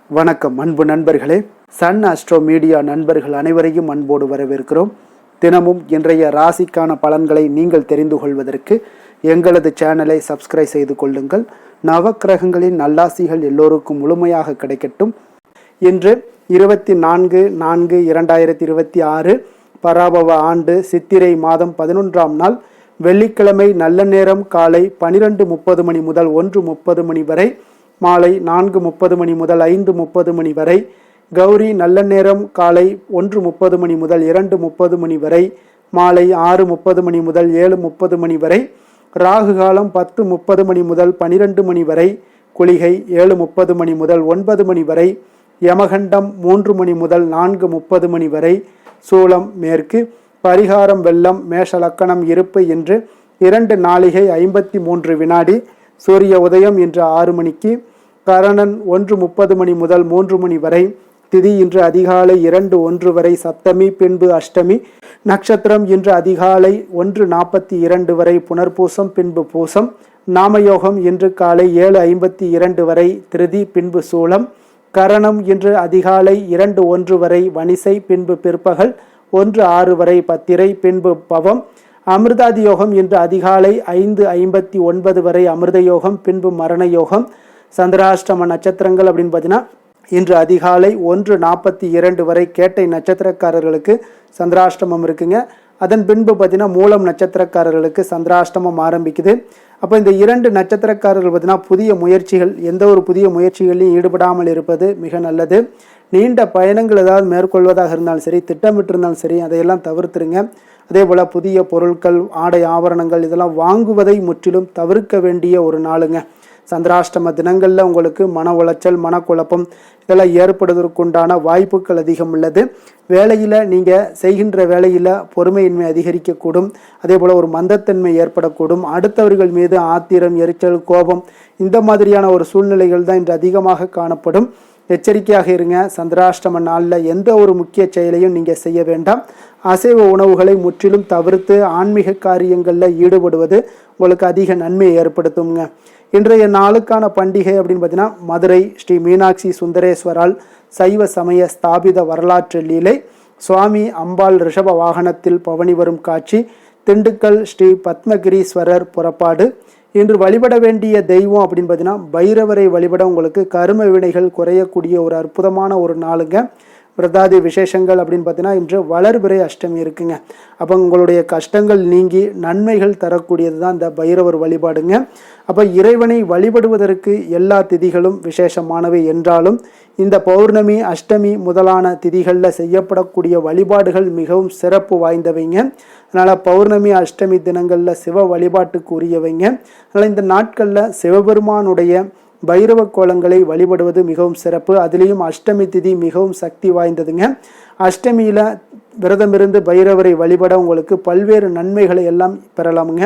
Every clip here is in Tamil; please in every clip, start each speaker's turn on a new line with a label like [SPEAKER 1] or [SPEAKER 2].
[SPEAKER 1] வணக்கம் அன்பு நண்பர்களே. சன் அஸ்ட்ரோ மீடியா நண்பர்கள் அனைவரையும் அன்போடு வரவேற்கிறோம். தினமும் இன்றைய ராசிக்கான பலன்களை நீங்கள் தெரிந்து கொள்வதற்கு எங்களது சேனலை சப்ஸ்கிரைப் செய்து கொள்ளுங்கள். நவக்கிரகங்களின் நல்லாசிகள் எல்லோருக்கும் முழுமையாக கிடைக்கட்டும். இன்று 24/4/2026 பராபவ ஆண்டு சித்திரை மாதம் 11ஆம் நாள் வெள்ளிக்கிழமை. நல்ல நேரம் காலை 12:30 மணி முதல் 1:30 மணி வரை, மாலை 4:30 மணி முதல் 5:30 மணி வரை. கௌரி நல்ல நேரம் காலை 1:30 மணி முதல் 2:30 மணி வரை, மாலை 6:30 மணி முதல் 7:30 மணி வரை. ராகு காலம் 10:30 மணி முதல் 12 மணி வரை. குளிகை 7:30 மணி முதல் 9 மணி வரை. யமகண்டம் 3 மணி முதல் 4:30 மணி வரை. சூலம் மேற்கு. பரிகாரம் வெள்ளம். மேஷ லக்கணம் இருப்பு இன்று 2 நாழிகை 53 வினாடி. சூரிய உதயம் இன்று 6 மணிக்கு. கரணன் 1:30 மணி முதல் 3 மணி வரை. திதி இன்று அதிகாலை 2:01 வரை. சப்தமி பின்பு அஷ்டமி. நட்சத்திரம் இன்று அதிகாலை 1:42 வரை. புனர்பூசம் பின்பு பூசம். நாமயோகம் இன்று காலை 7:52 வரை. திருதி பின்பு சூலம். கரணம் இன்று அதிகாலை 2:01 வரை. வணிசை பின்பு பிற்பகல் 1:06 வரை. பத்திரை பின்பு பவம். அமிர்தாதி யோகம் இன்று அதிகாலை 5:59 வரை. அமிர்த யோகம் பின்பு மரண யோகம். சந்திராஷ்டம நட்சத்திரங்கள் அப்படின்னு பார்த்தீங்கன்னா இன்று அதிகாலை 1:42 வரை கேட்டை நட்சத்திரக்காரர்களுக்கு சந்திராஷ்டமம் இருக்குங்க. அதன் பின்பு பார்த்தீங்கன்னா மூலம் நட்சத்திரக்காரர்களுக்கு சந்திராஷ்டமம் ஆரம்பிக்குது. அப்போ இந்த 2 நட்சத்திரக்காரர்கள் பார்த்தீங்கன்னா புதிய முயற்சிகள், எந்த ஒரு புதிய முயற்சிகளையும் ஈடுபடாமல் இருப்பது மிக நல்லது. நீண்ட பயணங்கள் ஏதாவது மேற்கொள்வதாக இருந்தாலும் சரி, திட்டமிட்டிருந்தாலும் சரி, அதையெல்லாம் தவிர்த்துருங்க. அதே போல் புதிய பொருட்கள், ஆடை ஆபரணங்கள் இதெல்லாம் வாங்குவதை முற்றிலும் தவிர்க்க வேண்டிய ஒரு நாளுங்க. சந்திராஷ்டம தினங்களில் உங்களுக்கு மன உளைச்சல், மனக்குழப்பம் இதெல்லாம் ஏற்படுவதற்குண்டான வாய்ப்புகள் அதிகம் உள்ளது. வேலையில் நீங்கள் செய்கின்ற வேலையில் பொறுமையின்மை அதிகரிக்கக்கூடும். அதே போல் ஒரு மந்தத்தன்மை ஏற்படக்கூடும். அடுத்தவர்கள் மீது ஆத்திரம், எரிச்சல், கோபம் இந்த மாதிரியான ஒரு சூழ்நிலைகள் தான் இன்று அதிகமாக காணப்படும். எச்சரிக்கையாக இருங்க. சந்திராஷ்டம நாளில் எந்த ஒரு முக்கிய செயலையும் நீங்கள் செய்ய வேண்டாம். அசைவ உணவுகளை முற்றிலும் தவிர்த்து ஆன்மீக காரியங்களில் ஈடுபடுவது உங்களுக்கு அதிக நன்மையை ஏற்படுத்துங்க. இன்றைய நாளுக்கான பண்டிகை அப்படின்னு பார்த்தீங்கன்னா மதுரை ஸ்ரீ மீனாட்சி சுந்தரேஸ்வரால் சைவ சமய ஸ்தாபித வரலாற்று லீலை. சுவாமி அம்பாள் ரிஷப வாகனத்தில் பவனி வரும் காட்சி. திண்டுக்கல் ஸ்ரீ பத்மகிரீஸ்வரர் புறப்பாடு. இன்று வழிபட வேண்டிய தெய்வம் அப்படின்னு பார்த்தீங்கன்னா பைரவரை வழிபட உங்களுக்கு கரும வினைகள் குறையக்கூடிய ஒரு அற்புதமான ஒரு நாளுங்க. விரதாதி விசேஷங்கள் அப்படின்னு பார்த்தீங்கன்னா இன்று வளர்பிறை அஷ்டமி இருக்குங்க. அப்போ உங்களுடைய கஷ்டங்கள் நீங்கி நன்மைகள் தரக்கூடியது தான் இந்த பைரவர் வழிபாடுங்க. அப்போ இறைவனை வழிபடுவதற்கு எல்லா திதிகளும் விசேஷமானவை என்றாலும் இந்த பௌர்ணமி, அஷ்டமி முதலான திதிகளில் செய்யப்படக்கூடிய வழிபாடுகள் மிகவும் சிறப்பு வாய்ந்தவைங்க. அதனால் பௌர்ணமி, அஷ்டமி தினங்களில் சிவ வழிபாட்டுக்கு உரியவைங்க. அதனால் இந்த நாட்களில் சிவபெருமானுடைய பைரவ கோலங்களை வழிபடுவது மிகவும் சிறப்பு. அதுலேயும் அஷ்டமி திதி மிகவும் சக்தி வாய்ந்ததுங்க. அஷ்டமியில் விரதமிருந்து பைரவரை வழிபட உங்களுக்கு பல்வேறு நன்மைகளை எல்லாம் பெறலாமுங்க.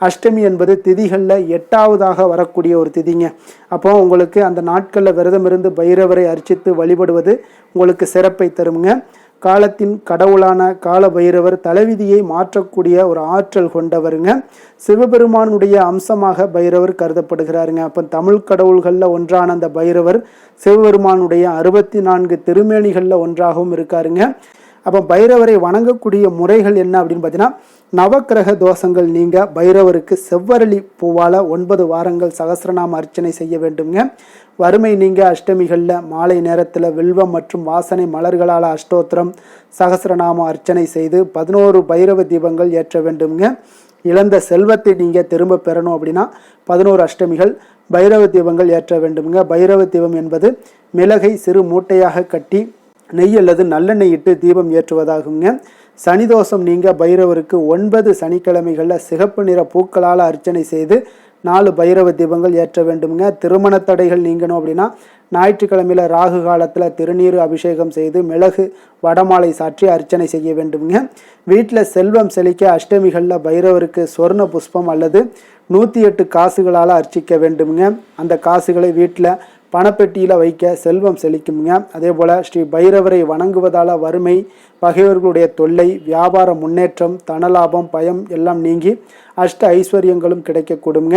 [SPEAKER 1] அஷ்டமி என்பது திதிகளில் 8ஆவதாக வரக்கூடிய ஒரு திதிங்க. அப்போ உங்களுக்கு அந்த நாட்களில் விரதமிருந்து பைரவரை அர்ச்சித்து வழிபடுவது உங்களுக்கு சிறப்பை தருமுங்க. காலத்தின் கடவுளான கால பைரவர் தலைவிதியை மாற்றக்கூடிய ஒரு ஆற்றல் கொண்டவருங்க. சிவபெருமானுடைய அம்சமாக பைரவர் கருதப்படுகிறாருங்க. அப்போ தமிழ் கடவுள்களில் ஒன்றான அந்த பைரவர் சிவபெருமானுடைய 64 திருமேனிகளில் ஒன்றாகவும் இருக்காருங்க. அப்போ பைரவரை வணங்கக்கூடிய முறைகள் என்ன அப்படின்னு பார்த்தீங்கன்னா நவக்கிரக தோஷங்கள் நீங்க பைரவருக்கு செவ்வரளி பூவால் 9 வாரங்கள் சகஸ்ரநாம அர்ச்சனை செய்ய வேண்டுங்க. வறுமை நீங்க அஷ்டமிகளில் மாலை நேரத்தில் வில்வம் மற்றும் வாசனை மலர்களால் அஷ்டோத்திரம் சகஸ்ரநாம அர்ச்சனை செய்து 11 பைரவ தீபங்கள் ஏற்ற வேண்டுங்க. இழந்த செல்வத்தை நீங்கள் திரும்ப பெறணும் அப்படின்னா 11 அஷ்டமிகள் பைரவ தீபங்கள் ஏற்ற வேண்டுங்க. பைரவ தீபம் என்பது மிளகை சிறு மூட்டையாக கட்டி நெய் அல்லது நல்லெண்ணெய் இட்டு தீபம் ஏற்றுவதாகுங்க. சனிதோஷம் நீங்க பைரவருக்கு 9 சனிக்கிழமைகளில் சிகப்பு நிற பூக்களால் அர்ச்சனை செய்து 4 பைரவ தீபங்கள் ஏற்ற வேண்டுங்க. திருமண தடைகள் நீங்கணும் அப்படின்னா ஞாயிற்றுக்கிழமையில் ராகு காலத்தில் திருநீர் அபிஷேகம் செய்து மிளகு வடமாலை சாற்றி அர்ச்சனை செய்ய வேண்டுங்க. வீட்டில் செல்வம் செழிக்க அஷ்டமிகளில் பைரவருக்கு சொர்ண புஷ்பம் அல்லது 108 காசுகளால் அர்ச்சிக்க வேண்டுங்க. அந்த காசுகளை வீட்டில் பணப்பெட்டியில் வைக்க செல்வம் செழிக்குங்க. அதே போல் ஸ்ரீ பைரவரை வணங்குவதால் வறுமை, பகைவர்களுடைய தொல்லை, வியாபார முன்னேற்றம், தனலாபம், பயம் எல்லாம் நீங்கி அஷ்ட ஐஸ்வர்யங்களும் கிடைக்கக்கூடுங்க.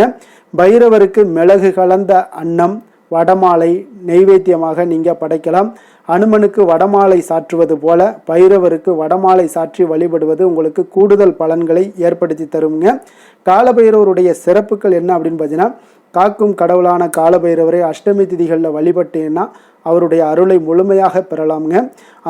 [SPEAKER 1] பைரவருக்கு மிளகு கலந்த அன்னம், வடமாலை நெய்வேத்தியமாக நீங்கள் படைக்கலாம். அனுமனுக்கு வடமாலை சாற்றுவது போல பைரவருக்கு வடமாலை சாற்றி வழிபடுவது உங்களுக்கு கூடுதல் பலன்களை ஏற்படுத்தி தருங்க. காலபைரவருடைய சிறப்புகள் என்ன அப்படின்னு பார்த்தீங்கன்னா, காக்கும் கடவுளான காலபைரவரை அஷ்டமி திதிகளில் வழிபட்டீங்கன்னா அவருடைய அருளை முழுமையாக பெறலாமுங்க.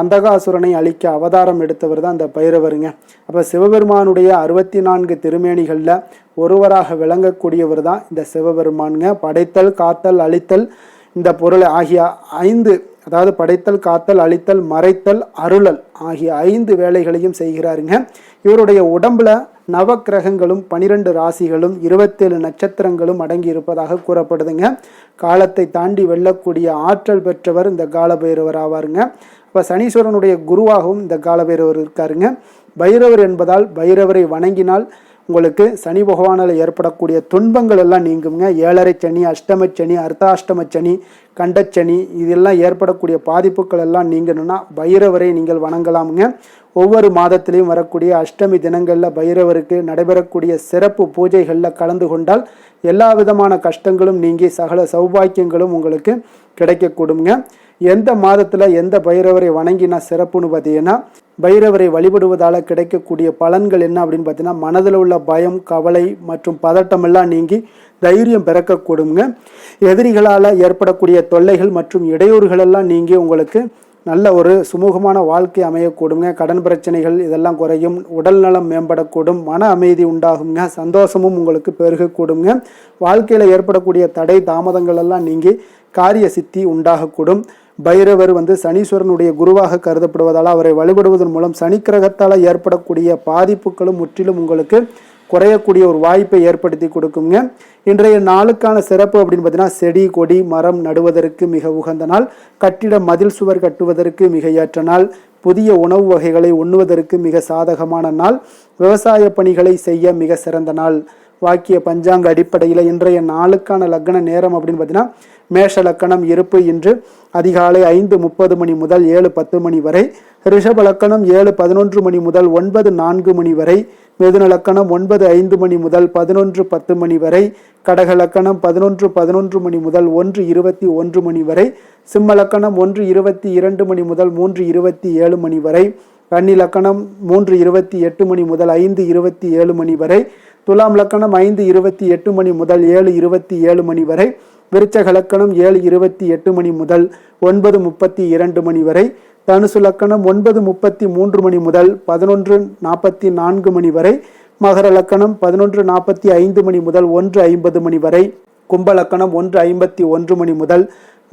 [SPEAKER 1] அந்தகாசுரனை அழிக்க அவதாரம் எடுத்தவர் தான் இந்த பைரவருங்க. அப்போ சிவபெருமானுடைய 64 திருமேனிகளில் ஒருவராக விளங்கக்கூடியவர் தான் இந்த சிவபெருமானுங்க. படைத்தல், காத்தல், அழித்தல் இந்த பொருள் ஆகிய 5, அதாவது படைத்தல், காத்தல், அழித்தல், மறைத்தல், அருளல் ஆகிய 5 வேலைகளையும் செய்கிறாருங்க. இவருடைய உடம்புல நவக்கிரகங்களும் 12 ராசிகளும் 27 நட்சத்திரங்களும் அடங்கி இருப்பதாக கூறப்படுதுங்க. காலத்தை தாண்டி வெல்லக்கூடிய ஆற்றல் பெற்றவர் இந்த காலபைரவர் ஆவாருங்க. இப்போ சனீஸ்வரனுடைய குருவாகவும் இந்த காலபைரவர் இருக்காருங்க. பைரவர் என்பதால் பைரவரை வணங்கினால் உங்களுக்கு சனி பகவானால் ஏற்படக்கூடிய துன்பங்கள் எல்லாம் நீங்குங்க. 7.5 சனி, அஷ்டமச்சனி, அர்த்தாஷ்டமச்சனி, கண்டச்சனி இதெல்லாம் ஏற்படக்கூடிய பாதிப்புகள் எல்லாம் நீங்கணும்னா பைரவரை நீங்கள் வணங்கலாமுங்க. ஒவ்வொரு மாதத்திலையும் வரக்கூடிய அஷ்டமி தினங்களில் பைரவருக்கு நடைபெறக்கூடிய சிறப்பு பூஜைகளில் கலந்து கொண்டால் எல்லா விதமான கஷ்டங்களும் நீங்கி சகல சௌபாக்கியங்களும் உங்களுக்கு கிடைக்கக்கூடுங்க. எந்த மாதத்தில் எந்த பைரவரை வணங்கினா சிறப்புன்னு பார்த்தீங்கன்னா, பைரவரை வழிபடுவதால் கிடைக்கக்கூடிய பலன்கள் என்ன அப்படின்னு பார்த்தீங்கன்னா, மனதில் உள்ள பயம், கவலை மற்றும் பதட்டமெல்லாம் நீங்கி தைரியம் பிறக்கக்கூடுங்க. எதிரிகளால் ஏற்படக்கூடிய தொல்லைகள் மற்றும் இடையூறுகளெல்லாம் நீங்கி உங்களுக்கு நல்ல ஒரு சுமூகமான வாழ்க்கை அமையக்கூடுங்க. கடன் பிரச்சனைகள் இதெல்லாம் குறையும், உடல் நலம் மேம்படக்கூடும், மன அமைதி உண்டாகுங்க, சந்தோஷமும் உங்களுக்கு பெருகக்கூடுங்க. வாழ்க்கையில் ஏற்படக்கூடிய தடை தாமதங்கள் எல்லாம் நீங்கி காரிய சித்தி உண்டாகக்கூடும். பைரவர் சனீஸ்வரனுடைய குருவாக கருதப்படுவதால் அவரை வழிபடுவதன் மூலம் சனி கிரகத்தால் ஏற்படக்கூடிய பாதிப்புகளும் முற்றிலும் உங்களுக்கு குறையக்கூடிய ஒரு வாய்ப்பை ஏற்படுத்தி கொடுக்குங்க. இன்றைய நாளுக்கான சிறப்பு அப்படின்னு பார்த்தீங்கன்னா, செடி கொடி மரம் நடுவதற்கு மிக உகந்த நாள், கட்டிட மதில் சுவர் கட்டுவதற்கு மிக ஏற்ற நாள், புதிய உணவு வகைகளை உண்ணுவதற்கு மிக சாதகமான நாள், விவசாய பணிகளை செய்ய மிக சிறந்த நாள். வாக்கிய பஞ்சாங்க அடிப்படையில் இன்றைய நாளுக்கான லக்ன நேரம் அப்படின்னு பார்த்தீங்கன்னா, மேஷ லக்கணம் இருப்பு இன்று அதிகாலை 5:30 மணி முதல் 7:10 மணி வரை, ரிஷப லக்கணம் 7:11 மணி முதல் 9:04 மணி வரை, மிதுன லக்கணம் 9:05 மணி முதல் 11:10 மணி வரை, கடக லக்கணம் 11:11 மணி முதல் 1:21 மணி வரை, சிம்ம லக்கணம் 1:22 மணி முதல் 3:27 மணி வரை, கன்னி லக்கணம் 3:28 மணி முதல் 5:27 மணி வரை, துலாம் லக்கணம் 5:28 மணி முதல் 7:27 மணி வரை, விருச்சக லக்கணம் 7:28 மணி முதல் 9:32 மணி வரை, தனுசு லக்கணம் 9:33 மணி முதல் 11:44 மணி வரை, மகர லக்கணம் 11:45 மணி முதல் 1:50 மணி வரை, கும்ப லக்கணம் 1:51 மணி முதல்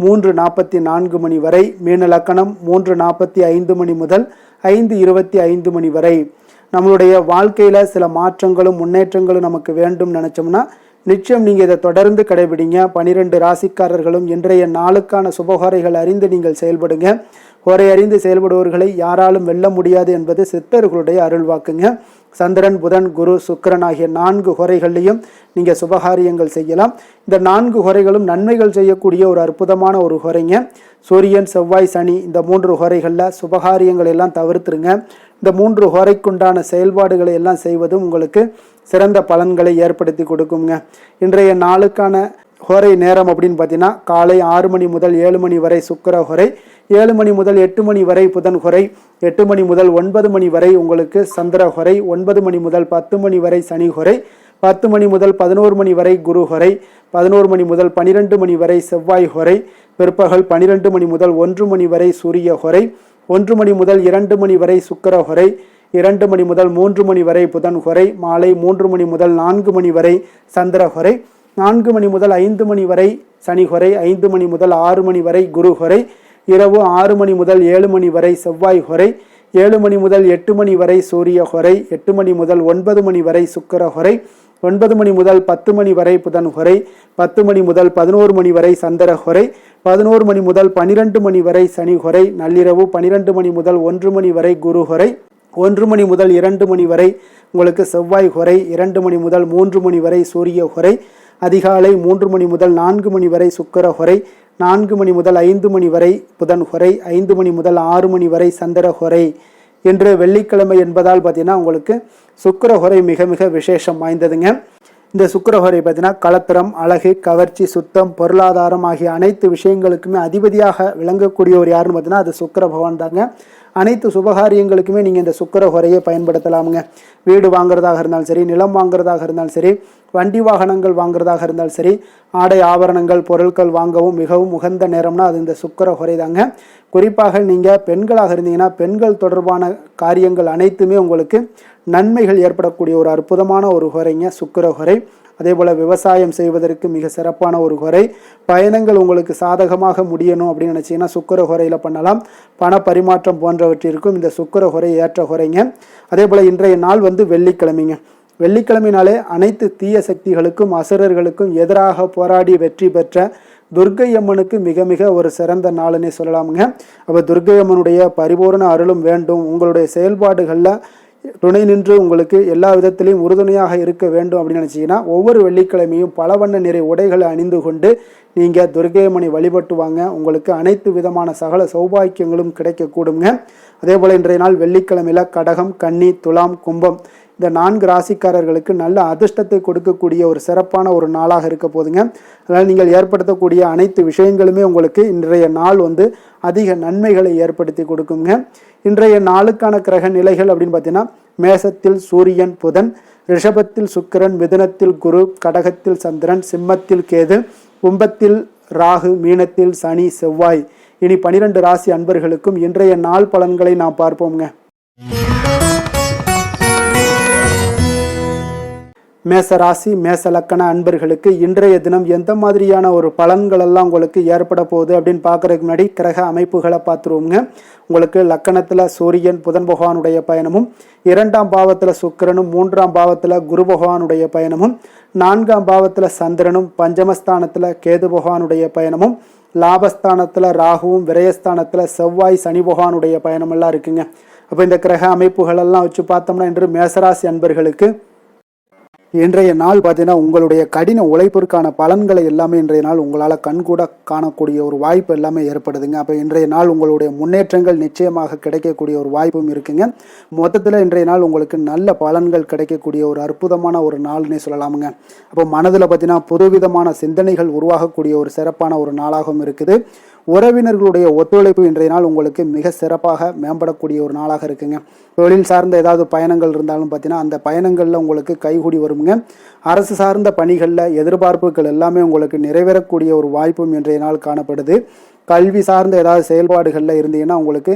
[SPEAKER 1] 3:44 மணி வரை, மீன லக்கணம் 3:45 மணி முதல் 5:25 மணி வரை. நம்மளுடைய வாழ்க்கையில் சில மாற்றங்களும் முன்னேற்றங்களும் நமக்கு வேண்டும் நினச்சோம்னா நிச்சயம் நீங்கள் இதை தொடர்ந்து கடைபிடிங்க. 12 ராசிக்காரர்களும் இன்றைய நாளுக்கான சுபகாரைகள் அறிந்து நீங்கள் செயல்படுங்க. ஹோரை அறிந்து செயல்படுவர்களை யாராலும் வெல்ல முடியாது என்பது சித்தர்களுடைய அருள்வாக்குங்க. சந்திரன், புதன், குரு, சுக்கிரன் ஆகிய 4 ஹோரைகள்லையும் நீங்கள் சுபகாரியங்கள் செய்யலாம். இந்த 4 ஹோரைகளும் நன்மைகள் செய்யக்கூடிய ஒரு அற்புதமான ஒரு ஹோரைங்க. சூரியன், செவ்வாய், சனி இந்த 3 ஹோரைகளில் சுபகாரியங்கள் எல்லாம் தவிர்த்துருங்க. இந்த 3 ஹோரைக்குண்டான செயல்பாடுகளை எல்லாம் செய்வதும் உங்களுக்கு சிறந்த பலன்களை ஏற்படுத்தி கொடுக்குங்க. இன்றைய நாளுக்கான ஹோரை நேரம் அப்படின்னு பார்த்தீங்கன்னா, காலை 6 மணி முதல் 7 மணி வரை சுக்கிர ஹோரை, 7 மணி முதல் 8 மணி வரை புதன் ஹோரை, 8 மணி முதல் 9 மணி வரை உங்களுக்கு சந்திர ஹோரை, 9 மணி முதல் 10 மணி வரை சனி ஹோரை, 10 மணி முதல் 11 மணி வரை குரு ஹோரை, 11 மணி முதல் 12 மணி வரை செவ்வாய் ஹோரை, பிற்பகல் 12 மணி முதல் 1 மணி வரை சூரிய ஹோரை, 1 மணி முதல் 2 மணி வரை சுக்கிர ஹோரை, 2 மணி முதல் 3 மணி வரை புதன் ஹோரை, மாலை 3 மணி முதல் 4 மணி வரை சந்திர ஹோரை, 4 மணி முதல் 5 மணி வரை சனி ஹோரை, 5 மணி முதல் 6 மணி வரை குரு ஹோரை, இரவு 6 மணி முதல் 7 மணி வரை செவ்வாய் ஹோரை, 7 மணி முதல் 8 மணி வரை சூரிய ஹோரை, 8 மணி முதல் 9 மணி வரை சுக்கிர ஹோரை, 9 மணி முதல் 10 மணி வரை புதன் ஹோரை, 10 மணி முதல் 11 மணி வரை சந்திர ஹோரை, 11 மணி முதல் 12 மணி வரை சனி ஹோரை, நள்ளிரவு 12 மணி முதல் 1 மணி வரை குரு ஹோரை, 1 மணி முதல் 2 மணி வரை உங்களுக்கு செவ்வாய் ஹோரை, 2 மணி முதல் 3 மணி வரை சூரிய ஹோரை, அதிகாலை 3 மணி முதல் 4 மணி வரை சுக்கிர ஹோரை, 4 மணி முதல் 5 மணி வரை புதன் ஹோரை, 5 மணி முதல் 6 மணி வரை சந்திர ஹோரை. இன்று வெள்ளிக்கிழமை என்பதால் பார்த்தீங்கன்னா உங்களுக்கு சுக்கிர ஹோரை மிக மிக விசேஷம் வாய்ந்ததுங்க. இந்த சுக்கிரஹோரை பார்த்தீங்கன்னா கலத்திரம், அழகு, கவர்ச்சி, சுத்தம், பொருளாதாரம் ஆகிய அனைத்து விஷயங்களுக்குமே அதிபதியாக விளங்கக்கூடியவர் யாருன்னு பார்த்தீங்கன்னா அது சுக்கிர பகவான் தாங்க. அனைத்து சுபகாரியங்களுக்குமே நீங்கள் இந்த சுக்கிரஹோரையை பயன்படுத்தலாமுங்க. வீடு வாங்குறதாக இருந்தாலும் சரி, நிலம் வாங்குறதாக இருந்தாலும் சரி, வண்டி வாகனங்கள் வாங்குறதாக இருந்தாலும் சரி, ஆடை ஆபரணங்கள் பொருட்கள் வாங்கவும் மிகவும் உகந்த நேரம்னா அது இந்த சுக்கிரஹோரை தாங்க. குறிப்பாக நீங்கள் பெண்களாக இருந்தீங்கன்னா பெண்கள் தொடர்பான காரியங்கள் அனைத்துமே உங்களுக்கு நன்மைகள் ஏற்படக்கூடிய ஒரு அற்புதமான ஒரு ஹோரைங்க சுக்கிரஹோரை. அதே போல் விவசாயம் செய்வதற்கு மிக சிறப்பான ஒரு ஹோரை. பயணங்கள் உங்களுக்கு சாதகமாக முடியணும் அப்படின்னு நினச்சிங்கன்னா சுக்கிரஹோரையில் பண்ணலாம். பண பரிமாற்றம் போன்றவற்றிற்கும் இந்த சுக்கிரஹோரை ஏற்ற ஹோரைங்க. அதே போல் இன்றைய நாள் வெள்ளிக்கிழமைங்க. வெள்ளிக்கிழமையினாலே அனைத்து தீய சக்திகளுக்கும் அசுரர்களுக்கும் எதிராக போராடி வெற்றி பெற்ற துர்க்கை அம்மனுக்கு மிக மிக ஒரு சிறந்த நாளுன்னே சொல்லலாமுங்க. அப்போ துர்க்கை அம்மனுடைய பரிபூர்ண அருளும் வேண்டும். உங்களுடைய செயல்பாடுகளில் துணை நின்று உங்களுக்கு எல்லா விதத்திலையும் உறுதுணையாக இருக்க வேண்டும் அப்படின்னு நினச்சிங்கன்னா ஒவ்வொரு வெள்ளிக்கிழமையும் பல வண்ண நிறை உடைகளை அணிந்து கொண்டு நீங்கள் துர்க்கை அம்மனை வழிபட்டு வாங்க. உங்களுக்கு அனைத்து விதமான சகல சௌபாக்கியங்களும் கிடைக்கக்கூடுங்க. அதே போல் இன்றைய நாள் வெள்ளிக்கிழமையில் கடகம், கன்னி, துலாம், கும்பம் இந்த 4 ராசிக்காரர்களுக்கு நல்ல அதிர்ஷ்டத்தை கொடுக்கக்கூடிய ஒரு சிறப்பான ஒரு நாளாக இருக்க போதுங்க. அதனால் நீங்கள் ஏற்படுத்தக்கூடிய அனைத்து விஷயங்களுமே உங்களுக்கு இன்றைய நாள் அதிக நன்மைகளை ஏற்படுத்தி கொடுக்குங்க. இன்றைய நாளுக்கான கிரக நிலைகள் அப்படின்னு பார்த்தீங்கன்னா மேசத்தில் சூரியன் புதன், ரிஷபத்தில் சுக்கிரன், மிதுனத்தில் குரு, கடகத்தில் சந்திரன், சிம்மத்தில் கேது, கும்பத்தில் ராகு, மீனத்தில் சனி, செவ்வாய். இனி 12 ராசி அன்பர்களுக்கும் இன்றைய நாள் பலன்களை நாம் பார்ப்போம்ங்க. மேச ராசி மேச லக்கண அன்பர்களுக்கு இன்றைய தினம் எந்த மாதிரியான ஒரு பலன்கள் எல்லாம் உங்களுக்கு ஏற்பட போகுது அப்படின்னு பார்க்கறதுக்கு முன்னாடி கிரக அமைப்புகளை பார்த்துருவோங்க. உங்களுக்கு லக்கணத்தில் சூரியன் புதன் பகவானுடைய பயணமும், 2ஆம் பாவத்தில் சுக்கிரனும், 3ஆம் பாவத்தில் குரு பகவானுடைய பயணமும், 4ஆம் பாவத்தில் சந்திரனும், பஞ்சமஸ்தானத்தில் கேது பகவானுடைய பயணமும், லாபஸ்தானத்தில் ராகுவும், விரயஸ்தானத்தில் செவ்வாய் சனி பகவானுடைய பயணமெல்லாம் இருக்குங்க. அப்போ இந்த கிரக அமைப்புகள் எல்லாம் வச்சு பார்த்தோம்னா இன்று மேசராசி அன்பர்களுக்கு இன்றைய நாள் பார்த்தீங்கன்னா உங்களுடைய கடின உழைப்பிற்கான பலன்களை எல்லாமே இன்றைய நாள் உங்களால் கண்கூட காணக்கூடிய ஒரு வாய்ப்பு எல்லாமே ஏற்படுதுங்க. அப்போ இன்றைய நாள் உங்களுடைய முன்னேற்றங்கள் நிச்சயமாக கிடைக்கக்கூடிய ஒரு வாய்ப்பும் இருக்குங்க. மொத்தத்தில் இன்றைய நாள் உங்களுக்கு நல்ல பலன்கள் கிடைக்கக்கூடிய ஒரு அற்புதமான ஒரு நாள்னே சொல்லலாமுங்க. அப்போ மனதில் பார்த்தீங்கன்னா புதுவிதமான சிந்தனைகள் உருவாகக்கூடிய ஒரு சிறப்பான ஒரு நாளாகவும் இருக்குது. உறவினர்களுடைய ஒத்துழைப்பு இன்றைய நாள் உங்களுக்கு மிக சிறப்பாக மேம்படக்கூடிய ஒரு நாளாக இருக்குங்க. தொழில் சார்ந்த ஏதாவது பயணங்கள் இருந்தாலும் பார்த்தீங்கன்னா அந்த பயணங்களில் உங்களுக்கு கைகூடி வருங்க. அரசு சார்ந்த பணிகளில் எதிர்பார்ப்புகள் எல்லாமே உங்களுக்கு நிறைவேறக்கூடிய ஒரு வாய்ப்பும் இன்றைய நாள் காணப்படுது. கல்வி சார்ந்த ஏதாவது செயல்பாடுகளில் இருந்தீங்கன்னா உங்களுக்கு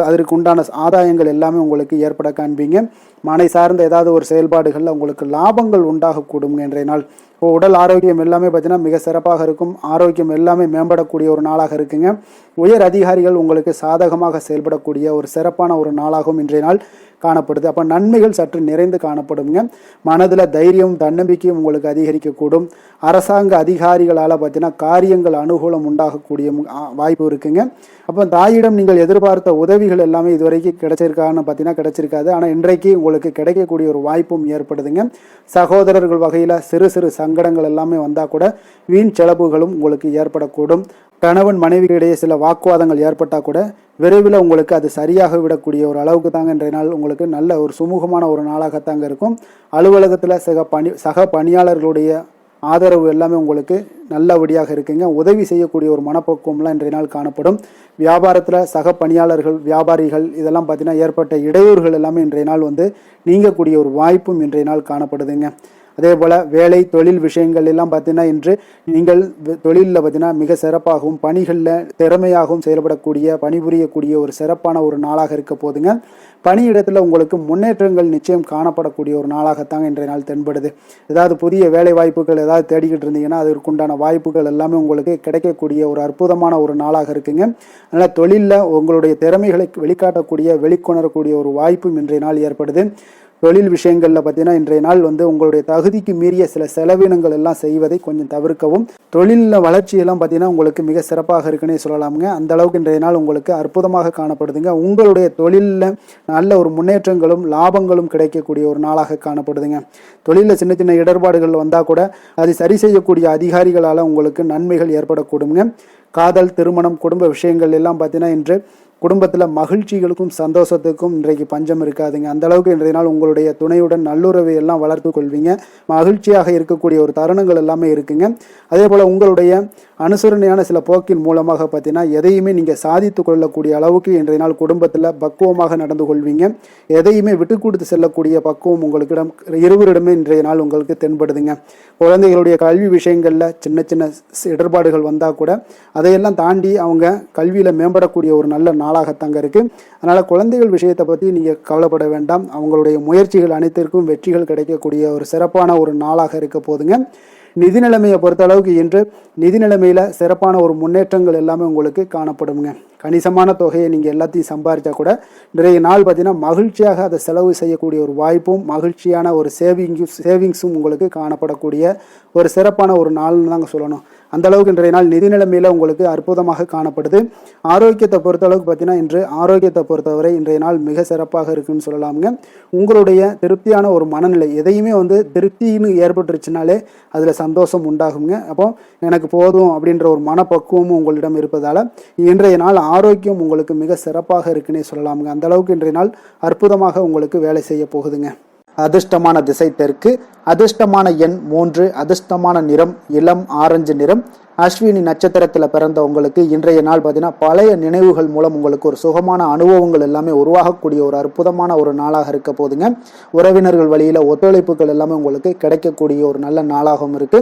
[SPEAKER 1] அதற்கு உண்டான ஆதாயங்கள் எல்லாமே உங்களுக்கு ஏற்பட காண்பீங்க. மனை சார்ந்த ஏதாவது ஒரு செயல்பாடுகளில் உங்களுக்கு லாபங்கள் உண்டாகக்கூடுங்க இன்றைய நாள். உடல் ஆரோக்கியம் எல்லாமே பார்த்தீங்கன்னா மிக சிறப்பாக இருக்கும். ஆரோக்கியம் எல்லாமே மேம்படக்கூடிய ஒரு நாளாக இருக்குங்க. உயர் அதிகாரிகள் உங்களுக்கு சாதகமாக செயல்படக்கூடிய ஒரு சிறப்பான ஒரு நாளாகவும் இன்றைய நாள் காணப்படுது. அப்போ நன்மைகள் சற்று நிறைந்து காணப்படுங்க. மனதில் தைரியம் தன்னம்பிக்கையும் உங்களுக்கு அதிகரிக்கக்கூடும். அரசாங்க அதிகாரிகளால் பார்த்தீங்கன்னா காரியங்கள் அனுகூலம் உண்டாகக்கூடிய வாய்ப்பு இருக்குங்க. அப்போ தாயிடம் நீங்கள் எதிர்பார்த்த உதவிகள் எல்லாமே இதுவரைக்கும் கிடைச்சிருக்கான்னு பார்த்தீங்கன்னா கிடைச்சிருக்காது. ஆனால் இன்றைக்கு உங்களுக்கு கிடைக்கக்கூடிய ஒரு வாய்ப்பும் ஏற்படுதுங்க. சகோதரர்கள் வகையில் சிறு சிறு சங்கடங்கள் எல்லாமே வந்தால் கூட வீண் செலவுகளும் உங்களுக்கு ஏற்படக்கூடும். கணவன் மனைவிகளிடையே சில வாக்குவாதங்கள் ஏற்பட்டால் கூட விரைவில் உங்களுக்கு அது சரியாக விடக்கூடிய ஒரு அளவுக்கு தாங்க இன்றைய நாள் உங்களுக்கு நல்ல ஒரு சுமூகமான ஒரு நாளாகத்தாங்க இருக்கும். அலுவலகத்தில் சக பணியாளர்களுடைய ஆதரவு எல்லாமே உங்களுக்கு நல்லபடியாக இருக்குங்க. உதவி செய்யக்கூடிய ஒரு மனப்பக்குவம்லாம் இன்றைய நாள் காணப்படும். வியாபாரத்தில் சக பணியாளர்கள் வியாபாரிகள் இதெல்லாம் பார்த்தீங்கன்னா ஏற்பட்ட இடையூறுகள் எல்லாமே இன்றைய நாள் நீங்கக்கூடிய ஒரு வாய்ப்பும் இன்றைய நாள் காணப்படுதுங்க. அதே போல் வேலை தொழில் விஷயங்கள் எல்லாம் பார்த்தீங்கன்னா இன்று நீங்கள் தொழிலில் பார்த்தீங்கன்னா மிக சிறப்பாகவும் பணிகளில் திறமையாகவும் செயல்படக்கூடிய பணிபுரியக்கூடிய ஒரு சிறப்பான ஒரு நாளாக இருக்க போதுங்க. பணியிடத்தில் உங்களுக்கு முன்னேற்றங்கள் நிச்சயம் காணப்படக்கூடிய ஒரு நாளாகத்தாங்க இன்றைய நாள் தென்படுது. ஏதாவது புதிய வேலை வாய்ப்புகள் ஏதாவது தேடிக்கிட்டு இருந்தீங்கன்னா அதற்குண்டான வாய்ப்புகள் எல்லாமே உங்களுக்கு கிடைக்கக்கூடிய ஒரு அற்புதமான ஒரு நாளாக இருக்குங்க. அதனால் தொழிலில் உங்களுடைய திறமைகளை வெளிக்கொணரக்கூடிய ஒரு வாய்ப்பும் இன்றைய நாள் ஏற்படுது. தொழில் விஷயங்களில் பார்த்தீங்கன்னா இன்றைய நாள் உங்களுடைய தகுதிக்கு மீறிய சில செலவினங்கள் எல்லாம் செய்வதை கொஞ்சம் தவிர்க்கவும். தொழிலில் வளர்ச்சியெல்லாம் பார்த்தீங்கன்னா உங்களுக்கு மிக சிறப்பாக இருக்குன்னே சொல்லலாமுங்க. அந்த அளவுக்கு இன்றைய நாள் உங்களுக்கு அற்புதமாக காணப்படுதுங்க. உங்களுடைய தொழிலில் நல்ல ஒரு முன்னேற்றங்களும் லாபங்களும் கிடைக்கக்கூடிய ஒரு நாளாக காணப்படுதுங்க. தொழிலில் சின்ன சின்ன இடர்பாடுகள் வந்தால் கூட அதை சரி செய்யக்கூடிய அதிகாரிகளால் உங்களுக்கு நன்மைகள் ஏற்படக்கூடுங்க. காதல் திருமணம் குடும்ப விஷயங்கள் எல்லாம் பார்த்தீங்கன்னா இன்று குடும்பத்தில் மகிழ்ச்சிகளுக்கும் சந்தோஷத்துக்கும் இன்றைக்கு பஞ்சம் இருக்காதுங்க. அந்த அளவுக்கு இன்றைய நாள் உங்களுடைய துணையுடன் நல்லுறவை எல்லாம் வளர்த்து கொள்வீங்க. மகிழ்ச்சியாக இருக்கக்கூடிய ஒரு தருணங்கள் எல்லாமே இருக்குங்க. அதே போல் உங்களுடைய அனுசரணையான சில போக்கின் மூலமாக பார்த்தீங்கன்னா எதையுமே நீங்கள் சாதித்து கொள்ளக்கூடிய அளவுக்கு இன்றைய நாள் குடும்பத்தில் பக்குவமாக நடந்து கொள்வீங்க. எதையுமே விட்டு கொடுத்து செல்லக்கூடிய பக்குவம் உங்களுக்கிடம் இருவரிடமே இன்றைய நாள் உங்களுக்கு தென்படுதுங்க. குழந்தைகளுடைய கல்வி விஷயங்களில் சின்ன சின்ன இடர்பாடுகள் வந்தால் கூட அதையெல்லாம் தாண்டி அவங்க கல்வியில் மேம்படக்கூடிய ஒரு நல்ல நாளாகத்தாங்க இருக்குது. அதனால் குழந்தைகள் விஷயத்தை பற்றி நீங்கள் கவலைப்பட வேண்டாம். அவங்களுடைய முயற்சிகள் அனைத்திற்கும் வெற்றிகள் கிடைக்கக்கூடிய ஒரு சிறப்பான ஒரு நாளாக இருக்க போதுங்க. நிதி நிலைமையை பொறுத்த அளவுக்கு இன்று நிதி நிலைமையில் சிறப்பான ஒரு முன்னேற்றங்கள் எல்லாமே உங்களுக்கு காணப்படுங்க. கணிசமான தொகையை நீங்கள் எல்லாத்தையும் சம்பாதிச்சா கூட நிறைய நாள் பார்த்தீங்கன்னா மகிழ்ச்சியாக அதை செலவு செய்யக்கூடிய ஒரு வாய்ப்பும் மகிழ்ச்சியான ஒரு சேவிங்ஸும் உங்களுக்கு காணப்படக்கூடிய ஒரு சிறப்பான ஒரு நாள்னு தாங்க சொல்லணும். அந்த அளவுக்கு இன்றைய நாள் நிதி நிலைமையில் உங்களுக்கு அற்புதமாக காணப்படுது. ஆரோக்கியத்தை பொறுத்தளவுக்கு பார்த்தீங்கன்னா இன்று ஆரோக்கியத்தை பொறுத்தவரை இன்றைய நாள் மிக சிறப்பாக இருக்குன்னு சொல்லலாமுங்க. உங்களுடைய திருப்தியான ஒரு மனநிலை எதையுமே திருப்தின்னு ஏற்பட்டுருச்சுனாலே அதில் சந்தோஷம் உண்டாகுங்க. அப்போ எனக்கு போதும் அப்படின்ற ஒரு மனப்பக்குவமும் உங்களிடம் இருப்பதால் இன்றைய நாள் ஆரோக்கியம் உங்களுக்கு மிக சிறப்பாக இருக்குன்னே சொல்லலாமுங்க. அந்த அளவுக்கு இன்றைய நாள் அற்புதமாக உங்களுக்கு வேலை செய்ய போகுதுங்க. அதிர்ஷ்டமான திசை தெற்கு, அதிர்ஷ்டமான எண் 3, அதிர்ஷ்டமான நிறம் இளம் ஆரஞ்சு நிறம். அஸ்வினி நட்சத்திரத்தில் பிறந்த உங்களுக்கு இன்றைய நாள் பார்த்தீங்கன்னா பழைய நினைவுகள் மூலம் உங்களுக்கு ஒரு சுகமான அனுபவங்கள் எல்லாமே உருவாகக்கூடிய ஒரு அற்புதமான ஒரு நாளாக இருக்க போதுங்க. உறவினர்கள் வழியில் ஒத்துழைப்புகள் எல்லாமே உங்களுக்கு கிடைக்கக்கூடிய ஒரு நல்ல நாளாகவும் இருக்கு.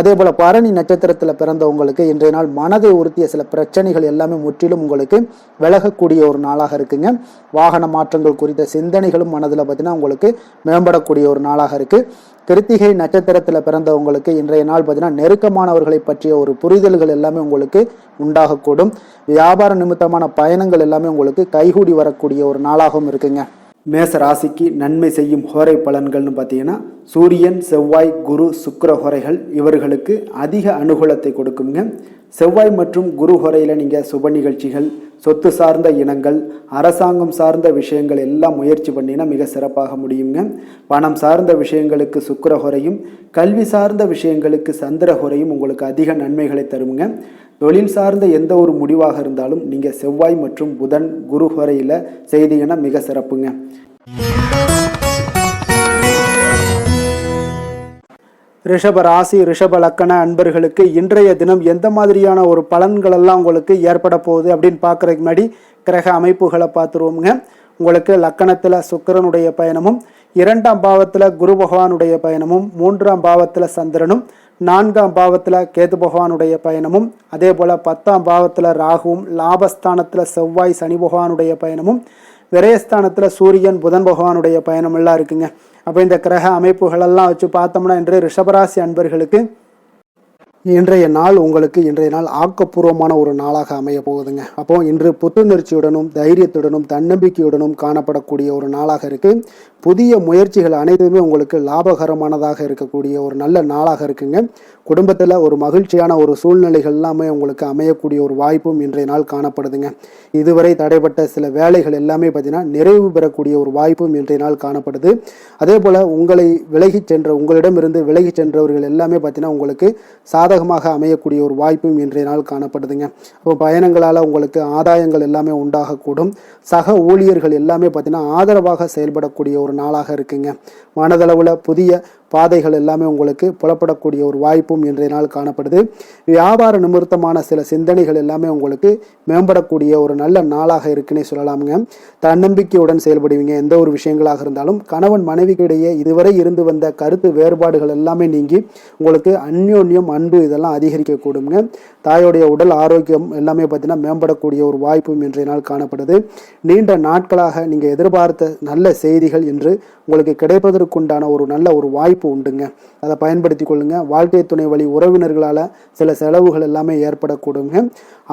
[SPEAKER 1] அதே போல பரணி நட்சத்திரத்தில் பிறந்த உங்களுக்கு இன்றைய நாள் மனதை உறுத்திய சில பிரச்சனைகள் எல்லாமே முற்றிலும் உங்களுக்கு விலகக்கூடிய ஒரு நாளாக இருக்குங்க. வாகன மாற்றங்கள் குறித்த சிந்தனைகளும் மனதில் பார்த்தீங்கன்னா உங்களுக்கு மேம்படக்கூடிய ஒரு நாளாக இருக்கு. கிருத்திகை நட்சத்திரத்தில் பிறந்தவங்களுக்கு இன்றைய நாள் பார்த்தீங்கன்னா நெருக்கமானவர்களை பற்றிய ஒரு புரிதல்கள் எல்லாமே உங்களுக்கு உண்டாகக்கூடும். வியாபார நிமித்தமான பயணங்கள் எல்லாமே உங்களுக்கு கைகூடி வரக்கூடிய ஒரு நாளாகவும் இருக்குங்க. மேச ராசிக்கு நன்மை செய்யும் ஹோரை பலன்கள்னு பார்த்தீங்கன்னா சூரியன், செவ்வாய், குரு, சுக்கிர ஹோரைகள் இவர்களுக்கு அதிக அனுகூலத்தை கொடுக்குங்க. செவ்வாய் மற்றும் குரு ஹோரையில் நீங்கள் சுப நிகழ்ச்சிகள், சொத்து சார்ந்த இனங்கள், அரசாங்கம் சார்ந்த விஷயங்கள் எல்லாம் முயற்சி பண்ணினா மிக சிறப்பாக முடியுங்க. பணம் சார்ந்த விஷயங்களுக்கு சுக்கிர ஹோரையும், கல்வி சார்ந்த விஷயங்களுக்கு சந்திர ஹோரையும் உங்களுக்கு அதிக நன்மைகளை தருங்க. தொழில் சார்ந்த எந்த ஒரு முடிவாக இருந்தாலும் நீங்கள் செவ்வாய் மற்றும் புதன், குரு ஹோரையில் செய்தீங்கன்னா மிக சிறப்புங்க. ரிஷப ராசி, ரிஷப லக்கண அன்பர்களுக்கு இன்றைய தினம் எந்த மாதிரியான ஒரு பலன்கள் எல்லாம் உங்களுக்கு ஏற்பட போகுது அப்படின்னு பார்க்கறதுக்கு முன்னாடி கிரக அமைப்புகளை பார்த்துருவோங்க. உங்களுக்கு லக்கணத்தில் சுக்கிரனுடைய பயணமும், 2ஆம் பாவத்தில் குரு பகவானுடைய பயணமும், 3ஆம் பாவத்தில் சந்திரனும், 4ஆம் பாவத்தில் கேது பகவானுடைய பயணமும், அதே போல் 10ஆம் பாவத்தில் ராகுவும், லாபஸ்தானத்தில் செவ்வாய் சனி பகவானுடைய பயணமும், விரயஸ்தானத்தில் சூரியன் புதன் பகவானுடைய பயணம் எல்லாம் இருக்குங்க. அப்போ இந்த கிரக அமைப்புகளெல்லாம் வச்சு பார்த்தோம்னா இன்று ரிஷபராசி அன்பர்களுக்கு இன்றைய நாள் உங்களுக்கு இன்றைய நாள் ஆக்கப்பூர்வமான ஒரு நாளாக அமைய போகுதுங்க. அப்போ இன்று புத்துணர்ச்சியுடனும் தைரியத்துடனும் தன்னம்பிக்கையுடனும் காணப்படக்கூடிய ஒரு நாளாக இருக்கு. புதிய முயற்சிகள் அனைத்துமே உங்களுக்கு லாபகரமானதாக இருக்கக்கூடிய ஒரு நல்ல நாளாக இருக்குங்க. குடும்பத்தில் ஒரு மகிழ்ச்சியான ஒரு சூழ்நிலைகள் எல்லாமே உங்களுக்கு அமையக்கூடிய ஒரு வாய்ப்பும் இன்றைய நாள் காணப்படுதுங்க. இதுவரை தடைப்பட்ட சில வேலைகள் எல்லாமே பார்த்தீங்கன்னா நிறைவு பெறக்கூடிய ஒரு வாய்ப்பும் இன்றைய நாள் காணப்படுது. அதே போல் உங்களிடமிருந்து விலகி சென்றவர்கள் எல்லாமே பார்த்தீங்கன்னா உங்களுக்கு சாதகமாக அமையக்கூடிய ஒரு வாய்ப்பும் இன்றைய நாள் காணப்படுதுங்க. அப்போ பயணங்களால் உங்களுக்கு ஆதாயங்கள் எல்லாமே உண்டாகக்கூடும். சக ஊழியர்கள் எல்லாமே பார்த்தீங்கன்னா ஆதரவாக செயல்படக்கூடிய ஒரு நாளாக இருக்குங்க. மனதளவில் புதிய பாதைகள் எல்லாமே உங்களுக்கு புலப்படக்கூடிய ஒரு வாய்ப்பும் இன்றைய நாள் காணப்படுது. வியாபார நிமித்தமான சில சிந்தனைகள் எல்லாமே உங்களுக்கு மேம்படக்கூடிய ஒரு நல்ல நாளாக இருக்குன்னே சொல்லலாமுங்க. தன்னம்பிக்கையுடன் செயல்படுவீங்க. எந்த ஒரு விஷயங்களாக இருந்தாலும் கணவன் மனைவிக்கு இடையே இதுவரை இருந்து வந்த கருத்து வேறுபாடுகள் எல்லாமே நீங்கி உங்களுக்கு அந்யோன்யம், அன்பு இதெல்லாம் அதிகரிக்கக்கூடுங்க. தாயோடைய உடல் ஆரோக்கியம் எல்லாமே பார்த்தீங்கன்னா மேம்படக்கூடிய ஒரு வாய்ப்பும் இன்றைய நாள் காணப்படுது. நீண்ட நாட்களாக நீங்கள் எதிர்பார்த்த நல்ல செய்திகள் இன்று உங்களுக்கு கிடைப்பதற்குண்டான ஒரு நல்ல ஒரு வாய்ப்பு உண்டுங்க. அதை பயன்படுத்தி கொள்ளுங்க. வாழ்க்கை துணை வழி உறவினர்களால் சில செலவுகள் எல்லாமே ஏற்படக்கூடுங்க.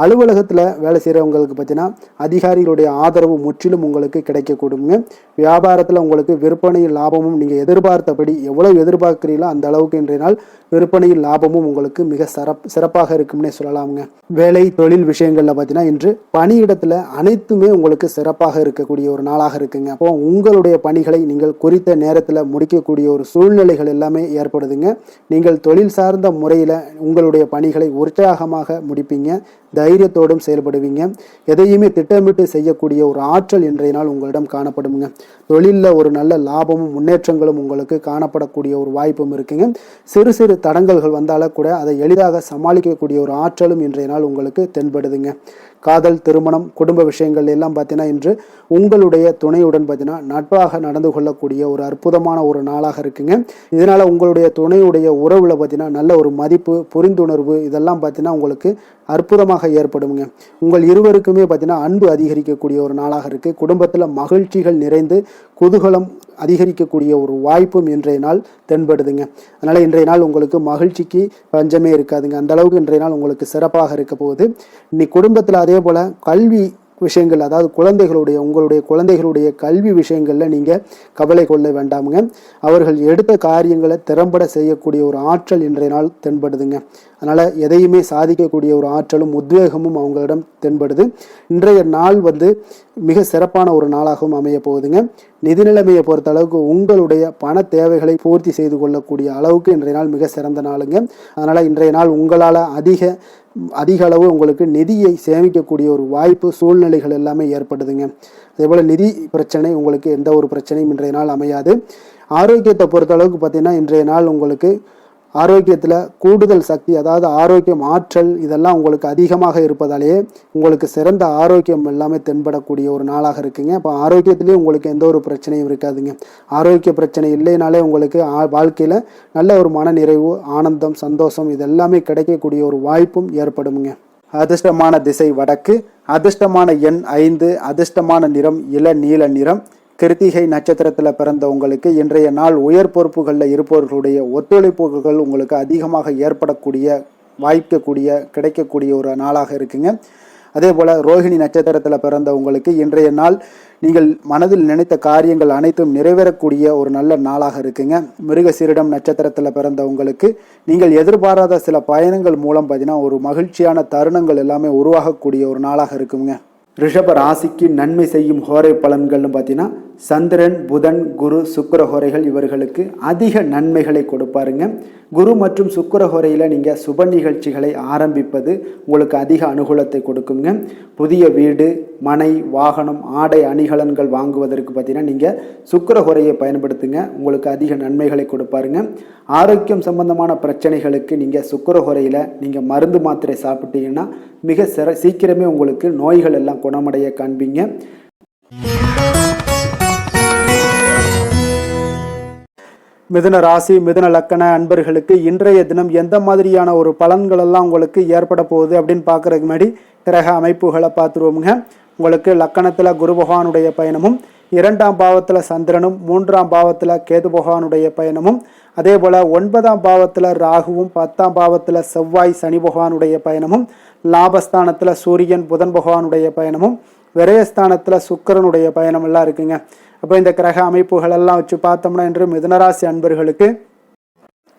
[SPEAKER 1] அலுவலகத்தில் வேலை செய்கிறவங்களுக்கு பார்த்தீங்கன்னா அதிகாரிகளுடைய ஆதரவு முற்றிலும் உங்களுக்கு கிடைக்கக்கூடுங்க. வியாபாரத்தில் உங்களுக்கு விற்பனையில் லாபமும் நீங்கள் எதிர்பார்த்தபடி எவ்வளவு எதிர்பார்க்கிறீங்களோ அந்த அளவுக்கு இன்றைய நாள் விற்பனையில் லாபமும் உங்களுக்கு மிக சிறப்பாக இருக்கும்னே சொல்லலாமுங்க. வேலை தொழில் விஷயங்களில் பார்த்தீங்கன்னா இன்று பணியிடத்தில் அனைத்துமே உங்களுக்கு சிறப்பாக இருக்கக்கூடிய ஒரு நாளாக இருக்குங்க. அப்போ உங்களுடைய பணிகளை நீங்கள் குறித்த நேரத்தில் முடிக்கக்கூடிய ஒரு சூழ்நிலைகள் சூழ்நிலைகள் எல்லாமே ஏற்படுதுங்க. நீங்கள் தொழில் சார்ந்த முறையில் உங்களுடைய பணிகளை உற்சாகமாக முடிப்பீங்க, தைரியத்தோடும் செயல்படுவீங்க. எதையுமே திட்டமிட்டு செய்யக்கூடிய ஒரு ஆற்றல் இன்றைய நாள் உங்களிடம் காணப்படுங்க. தொழிலில் ஒரு நல்ல லாபமும் முன்னேற்றங்களும் உங்களுக்கு காணப்படக்கூடிய ஒரு வாய்ப்பும் இருக்குங்க. சிறு சிறு தடங்கல்கள் வந்தாலும் கூட அதை எளிதாக சமாளிக்கக்கூடிய ஒரு ஆற்றலும் இன்றைய நாள் உங்களுக்கு தென்படுதுங்க. காதல், திருமணம், குடும்ப விஷயங்கள் எல்லாம் பார்த்தீங்கன்னா இன்று உங்களுடைய துணையுடன் பார்த்தீங்கன்னா நட்பாக நடந்து கொள்ளக்கூடிய ஒரு அற்புதமான ஒரு நாளாக இருக்குங்க. இதனால உங்களுடைய துணையுடைய உறவுல பார்த்தீங்கன்னா நல்ல ஒரு மதிப்பு, புரிந்துணர்வு இதெல்லாம் பார்த்தீங்கன்னா உங்களுக்கு அற்புதமாக ஏற்படுங்க. உங்கள் இருவருக்குமே பார்த்தீங்கன்னா அன்பு அதிகரிக்கக்கூடிய ஒரு நாளாக இருக்கு. குடும்பத்தில் மகிழ்ச்சிகள் நிறைந்து குதூகலம் அதிகரிக்கக்கூடிய ஒரு வாய்ப்பும் இன்றைய நாள் தென்படுதுங்க. அதனால இன்றைய நாள் உங்களுக்கு மகிழ்ச்சிக்கு பஞ்சமே இருக்காதுங்க. அந்த அளவுக்கு இன்றைய நாள் உங்களுக்கு சிறப்பாக இருக்க போகுது. இன்னைக்கு குடும்பத்தில் அதே போல கல்வி விஷயங்கள், அதாவது உங்களுடைய குழந்தைகளுடைய கல்வி விஷயங்கள்ல நீங்க கவலை கொள்ள வேண்டாமுங்க. அவர்கள் எடுத்த காரியங்களை திறம்பட செய்யக்கூடிய ஒரு ஆற்றல் இன்றைய நாள் தென்படுதுங்க. அதனால எதையுமே சாதிக்கக்கூடிய ஒரு ஆற்றலும் உத்வேகமும் அவங்களிடம் தென்படுது. இன்றைய நாள் மிக சிறப்பான ஒரு நாளாகவும் அமைய போகுதுங்க. நிதி நிலைமையை பொறுத்த அளவுக்கு உங்களுடைய பண தேவைகளை பூர்த்தி செய்து கொள்ளக்கூடிய அளவுக்கு இன்றைய நாள் மிக சிறந்த நாளுங்க. அதனால இன்றைய நாள் உங்களால் அதிக அளவு உங்களுக்கு நிதியை சேமிக்கக்கூடிய ஒரு வாய்ப்பு, சூழ்நிலைகள் எல்லாமே ஏற்படுதுங்க. அதே போல் நிதி பிரச்சனை உங்களுக்கு எந்த ஒரு பிரச்சனையும் இன்றைய நாள் அமையாது. ஆரோக்கியத்தை பொறுத்த அளவுக்கு பார்த்தீங்கன்னா இன்றைய நாள் உங்களுக்கு ஆரோக்கியத்தில் கூடுதல் சக்தி, அதாவது ஆரோக்கியம், ஆற்றல் இதெல்லாம் உங்களுக்கு அதிகமாக இருப்பதாலேயே உங்களுக்கு சிறந்த ஆரோக்கியம் எல்லாமே தென்படக்கூடிய ஒரு நாளாக இருக்குங்க. இப்போ ஆரோக்கியத்திலேயே உங்களுக்கு எந்த ஒரு பிரச்சனையும் இருக்காதுங்க. ஆரோக்கிய பிரச்சனை இல்லைனாலே உங்களுக்கு வாழ்க்கையில் நல்ல ஒரு மன நிறைவு, ஆனந்தம், சந்தோஷம் இதெல்லாமே கிடைக்கக்கூடிய ஒரு வாய்ப்பும் ஏற்படுங்க. அதிர்ஷ்டமான திசை வடக்கு, அதிர்ஷ்டமான எண் 5, அதிர்ஷ்டமான நிறம் இளநீல நிறம். கிருத்திகை நட்சத்திரத்தில் பிறந்த உங்களுக்கு இன்றைய நாள் உயர் பொறுப்புகளில் இருப்பவர்களுடைய ஒத்துழைப்புகள் உங்களுக்கு அதிகமாக கிடைக்கக்கூடிய ஒரு நாளாக இருக்குங்க. அதே போல் ரோஹிணி நட்சத்திரத்தில் பிறந்த உங்களுக்கு இன்றைய நாள் நீங்கள் மனதில் நினைத்த காரியங்கள் அனைத்தும் நிறைவேறக்கூடிய ஒரு நல்ல நாளாக இருக்குங்க. மிருகசீரிடம் நட்சத்திரத்தில் பிறந்த உங்களுக்கு நீங்கள் எதிர்பாராத சில பயணங்கள் மூலம் பார்த்தீங்கன்னா ஒரு மகிழ்ச்சியான தருணங்கள் எல்லாமே உருவாகக்கூடிய ஒரு நாளாக இருக்குங்க. ரிஷப ராசிக்கு நன்மை செய்யும் ஹோரை பலன்கள்னு பார்த்தீங்கன்னா சந்திரன், புதன், குரு, சுக்கிர ஹோரைகள் இவர்களுக்கு அதிக நன்மைகளை கொடுப்பாருங்க. குரு மற்றும் சுக்கிர ஹோரையில் நீங்கள் சுப நிகழ்ச்சிகளை ஆரம்பிப்பது உங்களுக்கு அதிக அனுகூலத்தை கொடுக்குங்க. புதிய வீடு, மனை, வாகனம், ஆடை அணிகலன்கள் வாங்குவதற்கு பார்த்தீங்கன்னா நீங்கள் சுக்கிர ஹோரையை பயன்படுத்துங்க, உங்களுக்கு அதிக நன்மைகளை கொடுப்பாருங்க. ஆரோக்கியம் சம்பந்தமான பிரச்சனைகளுக்கு நீங்கள் சுக்கிர ஹோரையில் நீங்கள் மருந்து மாத்திரை சாப்பிட்டீங்கன்னா மிக சீக்கிரமே உங்களுக்கு நோய்கள் எல்லாம் குணமடைய காண்பீங்க. மிதுன ராசி, மிதுன லக்கண அன்பர்களுக்கு இன்றைய தினம் எந்த மாதிரியான ஒரு பலன்கள் எல்லாம் உங்களுக்கு ஏற்பட போகுது அப்படின்னு பார்க்கறதுக்கு முன்னாடி கிரக அமைப்புகளை பார்த்துருவோமுங்க. உங்களுக்கு லக்கணத்தில் குரு பகவானுடைய பயணமும், 2ஆம் பாவத்தில் சந்திரனும், 3ஆம் பாவத்தில் கேது பகவானுடைய பயணமும், அதே போல் 9ஆம் பாவத்தில் ராகுவும், 10ஆம் பாவத்தில் செவ்வாய் சனி பகவானுடைய பயணமும், லாபஸ்தானத்தில் சூரியன் புதன் பகவானுடைய பயணமும், விரயஸ்தானத்தில் சுக்கிரனுடைய பயணம் எல்லாம் இருக்குங்க. அப்போ இந்த கிரக அமைப்புகள் எல்லாம் வச்சு பார்த்தோம்னா இன்று மிதுனராசி அன்பர்களுக்கு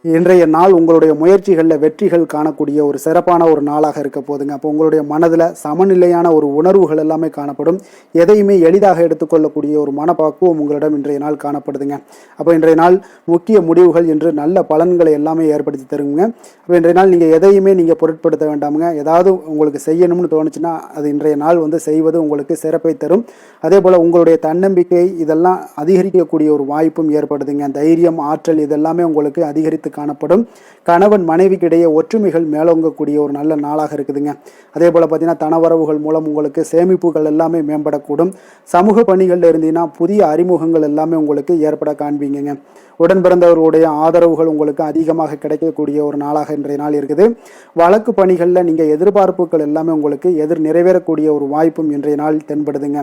[SPEAKER 1] இன்றைய நாள் உங்களுடைய முயற்சிகளில் வெற்றிகள் காணக்கூடிய ஒரு சிறப்பான ஒரு நாளாக இருக்க போதுங்க. அப்போ உங்களுடைய மனதில் சமநிலையான ஒரு உணர்வுகள் எல்லாமே காணப்படும். எதையுமே எளிதாக எடுத்துக்கொள்ளக்கூடிய ஒரு மனப்பக்குவம் உங்களிடம் இன்றைய நாள் காணப்படுதுங்க. அப்போ இன்றைய நாள் முக்கிய முடிவுகள் என்று நல்ல பலன்களை எல்லாமே ஏற்படுத்தி தருங்க. அப்போ இன்றைய நாள் நீங்கள் எதையுமே நீங்கள் பொருட்படுத்த வேண்டாமுங்க. ஏதாவது உங்களுக்கு செய்யணும்னு தோணுச்சுன்னா அது இன்றைய நாள் செய்வது உங்களுக்கு சிறப்பை தரும். அதே போல் உங்களுடைய தன்னம்பிக்கை இதெல்லாம் அதிகரிக்கக்கூடிய ஒரு வாய்ப்பும் ஏற்படுதுங்க. தைரியம், ஆற்றல் இதெல்லாமே உங்களுக்கு அதிகரித்து காணப்படும். கணவன் மனைவிக்கு இடையே ஒற்றுமைகள் மேலோங்கக்கூடிய ஒரு நல்ல நாளாக இருக்குதுங்க. அதே போல் பார்த்தீங்கன்னா தனவரவுகள் மூலம் உங்களுக்கு சேமிப்புகள் எல்லாமே மேம்படக்கூடும். சமூக பணிகளில் இருந்தீங்கன்னா புதிய அறிமுகங்கள் எல்லாமே உங்களுக்கு ஏற்பட காண்பீங்க. உடன் பிறந்தவர்களுடைய ஆதரவுகள் உங்களுக்கு அதிகமாக கிடைக்கக்கூடிய ஒரு நாளாக இன்றைய நாள் இருக்குது. வழக்கு பணிகளில் நீங்கள் எதிர்பார்ப்புகள் எல்லாமே உங்களுக்கு நிறைவேறக்கூடிய ஒரு வாய்ப்பும் இன்றைய நாள் தென்படுதுங்க.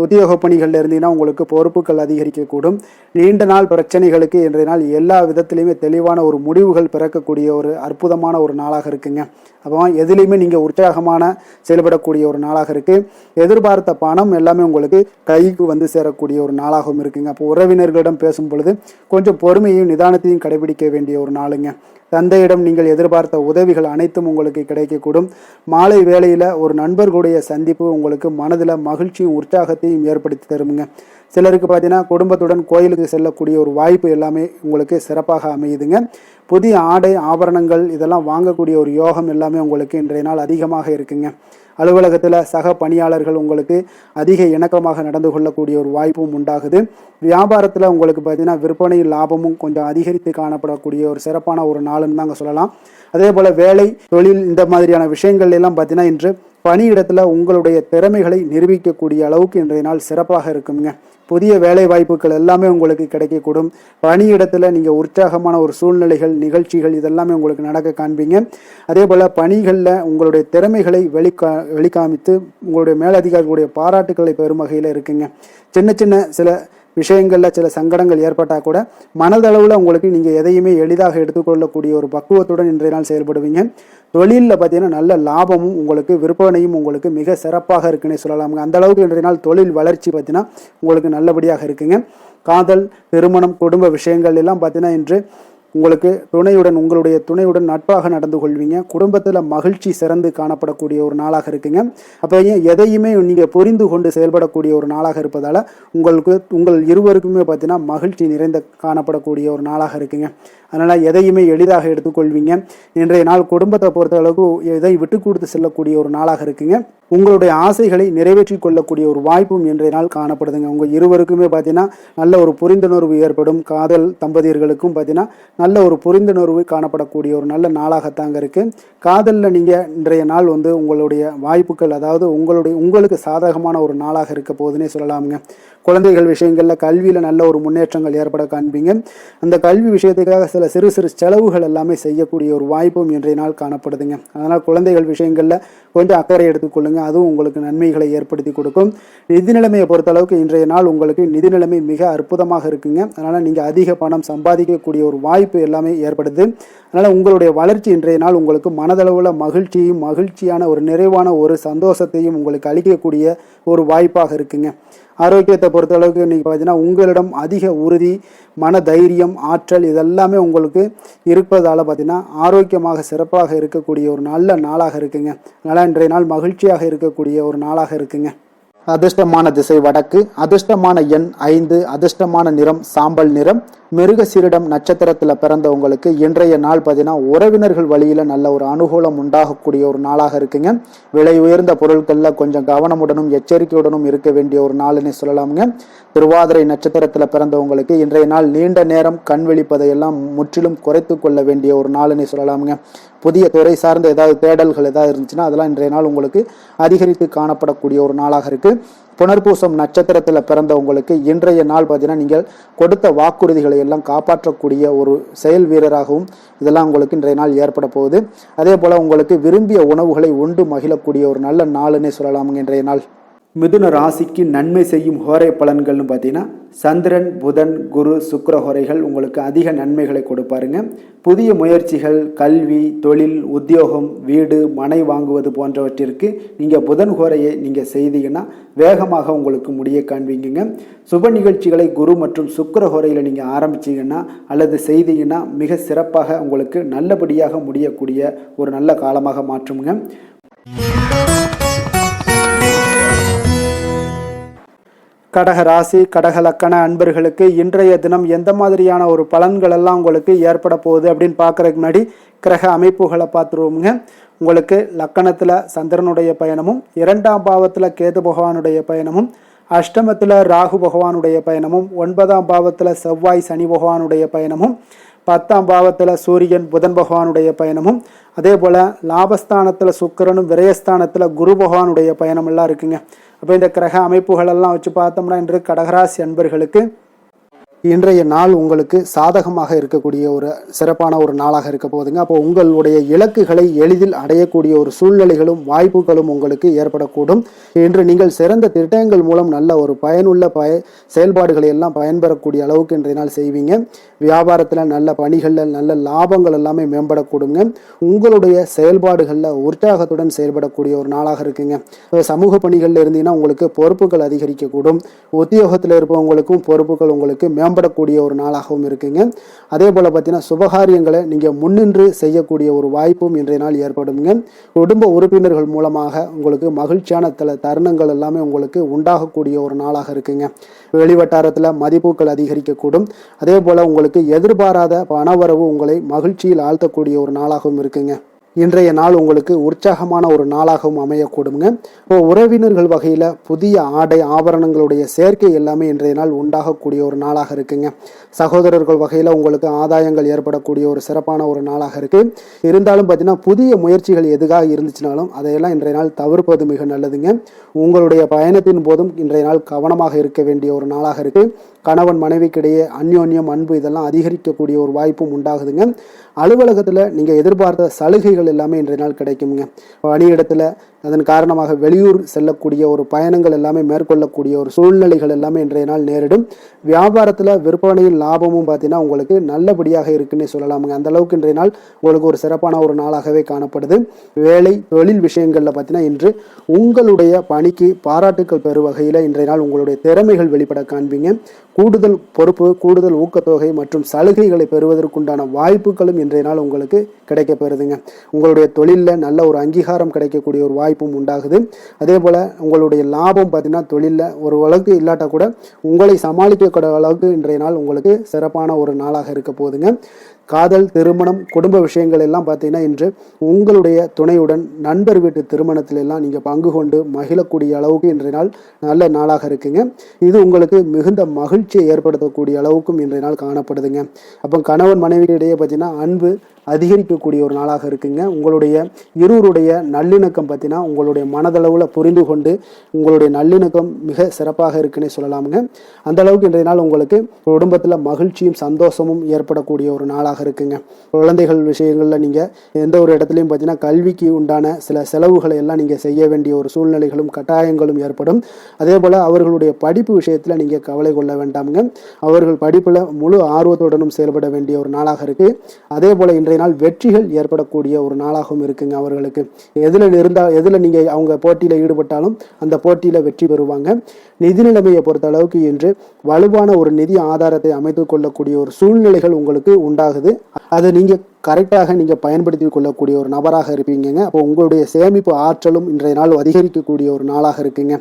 [SPEAKER 1] உத்தியோக பணிகளில் இருந்தீங்கன்னா உங்களுக்கு பொறுப்புகள் அதிகரிக்கக்கூடும். நீண்ட நாள் பிரச்சனைகளுக்கு இன்றைய நாள் எல்லா விதத்திலையுமே தெளிவான ஒரு முடிவுகள் பிறக்கக்கூடிய ஒரு அற்புதமான ஒரு நாளாக இருக்குங்க. அப்போ எதுலேயுமே நீங்கள் உற்சாகமான செயல்படக்கூடிய ஒரு நாளாக இருக்குது. எதிர்பார்த்த பணம் எல்லாமே உங்களுக்கு கைக்கு வந்து சேரக்கூடிய ஒரு நாளாகவும் இருக்குங்க. அப்போ உறவினர்களிடம் பேசும் பொழுது கொஞ்சம் பொறுமையும் நிதானத்தையும் கடைபிடிக்க வேண்டிய ஒரு நாளுங்க. தந்தையிடம் நீங்கள் எதிர்பார்த்த உதவிகள் அனைத்தும் உங்களுக்கு கிடைக்கக்கூடும். மாலை வேளையில் ஒரு நண்பர்களுடைய சந்திப்பு உங்களுக்கு மனதில் மகிழ்ச்சியும் உற்சாகத்தையும் ஏற்படுத்தி தருமுங்க. சிலருக்கு பார்த்தீங்கன்னா குடும்பத்துடன் கோயிலுக்கு செல்லக்கூடிய ஒரு வாய்ப்பு எல்லாமே உங்களுக்கு சிறப்பாக அமையுதுங்க. புதிய ஆடை ஆபரணங்கள் இதெல்லாம் வாங்கக்கூடிய ஒரு யோகம் எல்லாமே உங்களுக்கு இன்றைய நாள் அதிகமாக இருக்குங்க. அலுவலகத்தில் சக பணியாளர்கள் உங்களுக்கு அதிக இணக்கமாக நடந்து கொள்ளக்கூடிய ஒரு வாய்ப்பும் உண்டாகுது. வியாபாரத்தில் உங்களுக்கு பார்த்தீங்கன்னா விற்பனை லாபமும் கொஞ்சம் அதிகரித்து காணப்படக்கூடிய ஒரு சிறப்பான ஒரு நாளுன்னு தாங்க சொல்லலாம். அதே போல் வேலை தொழில் இந்த மாதிரியான விஷயங்கள் எல்லாம் பார்த்தீங்கன்னா இன்று பணியிடத்தில் உங்களுடைய திறமைகளை நிரூபிக்கக்கூடிய அளவுக்கு இன்றைய நாள் சிறப்பாக இருக்குங்க. புதிய வேலை வாய்ப்புகள் எல்லாமே உங்களுக்கு கிடைக்கக்கூடும். பணியிடத்தில் நீங்கள் உற்சாகமான ஒரு சூழ்நிலைகள் நிகழ்ச்சிகள் இதெல்லாமே உங்களுக்கு நடக்க காண்பீங்க. அதே போல் பணிகளில் உங்களுடைய திறமைகளை வெளிக்காமித்து உங்களுடைய மேலதிகாரிகளுடைய பாராட்டுக்களை பெறும் வகையில் இருக்குங்க. சின்ன சின்ன சில விஷயங்களில் சில சங்கடங்கள் ஏற்பட்டால் கூட மனதளவில் உங்களுக்கு நீங்கள் எதையுமே எளிதாக எடுத்துக்கொள்ளக்கூடிய ஒரு பக்குவத்துடன் இன்றைய நாள் செயல்படுவீங்க. தொழிலில் பார்த்தீங்கன்னா நல்ல லாபமும் உங்களுக்கு விற்பனையும் உங்களுக்கு மிக சிறப்பாக இருக்குன்னே சொல்லலாமுங்க. அந்த அளவுக்கு இன்றைய நாள் தொழில் வளர்ச்சி பார்த்தீங்கன்னா உங்களுக்கு நல்லபடியாக இருக்குங்க. காதல், திருமணம், குடும்ப விஷயங்கள் எல்லாம் பார்த்தீங்கன்னா இன்று உங்களுக்கு உங்களுடைய துணையுடன் நட்பாக நடந்து கொள்வீங்க. குடும்பத்தில் மகிழ்ச்சி சிறந்து காணப்படக்கூடிய ஒரு நாளாக இருக்குங்க. அப்போ எதையுமே நீங்கள் புரிந்து கொண்டு செயல்படக்கூடிய ஒரு நாளாக இருப்பதால் உங்கள் இருவருக்குமே பார்த்தீங்கன்னா மகிழ்ச்சி நிறைந்த காணப்படக்கூடிய ஒரு நாளாக இருக்குங்க. அதனால் எதையுமே எளிதாக எடுத்துக்கொள்வீங்க. இன்றைய நாள் குடும்பத்தை பொறுத்த அளவுக்கு எதை விட்டு கொடுத்து செல்லக்கூடிய ஒரு நாளாக இருக்குங்க. உங்களுடைய ஆசைகளை நிறைவேற்றி கொள்ளக்கூடிய ஒரு வாய்ப்பும் இன்றைய நாள் காணப்படுதுங்க. உங்கள் இருவருக்குமே பார்த்தீங்கன்னா நல்ல ஒரு புரிந்துணர்வு ஏற்படும். காதல் தம்பதியர்களுக்கும் பார்த்தீங்கன்னா நல்ல ஒரு புரிந்துணர்வு காணப்படக்கூடிய ஒரு நல்ல நாளாகத்தாங்க இருக்குது. காதலில் நீங்கள் இன்றைய நாள் வந்து உங்களுடைய வாய்ப்புகள் அதாவது உங்களுக்கு சாதகமான ஒரு நாளாக இருக்க போகுதுன்னே சொல்லலாமுங்க. குழந்தைகள் விஷயங்களில் கல்வியில் நல்ல ஒரு முன்னேற்றங்கள் ஏற்பட காண்பீங்க. அந்த கல்வி விஷயத்துக்காக சில சிறு சிறு செலவுகள் எல்லாமே செய்யக்கூடிய ஒரு வாய்ப்பும் இன்றைய நாள் காணப்படுதுங்க. அதனால் குழந்தைகள் விஷயங்களில் கொஞ்சம் அக்கறை எடுத்துக்கொள்ளுங்க. அதுவும் உங்களுக்கு நன்மைகளை ஏற்படுத்தி கொடுக்கும். நிதி நிலைமையை பொறுத்தளவுக்கு இன்றைய நாள் உங்களுக்கு நிதி நிலைமை மிக அற்புதமாக இருக்குங்க. அதனால் நீங்கள் அதிக பணம் சம்பாதிக்கக்கூடிய ஒரு வாய்ப்பு எல்லாமே ஏற்படுது. அதனால் உங்களுடைய வளர்ச்சி இன்றைய நாள் உங்களுக்கு மனதளவில் மகிழ்ச்சியான ஒரு நிறைவான ஒரு சந்தோஷத்தையும் உங்களுக்கு அளிக்கக்கூடிய ஒரு வாய்ப்பாக இருக்குங்க. ஆரோக்கியத்தை பொறுத்தளவுக்கு இன்றைக்கி பார்த்தீங்கன்னா உங்களிடம் அதிக உறுதி, மன தைரியம், ஆற்றல் இதெல்லாமே உங்களுக்கு இருப்பதால் பார்த்தீங்கன்னா ஆரோக்கியமாக சிறப்பாக இருக்கக்கூடிய ஒரு நல்ல நாளாக இருக்குங்க. அதனால் இன்றைய நாள் மகிழ்ச்சியாக இருக்கக்கூடிய ஒரு நாளாக இருக்குங்க. அதிர்ஷ்டமான திசை வடக்கு, அதிர்ஷ்டமான எண் 5, அதிர்ஷ்டமான நிறம் சாம்பல் நிறம். மிருகசீரிடம் நட்சத்திரத்தில் பிறந்தவங்களுக்கு இன்றைய நாள் பார்த்தீங்கன்னா உறவினர்கள் வழியில் நல்ல ஒரு அனுகூலம் உண்டாகக்கூடிய ஒரு நாளாக இருக்குங்க. விலை உயர்ந்த பொருட்களில் கொஞ்சம் கவனமுடனும் எச்சரிக்கையுடனும் இருக்க வேண்டிய ஒரு நாள்னு சொல்லலாமுங்க. திருவாதிரை நட்சத்திரத்தில் பிறந்தவங்களுக்கு இன்றைய நாள் நீண்ட நேரம் கண் விழிப்பதையெல்லாம் முற்றிலும் குறைத்து கொள்ள வேண்டிய ஒரு நாள்னு சொல்லலாமுங்க. புதிய துறை சார்ந்த ஏதாவது தேடல்கள் ஏதாவது இருந்துச்சுன்னா அதெல்லாம் இன்றைய நாள் உங்களுக்கு அதிகரித்து காணப்படக்கூடிய ஒரு நாளாக இருக்குது. புனர்பூசம் நட்சத்திரத்தில் பிறந்தவங்களுக்கு இன்றைய நாள் பார்த்தீங்கன்னா நீங்கள் கொடுத்த வாக்குறுதிகளை எல்லாம் காப்பாற்றக்கூடிய ஒரு செயல் வீரராகவும் இதெல்லாம் உங்களுக்கு இன்றைய நாள் ஏற்பட போகுது. அதே போல் உங்களுக்கு விரும்பிய உணவுகளை உண்டு மகிழக்கூடிய ஒரு நல்ல நாளுன்னே சொல்லலாமுங்க இன்றைய நாள். மிதுன ராசிக்கு நன்மை செய்யும் ஹோரை பலன்கள்னு பார்த்தீங்கன்னா சந்திரன், புதன், குரு, சுக்கிர ஹோரைகள் உங்களுக்கு அதிக நன்மைகளை கொடுப்பாருங்க. புதிய முயற்சிகள், கல்வி, தொழில், உத்தியோகம், வீடு, மனை வாங்குவது போன்றவற்றிற்கு நீங்கள் புதன் ஹோரையை நீங்கள் செய்தீங்கன்னா வேகமாக உங்களுக்கு முடிய காண்பீங்க. சுப நிகழ்ச்சிகளை குரு மற்றும் சுக்கிர ஹோரையில் நீங்கள் ஆரம்பிச்சிங்கன்னா அல்லது செய்தீங்கன்னா மிக சிறப்பாக உங்களுக்கு நல்லபடியாக முடியக்கூடிய ஒரு நல்ல காலமாக மாற்றுங்க. கடக ராசி, கடக லக்கண அன்பர்களுக்கு இன்றைய தினம் எந்த மாதிரியான ஒரு பலன்கள் எல்லாம் உங்களுக்கு ஏற்பட போகுது அப்படின்னு பார்க்குறதுக்கு முன்னாடி கிரக அமைப்புகளை பார்த்துருவோமுங்க. உங்களுக்கு லக்கணத்தில் சந்திரனுடைய பயணமும், 2ஆம் பாவத்தில் கேது பகவானுடைய பயணமும், அஷ்டமத்தில் ராகு பகவானுடைய பயணமும், 9ஆம் பாவத்தில் செவ்வாய் சனி பகவானுடைய பயணமும், 10ஆம் பாவத்தில் சூரியன் புதன் பகவானுடைய பயணமும், அதே போல் லாபஸ்தானத்தில் சுக்கிரனும் விரயஸ்தானத்தில் குரு பகவானுடைய பயணம் எல்லாம் இருக்குங்க. அப்போ இந்த கிரக அமைப்புகள் எல்லாம் வச்சு பார்த்தோம்னா இன்று கடகராசி அன்பர்களுக்கு இன்றைய நாள் உங்களுக்கு சாதகமாக இருக்கக்கூடிய ஒரு சிறப்பான ஒரு நாளாக இருக்க போகுதுங்க. அப்போ உங்களுடைய இலக்குகளை எளிதில் அடையக்கூடிய ஒரு சூழ்நிலைகளும் வாய்ப்புகளும் உங்களுக்கு ஏற்படக்கூடும். இன்று நீங்கள் சிறந்த திட்டங்கள் மூலம் நல்ல ஒரு பயனுள்ள செயல்பாடுகளை எல்லாம் பயன்பெறக்கூடிய அளவுக்கு இன்றைய நாள் செய்வீங்க. வியாபாரத்தில் நல்ல பணிகளில் நல்ல லாபங்கள் எல்லாமே மேம்படக்கூடுங்க. உங்களுடைய செயல்பாடுகளில் உற்சாகத்துடன் செயல்படக்கூடிய ஒரு நாளாக இருக்குங்க. சமூக பணிகளில் இருந்தீங்கன்னா உங்களுக்கு பொறுப்புகள் அதிகரிக்கக்கூடும். உத்தியோகத்தில் இருப்பவங்களுக்கும் பொறுப்புகள் உங்களுக்கு மேம்படக்கூடிய ஒரு நாளாகவும் இருக்குங்க. அதே போல் பார்த்தீங்கன்னா சுபகாரியங்களை நீங்கள் முன்னின்று செய்யக்கூடிய ஒரு வாய்ப்பும் இன்றைய நாள் ஏற்படுங்க. குடும்ப உறுப்பினர்கள் மூலமாக உங்களுக்கு மகிழ்ச்சியான தருணங்கள் எல்லாமே உங்களுக்கு உண்டாகக்கூடிய ஒரு நாளாக இருக்குங்க. வெளிவட்டாரத்தில் மதிப்புகள் அதிகரிக்கக்கூடும். அதே போல் உங்களுக்கு எதிர்பாராத பணவரவு உங்களை மகிழ்ச்சியில் ஆழ்த்தக்கூடிய ஒரு நாளாகவும் இருக்குங்க. இன்றைய நாள் உங்களுக்கு உற்சாகமான ஒரு நாளாகவும் அமையக்கூடுங்க. இப்போ உறவினர்கள் வகையில் புதிய ஆடை ஆபரணங்களுடைய சேர்க்கை எல்லாமே இன்றைய நாள் உண்டாகக்கூடிய ஒரு நாளாக இருக்குங்க. சகோதரர்கள் வகையில் உங்களுக்கு ஆதாயங்கள் ஏற்படக்கூடிய ஒரு சிறப்பான ஒரு நாளாக இருக்கு. இருந்தாலும் பார்த்தீங்கன்னா புதிய முயற்சிகள் எதுக்காக இருந்துச்சுனாலும் அதையெல்லாம் இன்றைய நாள் தவிர்ப்பது மிக நல்லதுங்க. உங்களுடைய பயணத்தின் போதும் இன்றைய நாள் கவனமாக இருக்க வேண்டிய ஒரு நாளாக இருக்கு. கணவன் மனைவிக்கிடையே அந்யோன்யம் அன்பு இதெல்லாம் அதிகரிக்கக்கூடிய ஒரு வாய்ப்பும் உண்டாகுதுங்க. அலுவலகத்தில் நீங்கள் எதிர்பார்த்த சலுகைகள் எல்லாமே இன்றைய நாள் கிடைக்குங்க. பணியிடத்தில் அதன் காரணமாக வெளியூர் செல்லக்கூடிய ஒரு பயணங்கள் எல்லாமே மேற்கொள்ளக்கூடிய ஒரு சூழ்நிலைகள் எல்லாமே இன்றைய நாள் நேரிடும். வியாபாரத்தில் விற்பனையின் லாபமும் பார்த்தீங்கன்னா உங்களுக்கு நல்லபடியாக இருக்குன்னு சொல்லலாமுங்க. அந்த அளவுக்கு இன்றைய நாள் உங்களுக்கு ஒரு சிறப்பான ஒரு நாளாகவே காணப்படுது. வேலை தொழில் விஷயங்களில் பார்த்தீங்கன்னா இன்று உங்களுடைய பணிக்கு பாராட்டுக்கள் பெறும் வகையில் இன்றைய நாள் உங்களுடைய திறமைகள் வெளிப்பட காண்பீங்க. கூடுதல் பொறுப்பு, கூடுதல் ஊக்கத்தொகை மற்றும் சலுகைகளை பெறுவதற்குண்டான வாய்ப்புகளும் இன்றைய நாள் உங்களுக்கு கிடைக்கப்பெறுதுங்க. உங்களுடைய தொழிலில் நல்ல ஒரு அங்கீகாரம் கிடைக்கக்கூடிய ஒரு வாய்ப்பும் உண்டாகுது. அதே போல் உங்களுடைய லாபம் பார்த்தீங்கன்னா தொழிலில் ஒரு அளவுக்கு இல்லாட்டா கூட உங்களை சமாளிக்கக்கூடிய அளவுக்கு இன்றைய நாள் உங்களுக்கு சிறப்பான ஒரு நாளாக இருக்க போகுதுங்க. காதல், திருமணம், குடும்ப விஷயங்கள் எல்லாம் பார்த்தீங்கன்னா இன்று உங்களுடைய துணையுடன் நண்பர் வீட்டு திருமணத்தில் எல்லாம் நீங்கள் பங்கு கொண்டு மகிழக்கூடிய அளவுக்கு இன்றைய நாள் நல்ல நாளாக இருக்குங்க. இது உங்களுக்கு மிகுந்த மகிழ்ச்சியை ஏற்படுத்தக்கூடிய அளவுக்கும் இன்றைய நாள் காணப்படுதுங்க. அப்போ கணவன் மனைவியிடையே பார்த்தீங்கன்னா அன்பு அதிகரிக்கக்கூடிய ஒரு நாளாக இருக்குங்க. உங்களுடைய இருவருடைய நல்லிணக்கம் பார்த்தீங்கன்னா உங்களுடைய மனதளவில் புரிந்து கொண்டு உங்களுடைய நல்லிணக்கம் மிக சிறப்பாக இருக்குன்னே சொல்லலாமுங்க. அந்த அளவுக்கு இன்றைய நாள் உங்களுக்கு குடும்பத்தில் மகிழ்ச்சியும் சந்தோஷமும் ஏற்படக்கூடிய ஒரு நாளாக இருக்குங்க. குழந்தைகள் விஷயங்களில் நீங்கள் எந்த ஒரு இடத்துலையும் பார்த்தீங்கன்னா கல்விக்கு உண்டான சில செலவுகளை எல்லாம் நீங்கள் செய்ய வேண்டிய ஒரு சூழ்நிலைகளும் கட்டாயங்களும் ஏற்படும். அதே போல் அவர்களுடைய படிப்பு விஷயத்தில் நீங்கள் கவலை கொள்ள வேண்டாமுங்க. அவர்கள் படிப்பில் முழு ஆர்வத்துடனும் செயல்பட வேண்டிய ஒரு நாளாக இருக்கு. அதே போல் இன்றைய நாள் வெற்றிகள் ஏற்படக்கூடிய ஒரு நாளாகவும் இருக்குங்க. அவர்களுக்கு எதில் நீங்கள் அவங்க போட்டியில் ஈடுபட்டாலும் அந்த போட்டியில் வெற்றி பெறுவாங்க. நிதி நிலைமையை பொறுத்த அளவுக்கு இன்று வலுவான ஒரு நிதி ஆதாரத்தை அமைத்துக் கொள்ளக்கூடிய ஒரு சூழ்நிலைகள் உங்களுக்கு உண்டாகுது. அதை நீங்கள் கரெக்டாக நீங்கள் பயன்படுத்தி கொள்ளக்கூடிய ஒரு நபராக இருப்பீங்க. அப்போ உங்களுடைய சேமிப்பு ஆற்றலும் இன்றைய நாள் அதிகரிக்கக்கூடிய ஒரு நாளாக இருக்குங்க.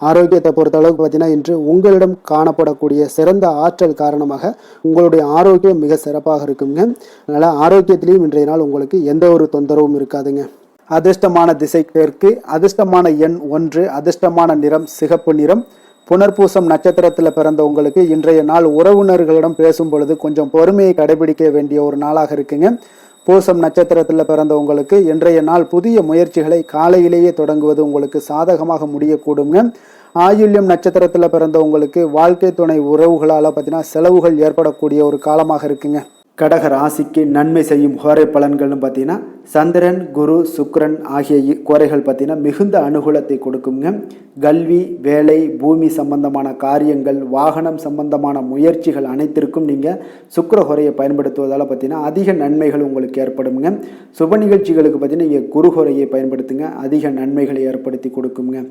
[SPEAKER 1] ஆரோக்கியத்தை பொறுத்த அளவுக்கு பார்த்தீங்கன்னா இன்று உங்களிடம் காணப்படக்கூடிய சிறந்த ஆற்றல் காரணமாக உங்களுடைய ஆரோக்கியம் மிக சிறப்பாக இருக்குங்க. அதனால் ஆரோக்கியத்திலையும் இன்றைய நாள் உங்களுக்கு எந்த ஒரு தொந்தரவும் இருக்காதுங்க. அதிர்ஷ்டமான திசை தெற்கு, அதிர்ஷ்டமான எண் 1, அதிர்ஷ்டமான நிறம் சிகப்பு நிறம். புனர்பூசம் நட்சத்திரத்தில் பிறந்த உங்களுக்கு இன்றைய நாள் உறவினர்களிடம் பேசும் பொழுது கொஞ்சம் பொறுமையை கடைபிடிக்க வேண்டிய ஒரு நாளாக இருக்குங்க. பூசம் நட்சத்திரத்தில் பிறந்த உங்களுக்கு இன்றைய நாள் புதிய முயற்சிகளை காலையிலேயே தொடங்குவது உங்களுக்கு சாதகமாக முடியக்கூடுங்க. ஆயுள்யம் நட்சத்திரத்தில் பிறந்த உங்களுக்கு வாழ்க்கை துணை உறவுகளால் பார்த்தீங்கன்னா செலவுகள் ஏற்படக்கூடிய ஒரு காலமாக இருக்குங்க. கடக ராசிக்கு நன்மை செய்யும் கோரை பலன்கள்னு பார்த்தீங்கன்னா சந்திரன், குரு, சுக்கிரன் ஆகிய கோரைகள் பார்த்தீங்கன்னா மிகுந்த அனுகூலத்தை கொடுக்குங்க. கல்வி, வேலை, பூமி சம்பந்தமான காரியங்கள், வாகனம் சம்பந்தமான முயற்சிகள் அனைத்திற்கும் நீங்கள் சுக்கிர கோரையை பயன்படுத்துவதால் பார்த்தீங்கன்னா அதிக நன்மைகள் உங்களுக்கு ஏற்படுங்க. சுப நிகழ்ச்சிகளுக்கு பார்த்தீங்கன்னா நீங்கள் குரு கோரையை பயன்படுத்துங்க, அதிக நன்மைகளை ஏற்படுத்தி கொடுக்குங்க.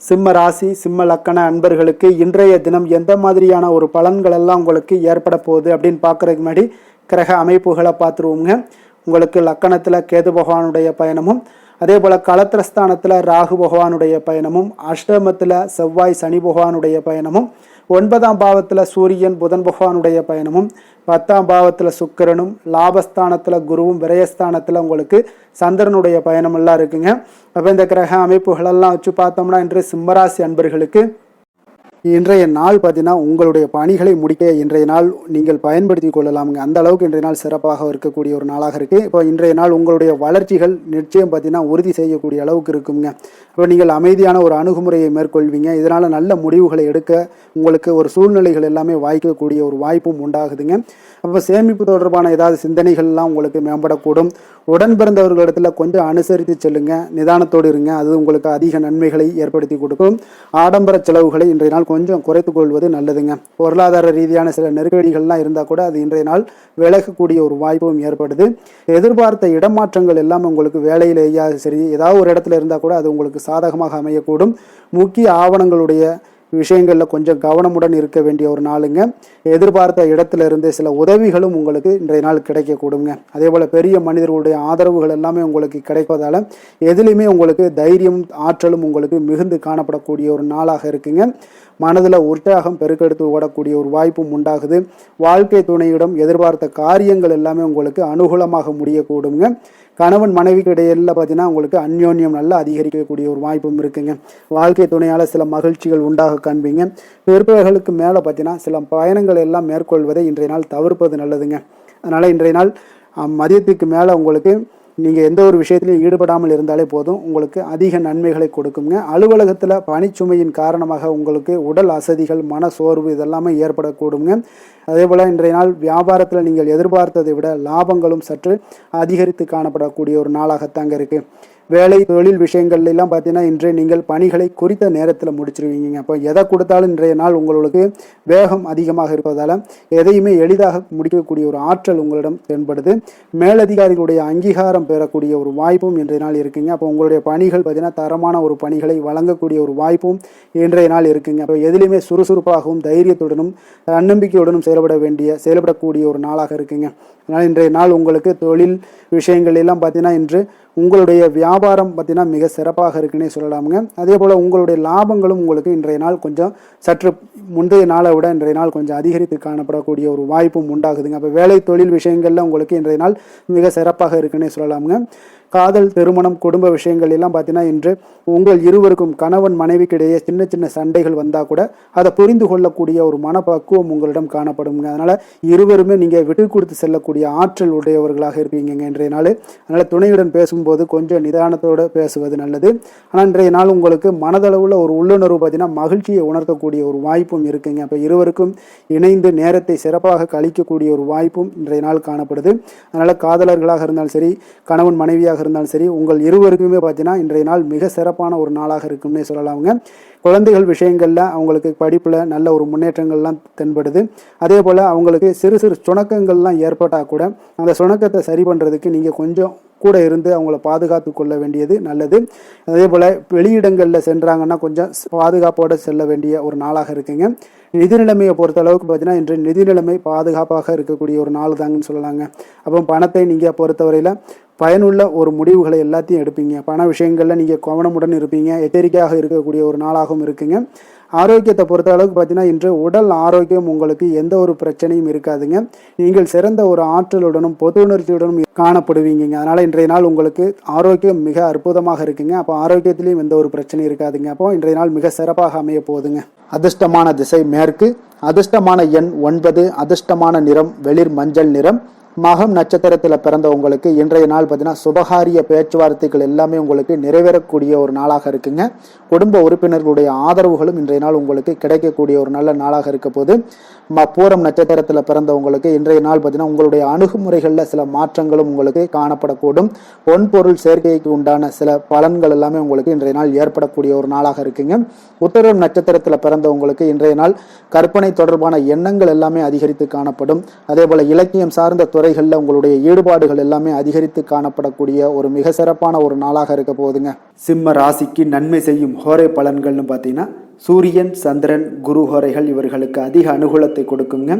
[SPEAKER 1] சிம்ம ராசி, சிம்ம லக்கண அன்பர்களுக்கு இன்றைய தினம் எந்த மாதிரியான ஒரு பலன்கள் எல்லாம் உங்களுக்கு ஏற்பட போகுது அப்படின்னு பார்க்குறதுக்கு முன்னாடி கிரக அமைப்புகளை பார்த்துருவோங்க. உங்களுக்கு லக்கணத்தில் கேது பகவானுடைய பயணமும், அதே போல் களத்திரஸ்தானத்தில் ராகு பகவானுடைய பயணமும், அஷ்டமத்தில் செவ்வாய் சனி பகவானுடைய பயணமும், 9ஆம் பாவத்தில் சூரியன் புதன் பகவானுடைய பயணமும், 10ஆம் பாவத்தில் சுக்கிரனும், லாபஸ்தானத்தில் குருவும், விரயஸ்தானத்தில் உங்களுக்கு சந்திரனுடைய பயணம் எல்லாம் இருக்குங்க. அப்போ இந்த கிரக அமைப்புகளெல்லாம் வச்சு பார்த்தோம்னா இன்று சிம்மராசி அன்பர்களுக்கு இன்றைய நாள் பார்த்தீங்கன்னா உங்களுடைய பணிகளை முடிக்க இன்றைய நாள் நீங்கள் பயன்படுத்தி கொள்ளலாமுங்க. அந்த அளவுக்கு இன்றைய நாள் சிறப்பாக இருக்கக்கூடிய ஒரு நாளாக இருக்குது. இப்போ இன்றைய நாள் உங்களுடைய வளர்ச்சிகள் நிச்சயம் பார்த்தீங்கன்னா உறுதி செய்யக்கூடிய அளவுக்கு இருக்குங்க. இப்போ நீங்கள் அமைதியான ஒரு அணுகுமுறையை மேற்கொள்வீங்க. இதனால் நல்ல முடிவுகளை எடுக்க உங்களுக்கு ஒரு சூழ்நிலைகள் எல்லாமே வாய்க்கக்கூடிய ஒரு வாய்ப்பும் உண்டாகுதுங்க. அப்போ சேமிப்பு தொடர்பான ஏதாவது சிந்தனைகள்லாம் உங்களுக்கு மேம்படக்கூடும். உடன் பிறந்தவர்களிடத்துல கொஞ்சம் அனுசரித்து செல்லுங்க, நிதானத்தோடு இருங்க. அது உங்களுக்கு அதிக நன்மைகளை ஏற்படுத்தி கொடுக்கும். ஆடம்பர செலவுகளை இன்றைய நாள் கொஞ்சம் குறைத்துக் கொள்வது நல்லதுங்க. பொருளாதார ரீதியான சில நெருக்கடிகள்லாம் இருந்தால் கூட அது இன்றைய நாள் விலகக்கூடிய ஒரு வாய்ப்பும் ஏற்படுது. எதிர்பார்த்த இடமாற்றங்கள் எல்லாம் உங்களுக்கு வேலையிலேயே சரி ஏதாவது ஒரு இடத்துல இருந்தால் கூட அது உங்களுக்கு சாதகமாக அமையக்கூடும். முக்கிய ஆவணங்களுடைய விஷயங்களில் கொஞ்சம் கவனமுடன் இருக்க வேண்டிய ஒரு நாளுங்க. எதிர்பார்த்த இடத்துல இருந்து சில உதவிகளும் உங்களுக்கு இன்றைய நாள் கிடைக்கக்கூடுங்க. அதே போல் பெரிய மனிதர்களுடைய ஆதரவுகள் எல்லாமே உங்களுக்கு கிடைப்பதால் எதுலேயுமே உங்களுக்கு தைரியம் ஆற்றலும் உங்களுக்கு மிகுந்து காணப்படக்கூடிய ஒரு நாளாக இருக்குங்க. மனதில் உற்சாகம் பெருக்கெடுத்து ஓடக்கூடிய ஒரு வாய்ப்பும் உண்டாகுது. வாழ்க்கை துணையிடம் எதிர்பார்த்த காரியங்கள் எல்லாமே உங்களுக்கு அனுகூலமாக முடியக்கூடுங்க. கணவன் மனைவிக்கு இடையில பார்த்தீங்கன்னா உங்களுக்கு அந்யோன்யம் நல்லா அதிகரிக்கக்கூடிய ஒரு வாய்ப்பும் இருக்குங்க. வாழ்க்கை துணையால் சில மகிழ்ச்சிகள் உண்டாக காண்பீங்க. பிற்பகலுக்கு மேலே பார்த்தீங்கன்னா சில பயணங்கள் எல்லாம் மேற்கொள்வதை இன்றைய நாள் தவிர்ப்பது நல்லதுங்க. அதனால் இன்றைய நாள் மதியத்துக்கு மேலே உங்களுக்கு நீங்கள் எந்த ஒரு விஷயத்திலையும் ஈடுபடாமல் இருந்தாலே போதும், உங்களுக்கு அதிக நன்மைகளை கொடுக்குங்க. அலுவலகத்தில் பணிச்சுமையின் காரணமாக உங்களுக்கு உடல் அசதிகள், மன சோர்வு இதெல்லாமே ஏற்படக்கூடுங்க. அதே போல் இன்றைய நாள் வியாபாரத்தில் நீங்கள் எதிர்பார்த்ததை விட லாபங்களும் சற்று அதிகரித்து காணப்படக்கூடிய ஒரு நாளாகத்தாங்க இருக்குது. வேலை தொழில் விஷயங்கள்லாம் பார்த்தீங்கன்னா இன்று நீங்கள் பணிகளை குறித்த நேரத்தில் முடிச்சிருவீங்க. அப்போ எதை கொடுத்தாலும் இன்றைய நாள் உங்களுக்கு வேகம் அதிகமாக இருப்பதால் எதையுமே எளிதாக முடிக்கக்கூடிய ஒரு ஆற்றல் உங்களிடம் தென்படுது. மேலதிகாரிகளுடைய அங்கீகாரம் பெறக்கூடிய ஒரு வாய்ப்பும் இன்றைய நாள் இருக்குங்க. அப்போ உங்களுடைய பணிகள் பார்த்தீங்கன்னா தரமான ஒரு பணிகளை வழங்கக்கூடிய ஒரு வாய்ப்பும் இன்றைய நாள் இருக்குங்க. அப்போ எதிலையுமே சுறுசுறுப்பாகவும் தைரியத்துடனும் தன்னம்பிக்கையுடனும் செயல்படக்கூடிய ஒரு நாளாக இருக்குங்க. அதனால் இன்றைய நாள் உங்களுக்கு தொழில் விஷயங்கள் எல்லாம் பார்த்தீங்கன்னா இன்று உங்களுடைய வியாபாரம் பார்த்தீங்கன்னா மிக சிறப்பாக இருக்குன்னே சொல்லலாமுங்க. அதே போல் உங்களுடைய லாபங்களும் உங்களுக்கு இன்றைய நாள் கொஞ்சம் சற்று முந்தைய நாளை விட இன்றைய நாள் கொஞ்சம் அதிகரித்து காணப்படக்கூடிய ஒரு வாய்ப்பும் உண்டாகுதுங்க. அப்போ வேலை தொழில் விஷயங்கள்ல உங்களுக்கு இன்றைய நாள் மிக சிறப்பாக இருக்குன்னே சொல்லலாமுங்க. காதல், திருமணம், குடும்ப விஷயங்கள் எல்லாம் பார்த்தீங்கன்னா இன்று உங்கள் இருவருக்கும் கணவன் மனைவிக்கிடையே சின்ன சின்ன சண்டைகள் வந்தால் கூட அதை புரிந்து கொள்ளக்கூடிய ஒரு மனப்பக்குவம் உங்களிடம் காணப்படுங்க. அதனால் இருவருமே நீங்கள் விட்டு கொடுத்து செல்லக்கூடிய ஆற்றல் உடையவர்களாக இருப்பீங்க இன்றைய நாள். அதனால் துணையுடன் பேசும்போது கொஞ்சம் நிதானத்தோடு பேசுவது நல்லது. ஆனால் இன்றைய நாள் உங்களுக்கு மனதளவில் ஒரு உள்ளுணர்வு பார்த்தீங்கன்னா மகிழ்ச்சியை உணர்த்தக்கூடிய ஒரு வாய்ப்பும் இருக்குங்க. அப்போ இருவருக்கும் இணைந்து நேரத்தை சிறப்பாக கழிக்கக்கூடிய ஒரு வாய்ப்பும் இன்றைய நாள் காணப்படுது. அதனால் காதலர்களாக இருந்தாலும் சரி, கணவன் மனைவியாக இருந்தாலும் சரி, உங்கள் இருவருக்குமே பார்த்தீங்கன்னா இன்றைய நாள் மிக சிறப்பான ஒரு நாளாக இருக்கும்னே சொல்லலாமுங்க. குழந்தைகள் விஷயங்களில் அவங்களுக்கு படிப்பில் நல்ல ஒரு முன்னேற்றங்கள்லாம் தென்படுது. அதே போல் அவங்களுக்கு சிறு சிறு சுணக்கங்கள்லாம் ஏற்பட்டால் கூட அந்த சுணக்கத்தை சரி பண்ணுறதுக்கு நீங்கள் கொஞ்சம் கூட இருந்து அவங்கள பாதுகாத்து கொள்ள வேண்டியது நல்லது. அதே போல் வெளியிடங்களில் சென்றாங்கன்னா கொஞ்சம் பாதுகாப்போடு செல்ல வேண்டிய ஒரு நாளாக இருக்குங்க. நிதி நிலைமையை பொறுத்த அளவுக்கு பார்த்தீங்கன்னா இன்று நிதி நிலைமை பாதுகாப்பாக இருக்கக்கூடிய ஒரு நாள் தாங்கன்னு சொல்லலாங்க. அப்போ பணத்தை நீங்கள் பொறுத்தவரையில் பயனுள்ள ஒரு முடிவுகளை எல்லாத்தையும் எடுப்பீங்க. பண விஷயங்களில் நீங்கள் கவனமுடன் இருப்பீங்க. எச்சரிக்கையாக இருக்கக்கூடிய ஒரு நாளாகவும் இருக்குங்க. ஆரோக்கியத்தை பொறுத்த அளவுக்கு பார்த்தீங்கன்னா இன்று உடல் ஆரோக்கியம் உங்களுக்கு எந்த ஒரு பிரச்சனையும் இருக்காதுங்க. நீங்கள் சிறந்த ஒரு ஆற்றலுடனும் பொது உணர்ச்சியுடனும் காணப்படுவீங்க. அதனால் இன்றைய நாள் உங்களுக்கு ஆரோக்கியம் மிக அற்புதமாக இருக்குங்க. அப்போ ஆரோக்கியத்திலையும் எந்த ஒரு பிரச்சனையும் இருக்காதுங்க. அப்போ இன்றைய நாள் மிக சிறப்பாக அமைய போகுதுங்க. அதிர்ஷ்டமான திசை மேற்கு, அதிர்ஷ்டமான எண் 9, அதிர்ஷ்டமான நிறம் வெளிர் மஞ்சள் நிறம். மகம் நட்சத்திரத்தில் பிறந்த உங்களுக்கு இன்றைய நாள் பார்த்தீங்கன்னா சுபகாரிய பேச்சுவார்த்தைகள் எல்லாமே உங்களுக்கு நிறைவேறக்கூடிய ஒரு நாளாக இருக்குங்க. குடும்ப உறுப்பினர்களுடைய ஆதரவுகளும் இன்றைய நாள் உங்களுக்கு கிடைக்கக்கூடிய ஒரு நல்ல நாளாக இருக்க போது. பூரம் நட்சத்திரத்தில் பிறந்தவங்களுக்கு இன்றைய நாள் பார்த்தீங்கன்னா உங்களுடைய அணுகுமுறைகளில் சில மாற்றங்களும் உங்களுக்கு காணப்படக்கூடும். பொன்பொருள் சேர்க்கைக்கு உண்டான சில பலன்கள் எல்லாமே உங்களுக்கு இன்றைய நாள் ஏற்படக்கூடிய ஒரு நாளாக இருக்குங்க. உத்திரம் நட்சத்திரத்தில் பிறந்தவங்களுக்கு இன்றைய நாள் கற்பனை தொடர்பான எண்ணங்கள் எல்லாமே அதிகரித்து காணப்படும். அதே போல இலக்கியம் சார்ந்த துறைகளில் உங்களுடைய ஈடுபாடுகள் எல்லாமே அதிகரித்து காணப்படக்கூடிய ஒரு மிக சிறப்பான ஒரு நாளாக இருக்க போகுதுங்க. சிம்ம ராசிக்கு நன்மை செய்யும் ஹோரை பலன்கள்னு பார்த்தீங்கன்னா சூரியன், சந்திரன், குரு ஹோரைகள் இவர்களுக்கு அதிக அனுகூலத்தை கொடுக்குங்க.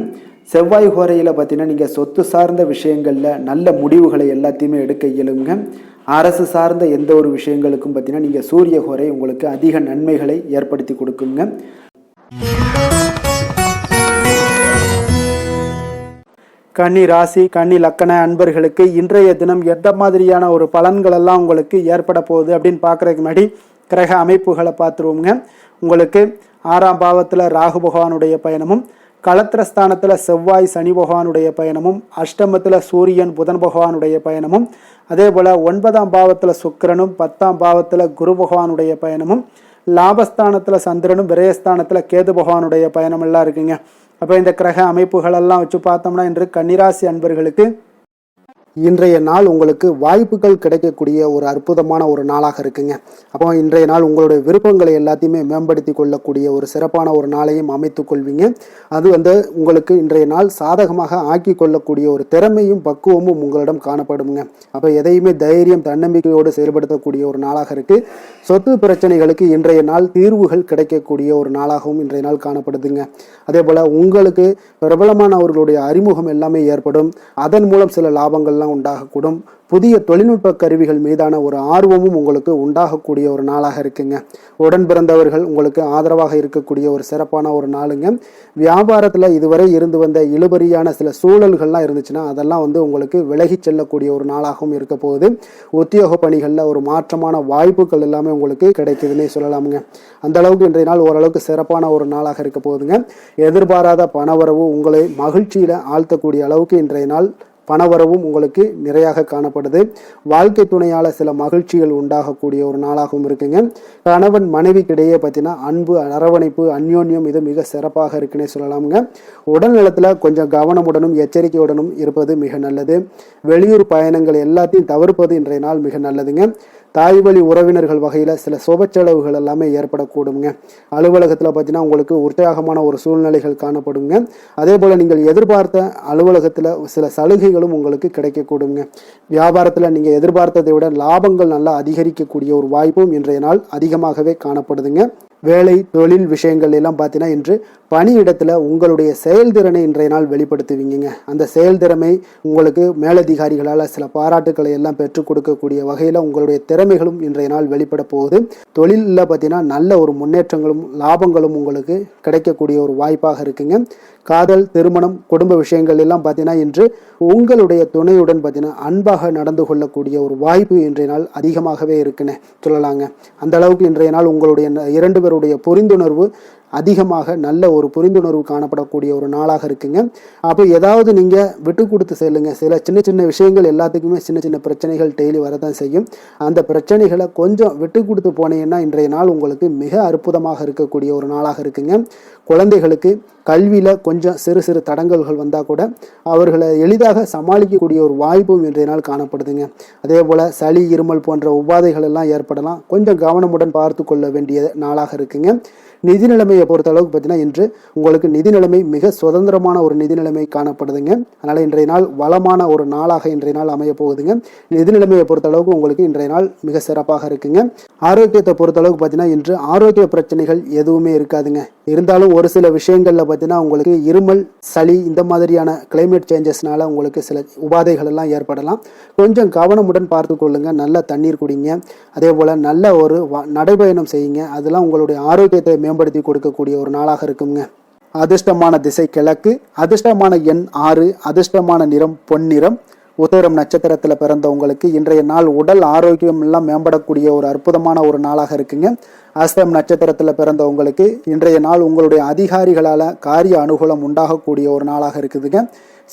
[SPEAKER 1] செவ்வாய் ஹோரையில் பார்த்தீங்கன்னா நீங்கள் சொத்து சார்ந்த விஷயங்களில் நல்ல முடிவுகளை எல்லாத்தையுமே எடுக்க இயலுங்க. அரசு சார்ந்த எந்த ஒரு விஷயங்களுக்கும் பார்த்தீங்கன்னா நீங்கள் சூரிய ஹோரை உங்களுக்கு அதிக நன்மைகளை ஏற்படுத்தி கொடுக்குங்க. கன்னி ராசி, கன்னி லக்கண அன்பர்களுக்கு இன்றைய தினம் எந்த மாதிரியான ஒரு பலன்கள் எல்லாம் உங்களுக்கு ஏற்பட போகுது அப்படின்னு பார்க்குறதுக்கு முன்னாடி கிரக அமைப்புகளை பார்த்துருவோங்க. உங்களுக்கு 6ஆம் பாவத்தில் ராகு பகவானுடைய பயணமும், களத்திரஸ்தானத்தில் செவ்வாய் சனி பகவானுடைய பயணமும், அஷ்டமத்தில் சூரியன் புதன் பகவானுடைய பயணமும், அதே போல் 9ஆம் பாவத்தில் சுக்கிரனும் 10ஆம் பாவத்தில் குரு பகவானுடைய பயணமும், லாபஸ்தானத்தில் சந்திரனும் விரயஸ்தானத்தில் கேது பகவானுடைய பயணம் எல்லாம் இருக்குங்க. அப்போ இந்த கிரக அமைப்புகளெல்லாம் வச்சு பார்த்தோம்னா இன்று கன்னிராசி அன்பர்களுக்கு இன்றைய நாள் உங்களுக்கு வாய்ப்புகள் கிடைக்கக்கூடிய ஒரு அற்புதமான ஒரு நாளாக இருக்குங்க. அப்போ இன்றைய நாள் உங்களுடைய விருப்பங்களை எல்லாத்தையுமே மேம்படுத்தி கொள்ளக்கூடிய ஒரு சிறப்பான ஒரு நாளையும் அமைத்து கொள்வீங்க. அது உங்களுக்கு இன்றைய நாள் சாதகமாக ஆக்கி கொள்ளக்கூடிய ஒரு திறமையும் பக்குவமும் உங்களிடம் காணப்படுங்க. அப்போ எதையுமே தைரியம் தன்னம்பிக்கையோடு செயல்படுத்தக்கூடிய ஒரு நாளாக இருக்கு. சொத்து பிரச்சனைகளுக்கு இன்றைய நாள் தீர்வுகள் கிடைக்கக்கூடிய ஒரு நாளாகவும் இன்றைய நாள் காணப்படுதுங்க. அதே போல உங்களுக்கு பிரபலமானவர்களுடைய அறிமுகம் எல்லாமே ஏற்படும். அதன் மூலம் சில லாபங்கள்லாம் உண்டாகக்கூடும். புதிய தொழில்நுட்ப கருவிகள் மீதான ஒரு ஆர்வமும் உங்களுக்கு உண்டாகக்கூடிய ஒரு நாளாக இருக்குங்க. உடன் பிறந்தவர்கள் உங்களுக்கு ஆதரவாக இருக்கக்கூடிய ஒரு சிறப்பான ஒரு நாளுங்க. வியாபாரத்தில் இதுவரை இருந்து வந்த இழுபறியான சில சூழல்கள்லாம் இருந்துச்சுன்னா அதெல்லாம் உங்களுக்கு விலகி செல்லக்கூடிய ஒரு நாளாகவும் இருக்க போகுது. உத்தியோக பணிகளில் ஒரு மாற்றமான வாய்ப்புகள் எல்லாமே உங்களுக்கு கிடைக்குதுன்னே சொல்லலாமுங்க. அந்த அளவுக்கு இன்றைய நாள் ஓரளவுக்கு சிறப்பான ஒரு நாளாக இருக்க போகுதுங்க. எதிர்பாராத பணவரவு உங்களை மகிழ்ச்சியில் ஆழ்த்தக்கூடிய அளவுக்கு இன்றைய நாள் பணவரவும் உங்களுக்கு நிறையாக காணப்படுது. வாழ்க்கை துணையால் சில மகிழ்ச்சிகள் உண்டாகக்கூடிய ஒரு நாளாகவும் இருக்குங்க. கணவன் மனைவிக்கிடையே பார்த்தீங்கன்னா அன்பு, அரவணைப்பு, அந்யோன்யம் இது மிக சிறப்பாக இருக்குன்னே சொல்லலாமுங்க. உடல்நலத்தில் கொஞ்சம் கவனமுடனும் எச்சரிக்கையுடனும் இருப்பது மிக நல்லது. வெளியூர் பயணங்கள் எல்லாத்தையும் தவிர்ப்பது இன்றைய நாள் மிக நல்லதுங்க. தாய் வழி உறவினர்கள் வகையில் சில சுப செலவுகள் எல்லாமே ஏற்படக்கூடுங்க. அலுவலகத்தில் பார்த்தீங்கன்னா உங்களுக்கு உற்சாகமான ஒரு சூழ்நிலைகள் காணப்படுங்க. அதே போல் நீங்கள் எதிர்பார்த்த அலுவலகத்தில் சில சலுகைகளும் உங்களுக்கு கிடைக்கக்கூடுங்க. வியாபாரத்தில் நீங்கள் எதிர்பார்த்ததை விட லாபங்கள் நல்லா அதிகரிக்கக்கூடிய ஒரு வாய்ப்பும் இன்றைய நாள் அதிகமாகவே காணப்படுதுங்க. வேலை தொழில் விஷயங்கள் எல்லாம் பார்த்தீங்கன்னா இன்று பணியிடத்தில் உங்களுடைய செயல்திறனை இன்றைய நாள் வெளிப்படுத்துவீங்க. அந்த செயல்திறமை உங்களுக்கு மேலதிகாரிகளால் சில பாராட்டுக்களை எல்லாம் பெற்றுக் கொடுக்கக்கூடிய வகையில் உங்களுடைய திறமைகளும் இன்றைய நாள் வெளிப்பட போகுது. தொழிலில் பார்த்தீங்கன்னா நல்ல ஒரு முன்னேற்றங்களும் லாபங்களும் உங்களுக்கு கிடைக்கக்கூடிய ஒரு வாய்ப்பாக இருக்குங்க. காதல், திருமணம், குடும்ப விஷயங்கள் எல்லாம் பார்த்தீங்கன்னா இன்று உங்களுடைய துணையுடன் பார்த்தீங்கன்னா அன்பாக நடந்து கொள்ளக்கூடிய ஒரு வாய்ப்பு இன்றைய நாள் அதிகமாகவே இருக்குன்னு சொல்லலாங்க. அந்த அளவுக்கு இன்றைய நாள் உங்களுடைய 2 பேருடைய புரிந்துணர்வு அதிகமாக நல்ல ஒரு புரிந்துணர்வு காணப்படக்கூடிய ஒரு நாளாக இருக்குங்க. அப்போ ஏதாவது நீங்கள் விட்டு கொடுத்து செல்லுங்க. சில சின்ன சின்ன விஷயங்கள் எல்லாத்துக்குமே சின்ன சின்ன பிரச்சனைகள் டெய்லி வரதான் செய்யும். அந்த பிரச்சனைகளை கொஞ்சம் விட்டு கொடுத்து போனீங்கன்னா இன்றைய நாள் உங்களுக்கு மிக அற்புதமாக இருக்கக்கூடிய ஒரு நாளாக இருக்குங்க. குழந்தைகளுக்கு கல்வியில் கொஞ்சம் சிறு சிறு தடங்கல்கள் வந்தால் கூட அவர்களை எளிதாக சமாளிக்கக்கூடிய ஒரு வாய்ப்பும் இன்றைய நாள் காணப்படுதுங்க. அதே போல் சளி, இருமல் போன்ற உபாதைகள் எல்லாம் ஏற்படலாம். கொஞ்சம் கவனமுடன் பார்த்து கொள்ள வேண்டிய நாளாக இருக்குங்க. நிதி நிலைமையை பொறுத்த அளவுக்கு பார்த்தீங்கன்னா இன்று உங்களுக்கு நிதி நிலைமை மிக சுதந்திரமான ஒரு நிதி நிலைமை காணப்படுதுங்க. அதனால் இன்றைய நாள் வளமான ஒரு நாளாக இன்றைய நாள் அமைய போகுதுங்க. நிதி நிலைமையை பொறுத்த அளவுக்கு உங்களுக்கு இன்றைய நாள் மிக சிறப்பாக இருக்குங்க. ஆரோக்கியத்தை பொறுத்த அளவுக்கு பார்த்தீங்கன்னா இன்று ஆரோக்கிய பிரச்சனைகள் எதுவுமே இருக்காதுங்க. இருந்தாலும் ஒரு சில விஷயங்களில் பார்த்தீங்கன்னா உங்களுக்கு இருமல், சளி இந்த மாதிரியான கிளைமேட் சேஞ்சஸ்னால உங்களுக்கு சில உபாதைகள் எல்லாம் ஏற்படலாம். கொஞ்சம் கவனமுடன் பார்த்து கொள்ளுங்க. நல்ல தண்ணீர் குடிங்க. அதே போல் நல்ல ஒரு நடைபயணம் செய்யுங்க. அதெல்லாம் உங்களுடைய ஆரோக்கியத்தை மேம்படுத்தி கொடுக்கக்கூடிய ஒரு நாளாக இருக்குங்க. அதிர்ஷ்டமான திசை கிழக்கு, அதிர்ஷ்டமான எண் 6, அதிர்ஷ்டமான நிறம் பொன்னிறம். உத்திரம் நட்சத்திரத்தில் பிறந்தவங்களுக்கு இன்றைய நாள் உடல் ஆரோக்கியம் எல்லாம் மேம்படக்கூடிய ஒரு அற்புதமான ஒரு நாளாக இருக்குங்க. அஸ்தம் நட்சத்திரத்தில் பிறந்தவங்களுக்கு இன்றைய நாள் உங்களுடைய அதிகாரிகளால் காரிய அனுகூலம் உண்டாகக்கூடிய ஒரு நாளாக இருக்குதுங்க.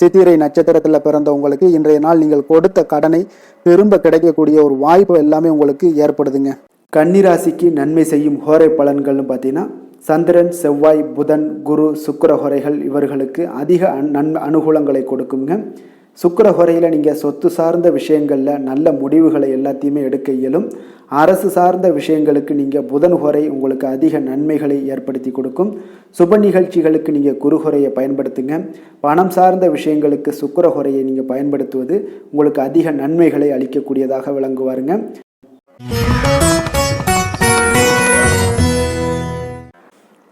[SPEAKER 1] சித்திரை நட்சத்திரத்தில் பிறந்தவங்களுக்கு இன்றைய நாள் நீங்கள் கொடுத்த கடனை திரும்ப கிடைக்கக்கூடிய ஒரு வாய்ப்பு எல்லாமே உங்களுக்கு ஏற்படுதுங்க. கன்னிராசிக்கு நன்மை செய்யும் ஹோரை பலன்கள்னு பார்த்தீங்கன்னா சந்திரன், செவ்வாய், புதன், குரு, சுக்கிர ஹோரைகள் இவர்களுக்கு அதிக அனுகூலங்களை கொடுக்குங்க. சுக்கிர ஹோரையில் நீங்கள் சொத்து சார்ந்த விஷயங்களில் நல்ல முடிவுகளை எல்லாத்தையுமே எடுக்க இயலும். அரசு சார்ந்த விஷயங்களுக்கு நீங்கள் புதன் ஹோரை உங்களுக்கு அதிக நன்மைகளை ஏற்படுத்தி கொடுக்கும். சுப நிகழ்ச்சிகளுக்கு நீங்கள் குரு ஹோரையை பயன்படுத்துங்க. பணம் சார்ந்த விஷயங்களுக்கு சுக்கிர ஹோரையை நீங்கள் பயன்படுத்துவது உங்களுக்கு அதிக நன்மைகளை அளிக்கக்கூடியதாக விளங்குவாருங்க.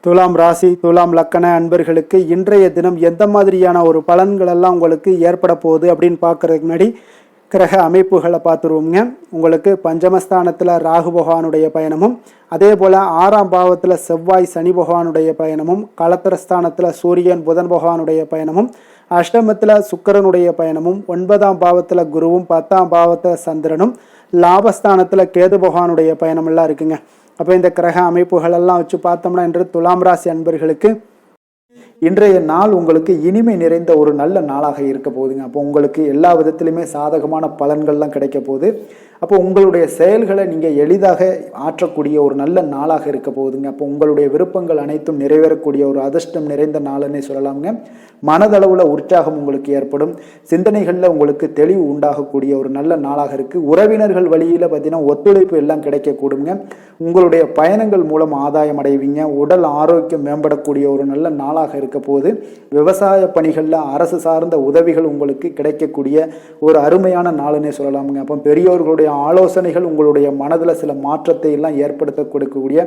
[SPEAKER 1] துலாம் ராசி, துலாம் லக்கண அன்பர்களுக்கு இன்றைய தினம் எந்த மாதிரியான ஒரு பலன்கள் எல்லாம் உங்களுக்கு ஏற்பட போகுது அப்படின்னு பார்க்கறதுக்கு முன்னாடி கிரக அமைப்புகளை பார்த்துருவோங்க. உங்களுக்கு பஞ்சமஸ்தானத்தில் ராகு பகவானுடைய பயணமும், அதே போல் 6ஆம் பாவத்தில் செவ்வாய் சனி பகவானுடைய பயணமும், களத்திரஸ்தானத்தில் சூரியன் புதன் பகவானுடைய பயணமும், அஷ்டமத்தில் சுக்கிரனுடைய பயணமும், 9ஆம் பாவத்தில் குருவும், 10ஆம் பாவத்தில் சந்திரனும், லாபஸ்தானத்தில் கேது பகவானுடைய பயணம் எல்லாம் இருக்குங்க. அப்போ இந்த கிரக அமைப்புகள் எல்லாம் வச்சு பார்த்தோம்னா இன்று துலாம் ராசி அன்பர்களுக்கு இன்றைய நாள் உங்களுக்கு இனிமை நிறைந்த ஒரு நல்ல நாளாக இருக்க போகுதுங்க. அப்போ உங்களுக்கு எல்லா விதத்திலுமே சாதகமான பலன்கள்லாம் கிடைக்க போகுது. அப்போ உங்களுடைய செயல்களை நீங்கள் எளிதாக ஆற்றக்கூடிய ஒரு நல்ல நாளாக இருக்க போகுதுங்க. அப்போ உங்களுடைய விருப்பங்கள் அனைத்தும் நிறைவேறக்கூடிய ஒரு அதிர்ஷ்டம் நிறைந்த நாளுன்னே சொல்லலாமுங்க. மனதளவில் உற்சாகம் உங்களுக்கு ஏற்படும். சிந்தனைகளில் உங்களுக்கு தெளிவு உண்டாகக்கூடிய ஒரு நல்ல நாளாக இருக்குது. உறவினர்கள் வழியில் பார்த்தீங்கன்னா ஒத்துழைப்பு எல்லாம் கிடைக்கக்கூடுங்க. உங்களுடைய பயணங்கள் மூலம் ஆதாயம் அடைவீங்க. உடல் ஆரோக்கியம் மேம்படக்கூடிய ஒரு நல்ல நாளாக இருக்க போது. விவசாய பணிகளில் அரசு சார்ந்த உதவிகள் உங்களுக்கு கிடைக்கக்கூடிய ஒரு அருமையான நாளுன்னே சொல்லலாமுங்க. அப்போ பெரியோர்களுடைய ஆலோசனைகள் உங்களுடைய மனதில் சில மாற்றத்தை எல்லாம் ஏற்படுத்த கொடுக்கக்கூடிய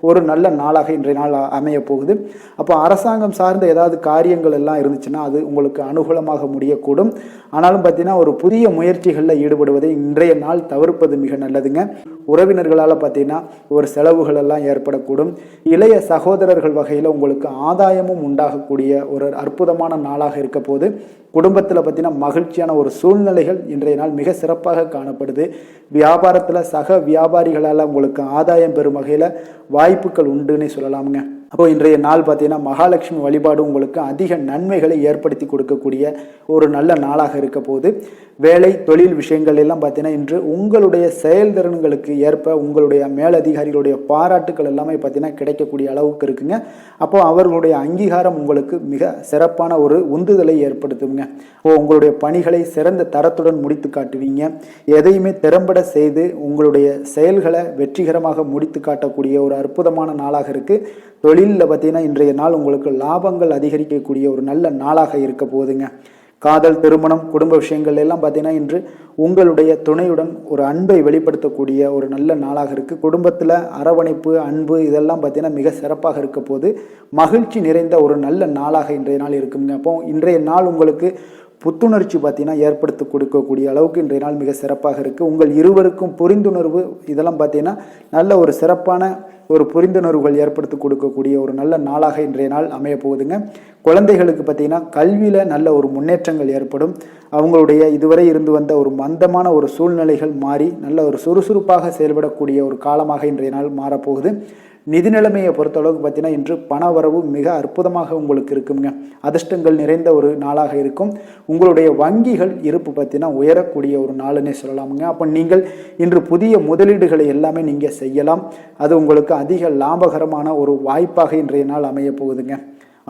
[SPEAKER 1] ஒரு நல்ல நாளாக இன்றைய நாள் அமைய போகுது. அப்போ அரசாங்கம் சார்ந்த ஏதாவது காரியங்கள் எல்லாம் இருந்துச்சுன்னா அது உங்களுக்கு அனுகூலமாக முடியக்கூடும். ஆனாலும் பார்த்தீங்கன்னா ஒரு புதிய முயற்சிகளில் ஈடுபடுவதை இன்றைய நாள் தவிர்ப்பது மிக நல்லதுங்க. உறவினர்களால் பார்த்தீங்கன்னா ஒரு செலவுகள் எல்லாம் ஏற்படக்கூடும். இளைய சகோதரர்கள் வகையில் உங்களுக்கு ஆதாயமும் உண்டாகக்கூடிய ஒரு அற்புதமான நாளாக இருக்க போது. குடும்பத்தில் பார்த்தீங்கன்னா மகிழ்ச்சியான ஒரு சூழ்நிலைகள் இன்றைய நாள் மிக சிறப்பாக காணப்படுது. வியாபாரத்தில் சக வியாபாரிகளால் உங்களுக்கு ஆதாயம் பெறும் வகையில் வாய்ப்புகள் உண்டுன்னு சொல்லலாமுங்க. அப்போ இன்றைய நாள் பார்த்தீங்கன்னா மகாலட்சுமி வழிபாடு உங்களுக்கு அதிக நன்மைகளை ஏற்படுத்தி கொடுக்கக்கூடிய ஒரு நல்ல நாளாக இருக்க போது. வேலை தொழில் விஷயங்கள் எல்லாம் பார்த்தீங்கன்னா இன்று உங்களுடைய செயல்திறன்களுக்கு ஏற்ப உங்களுடைய மேலதிகாரிகளுடைய பாராட்டுக்கள் எல்லாமே பார்த்தீங்கன்னா கிடைக்கக்கூடிய அளவுக்கு இருக்குங்க. அப்போ அவர்களுடைய அங்கீகாரம் உங்களுக்கு மிக சிறப்பான ஒரு உந்துதலை ஏற்படுத்துங்க. உங்களுடைய பணிகளை சிறந்த தரத்துடன் முடித்து காட்டுவீங்க. எதையுமே திறம்பட செய்து உங்களுடைய செயல்களை வெற்றிகரமாக முடித்து காட்டக்கூடிய ஒரு அற்புதமான நாளாக இருக்கு. தொழிலில் பார்த்தீங்கன்னா இன்றைய நாள் உங்களுக்கு லாபங்கள் அதிகரிக்கக்கூடிய ஒரு நல்ல நாளாக இருக்க போகுதுங்க. காதல், திருமணம், குடும்ப விஷயங்கள் எல்லாம் பார்த்தீங்கன்னா இன்று உங்களுடைய துணையுடன் ஒரு அன்பை வெளிப்படுத்தக்கூடிய ஒரு நல்ல நாளாக இருக்குது. குடும்பத்தில் அரவணைப்பு, அன்பு இதெல்லாம் பார்த்தீங்கன்னா மிக சிறப்பாக இருக்க போது. மகிழ்ச்சி நிறைந்த ஒரு நல்ல நாளாக இன்றைய நாள் இருக்குங்க. அப்போ இன்றைய நாள் உங்களுக்கு புத்துணர்ச்சி பார்த்தீங்கன்னா ஏற்படுத்தி கொடுக்கக்கூடிய அளவுக்கு இன்றைய நாள் மிக சிறப்பாக இருக்குது. உங்கள் இருவருக்கும் புரிந்துணர்வு இதெல்லாம் பார்த்தீங்கன்னா நல்ல ஒரு சிறப்பான ஒரு புரிந்துணர்வுகள் ஏற்படுத்தி கொடுக்கக்கூடிய ஒரு நல்ல நாளாக இன்றைய நாள் அமைய போகுதுங்க. குழந்தைகளுக்கு பார்த்தீங்கன்னா கல்வியில் நல்ல ஒரு முன்னேற்றங்கள் ஏற்படும். அவங்களுடைய இதுவரை இருந்து வந்த ஒரு மந்தமான ஒரு சூழ்நிலைகள் மாறி நல்ல ஒரு சுறுசுறுப்பாக செயல்படக்கூடிய ஒரு காலமாக இன்றைய நாள் மாறப்போகுது. நிதி நிலைமையை பொறுத்தளவுக்கு பார்த்தீங்கன்னா இன்று பண வரவு மிக அற்புதமாக உங்களுக்கு இருக்குங்க. அதிர்ஷ்டங்கள் நிறைந்த ஒரு நாளாக இருக்கும். உங்களுடைய வங்கிகள் இருப்பு பார்த்தீங்கன்னா உயரக்கூடிய ஒரு நாளுன்னே சொல்லலாமுங்க. அப்போ நீங்கள் இன்று புதிய முதலீடுகளை எல்லாமே நீங்கள் செய்யலாம். அது உங்களுக்கு அதிக லாபகரமான ஒரு வாய்ப்பாக இன்றைய நாள் அமைய போகுதுங்க.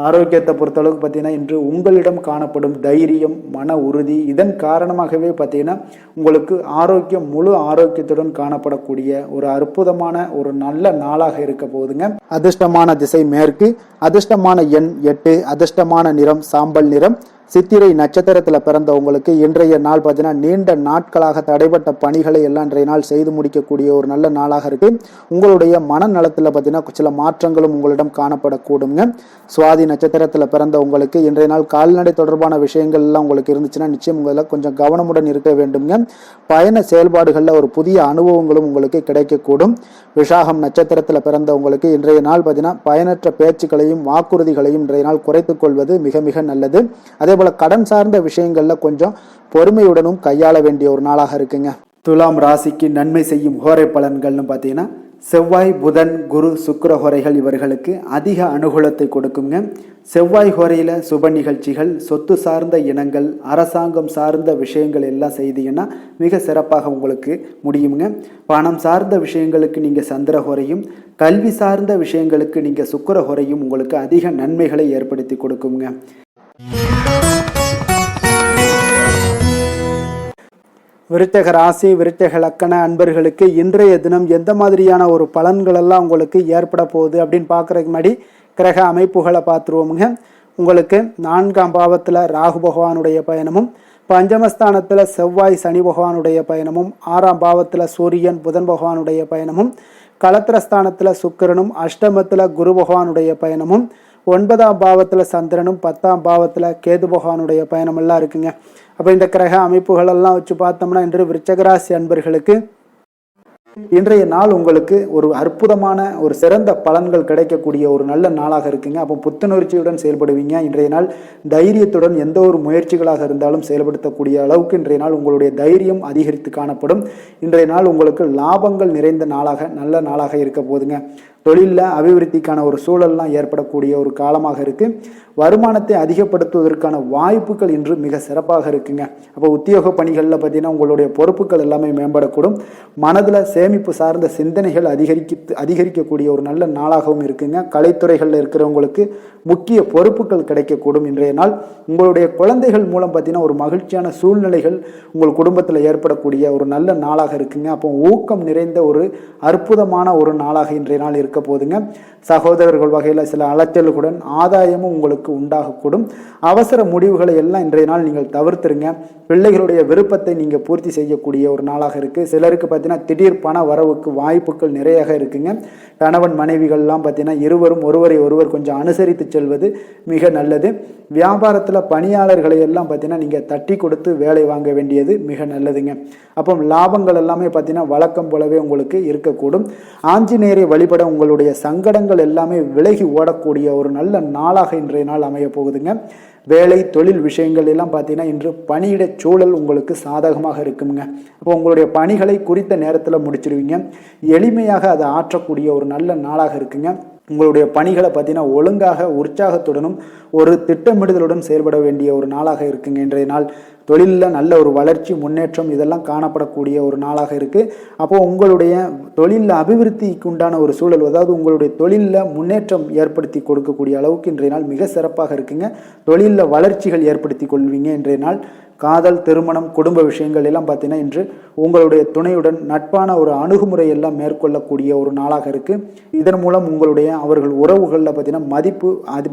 [SPEAKER 1] ஆரோக்கியத்தை பொறுத்தளவுக்கு பார்த்தீங்கன்னா இன்று உங்களிடம் காணப்படும் தைரியம், மன உறுதி இதன் காரணமாகவே பார்த்தீங்கன்னா உங்களுக்கு ஆரோக்கியம் முழு ஆரோக்கியத்துடன் காணப்படக்கூடிய ஒரு அற்புதமான ஒரு நல்ல நாளாக இருக்க போகுதுங்க. அதிர்ஷ்டமான திசை மேற்கு, அதிர்ஷ்டமான எண் 8, அதிர்ஷ்டமான நிறம் சாம்பல் நிறம். சித்திரை நட்சத்திரத்தில் பிறந்தவங்களுக்கு இன்றைய நாள் பார்த்தீங்கன்னா நீண்ட நாட்களாக தடைப்பட்ட பணிகளை எல்லாம் இன்றைய நாள் செய்து முடிக்கக்கூடிய ஒரு நல்ல நாளாக இருக்கு. உங்களுடைய மனநலத்தில் பார்த்தீங்கன்னா சில மாற்றங்களும் உங்களிடம் காணப்படக்கூடுங்க. சுவாதி நட்சத்திரத்தில் பிறந்தவங்களுக்கு இன்றைய நாள் கால்நடை தொடர்பான விஷயங்கள் எல்லாம் உங்களுக்கு இருந்துச்சுன்னா நிச்சயம் உங்களில் கொஞ்சம் கவனமுடன் இருக்க வேண்டுங்க. பயண செயல்பாடுகளில் ஒரு புதிய அனுபவங்களும் உங்களுக்கு கிடைக்கக்கூடும். விசாகம் நட்சத்திரத்தில் பிறந்தவங்களுக்கு இன்றைய நாள் பார்த்தீங்கன்னா பயனற்ற பேச்சுக்களையும் வாக்குறுதிகளையும் இன்றைய நாள் குறைத்துக் கொள்வது மிக மிக நல்லது. அதே போல கடன் சார்ந்த விஷயங்கள்ல கொஞ்சம் பொறுமையுடனும் கையாள வேண்டிய ஒரு நாளாக இருக்குங்க. துலாம் ராசிக்கு நன்மை செய்யும் ஹோரை பலன்கள்னு பார்த்தீங்கன்னா செவ்வாய், புதன், குரு, சுக்கிர ஹோரைகள் இவர்களுக்கு அதிக அனுகூலத்தை கொடுக்குங்க. செவ்வாய் ஹோரையில் சுப நிகழ்ச்சிகள், சொத்து சார்ந்த இனங்கள், அரசாங்கம் சார்ந்த விஷயங்கள் எல்லாம் செய்தீங்கன்னா மிக சிறப்பாக உங்களுக்கு முடியுங்க. பணம் சார்ந்த விஷயங்களுக்கு நீங்கள் சந்திர ஹோரையும், கல்வி சார்ந்த விஷயங்களுக்கு நீங்கள் சுக்கிர ஹோரையும் உங்களுக்கு அதிக நன்மைகளை ஏற்படுத்தி கொடுக்குங்க. விருச்சக ராசி, விருச்சக லக்கண அன்பர்களுக்கு இன்றைய தினம் எந்த மாதிரியான ஒரு பலன்கள் எல்லாம் உங்களுக்கு ஏற்பட போகுது அப்படின்னு பார்க்குறதுக்கு முன்னாடி கிரக அமைப்புகளை பார்த்துருவோமுங்க. உங்களுக்கு 4ஆம் பாவத்தில் ராகு பகவானுடைய பயணமும், பஞ்சமஸ்தானத்தில் செவ்வாய் சனி பகவானுடைய பயணமும், 6ஆம் பாவத்தில் சூரியன் புதன் பகவானுடைய பயணமும், களத்திரஸ்தானத்தில் சுக்கிரனும், அஷ்டமத்தில் குரு பகவானுடைய பயணமும், 9ஆம் பாவத்தில் சந்திரனும், 10ஆம் பாவத்தில் கேது பகவானுடைய பயணம் எல்லாம் இருக்குங்க. அப்போ இந்த கிரக அமைப்புகள் எல்லாம் வச்சு பார்த்தோம்னா இன்று விருச்சக ராசி அன்பர்களுக்கு இன்றைய நாள் உங்களுக்கு ஒரு அற்புதமான ஒரு சிறந்த பலன்கள் கிடைக்கக்கூடிய ஒரு நல்ல நாளாக இருக்குங்க. அப்போ புத்துணர்ச்சியுடன் செயல்படுவீங்க. இன்றைய நாள் தைரியத்துடன் எந்த ஒரு முயற்சிகளாக இருந்தாலும் செயல்படுத்தக்கூடிய அளவுக்கு இன்றைய நாள் உங்களுடைய தைரியம் அதிகரித்து காணப்படும். இன்றைய நாள் உங்களுக்கு லாபங்கள் நிறைந்த நாளாக நல்ல நாளாக இருக்க போதுங்க. தொழிலில் அபிவிருத்திக்கான ஒரு சூழல்லாம் ஏற்படக்கூடிய ஒரு காலமாக இருக்குது. வருமானத்தை அதிகப்படுத்துவதற்கான வாய்ப்புகள் இன்று மிக சிறப்பாக இருக்குங்க. அப்போ உத்தியோக பணிகளில் பார்த்தீங்கன்னா உங்களுடைய பொறுப்புகள் எல்லாமே மேம்படக்கூடும். மனதில் சேமிப்பு சார்ந்த சிந்தனைகள் அதிகரிக்கக்கூடிய ஒரு நல்ல நாளாகவும் இருக்குங்க. கலைத்துறைகளில் இருக்கிறவங்களுக்கு முக்கிய பொறுப்புகள் கிடைக்கக்கூடும். இன்றைய நாள் உங்களுடைய குழந்தைகள் மூலம் பார்த்தீங்கன்னா ஒரு மகிழ்ச்சியான சூழ்நிலைகள் உங்கள் குடும்பத்தில் ஏற்படக்கூடிய ஒரு நல்ல நாளாக இருக்குங்க. அப்போ ஊக்கம் நிறைந்த ஒரு அற்புதமான ஒரு நாளாக இன்றைய நாள் இருக்க போதுங்க. சகோதரர்கள் வகையில் சில அலைச்சல்களுடன் ஆதாயமும் உங்களுக்கு உண்டாகக்கூடும். அவசர முடிவுகளை எல்லாம் இன்றைய நாள் நீங்கள் தவிர்த்துருங்க. பிள்ளைகளுடைய விருப்பத்தை நீங்கள் பூர்த்தி செய்யக்கூடிய ஒரு நாளாக இருக்குது. சிலருக்கு பார்த்தீங்கன்னா திடீர் பண வரவுக்கு வாய்ப்புகள் நிறையாக இருக்குங்க. கணவன் மனைவிகள்லாம் பார்த்தீங்கன்னா இருவரும் ஒருவரை ஒருவர் கொஞ்சம் அனுசரித்து செல்வது மிக நல்லது. வியாபாரத்தில் பணியாளர்களை எல்லாம் பார்த்தீங்கன்னா நீங்கள் தட்டி கொடுத்து வேலை வாங்க வேண்டியது மிக நல்லதுங்க. அப்போ லாபங்கள் எல்லாமே பார்த்தீங்கன்னா வழக்கம் போலவே உங்களுக்கு இருக்கக்கூடும். ஆஞ்சநேயரை வழிபட உங்களுடைய சங்கடங்கள் எல்லாமே விலகி ஓடக்கூடிய ஒரு நல்ல நாளாக இன்றைய நாள் அமைய போகுதுங்க. வேலை தொழில் விஷயங்கள் எல்லாம் பார்த்தீங்கன்னா இன்று பணியிட சூழல் உங்களுக்கு சாதகமாக இருக்குங்க. அப்போ உங்களுடைய பணிகளை குறித்த நேரத்தில் முடிச்சிடுவீங்க. எளிமையாக அதை ஆற்றக்கூடிய ஒரு நல்ல நாளாக இருக்குங்க. உங்களுடைய பணிகளை பார்த்தீங்கன்னா ஒழுங்காக உற்சாகத்துடனும் ஒரு திட்டமிடுதலுடன் செயல்பட வேண்டிய ஒரு நாளாக இருக்குங்க. இன்றைய நாள் தொழிலில் நல்ல ஒரு வளர்ச்சி முன்னேற்றம் இதெல்லாம் காணப்படக்கூடிய ஒரு நாளாக இருக்குது. அப்போது உங்களுடைய தொழிலில் அபிவிருத்திக்கு உண்டான ஒரு சூழல், அதாவது உங்களுடைய தொழிலில் முன்னேற்றம் ஏற்படுத்தி கொடுக்கக்கூடிய அளவுக்கு இன்றைய நாள் மிக சிறப்பாக இருக்குங்க. தொழிலில் வளர்ச்சிகள் ஏற்படுத்தி கொள்வீங்க. இன்றைய நாள் காதல், திருமணம், குடும்ப விஷயங்கள் எல்லாம் பார்த்தீங்கன்னா இன்று உங்களுடைய துணையுடன் நட்பான ஒரு அணுகுமுறை எல்லாம் மேற்கொள்ளக்கூடிய ஒரு நாளாக இருக்குது. இதன் மூலம் உங்களுடைய அவர்கள் உறவுகளில் பார்த்தீங்கன்னா மதிப்பு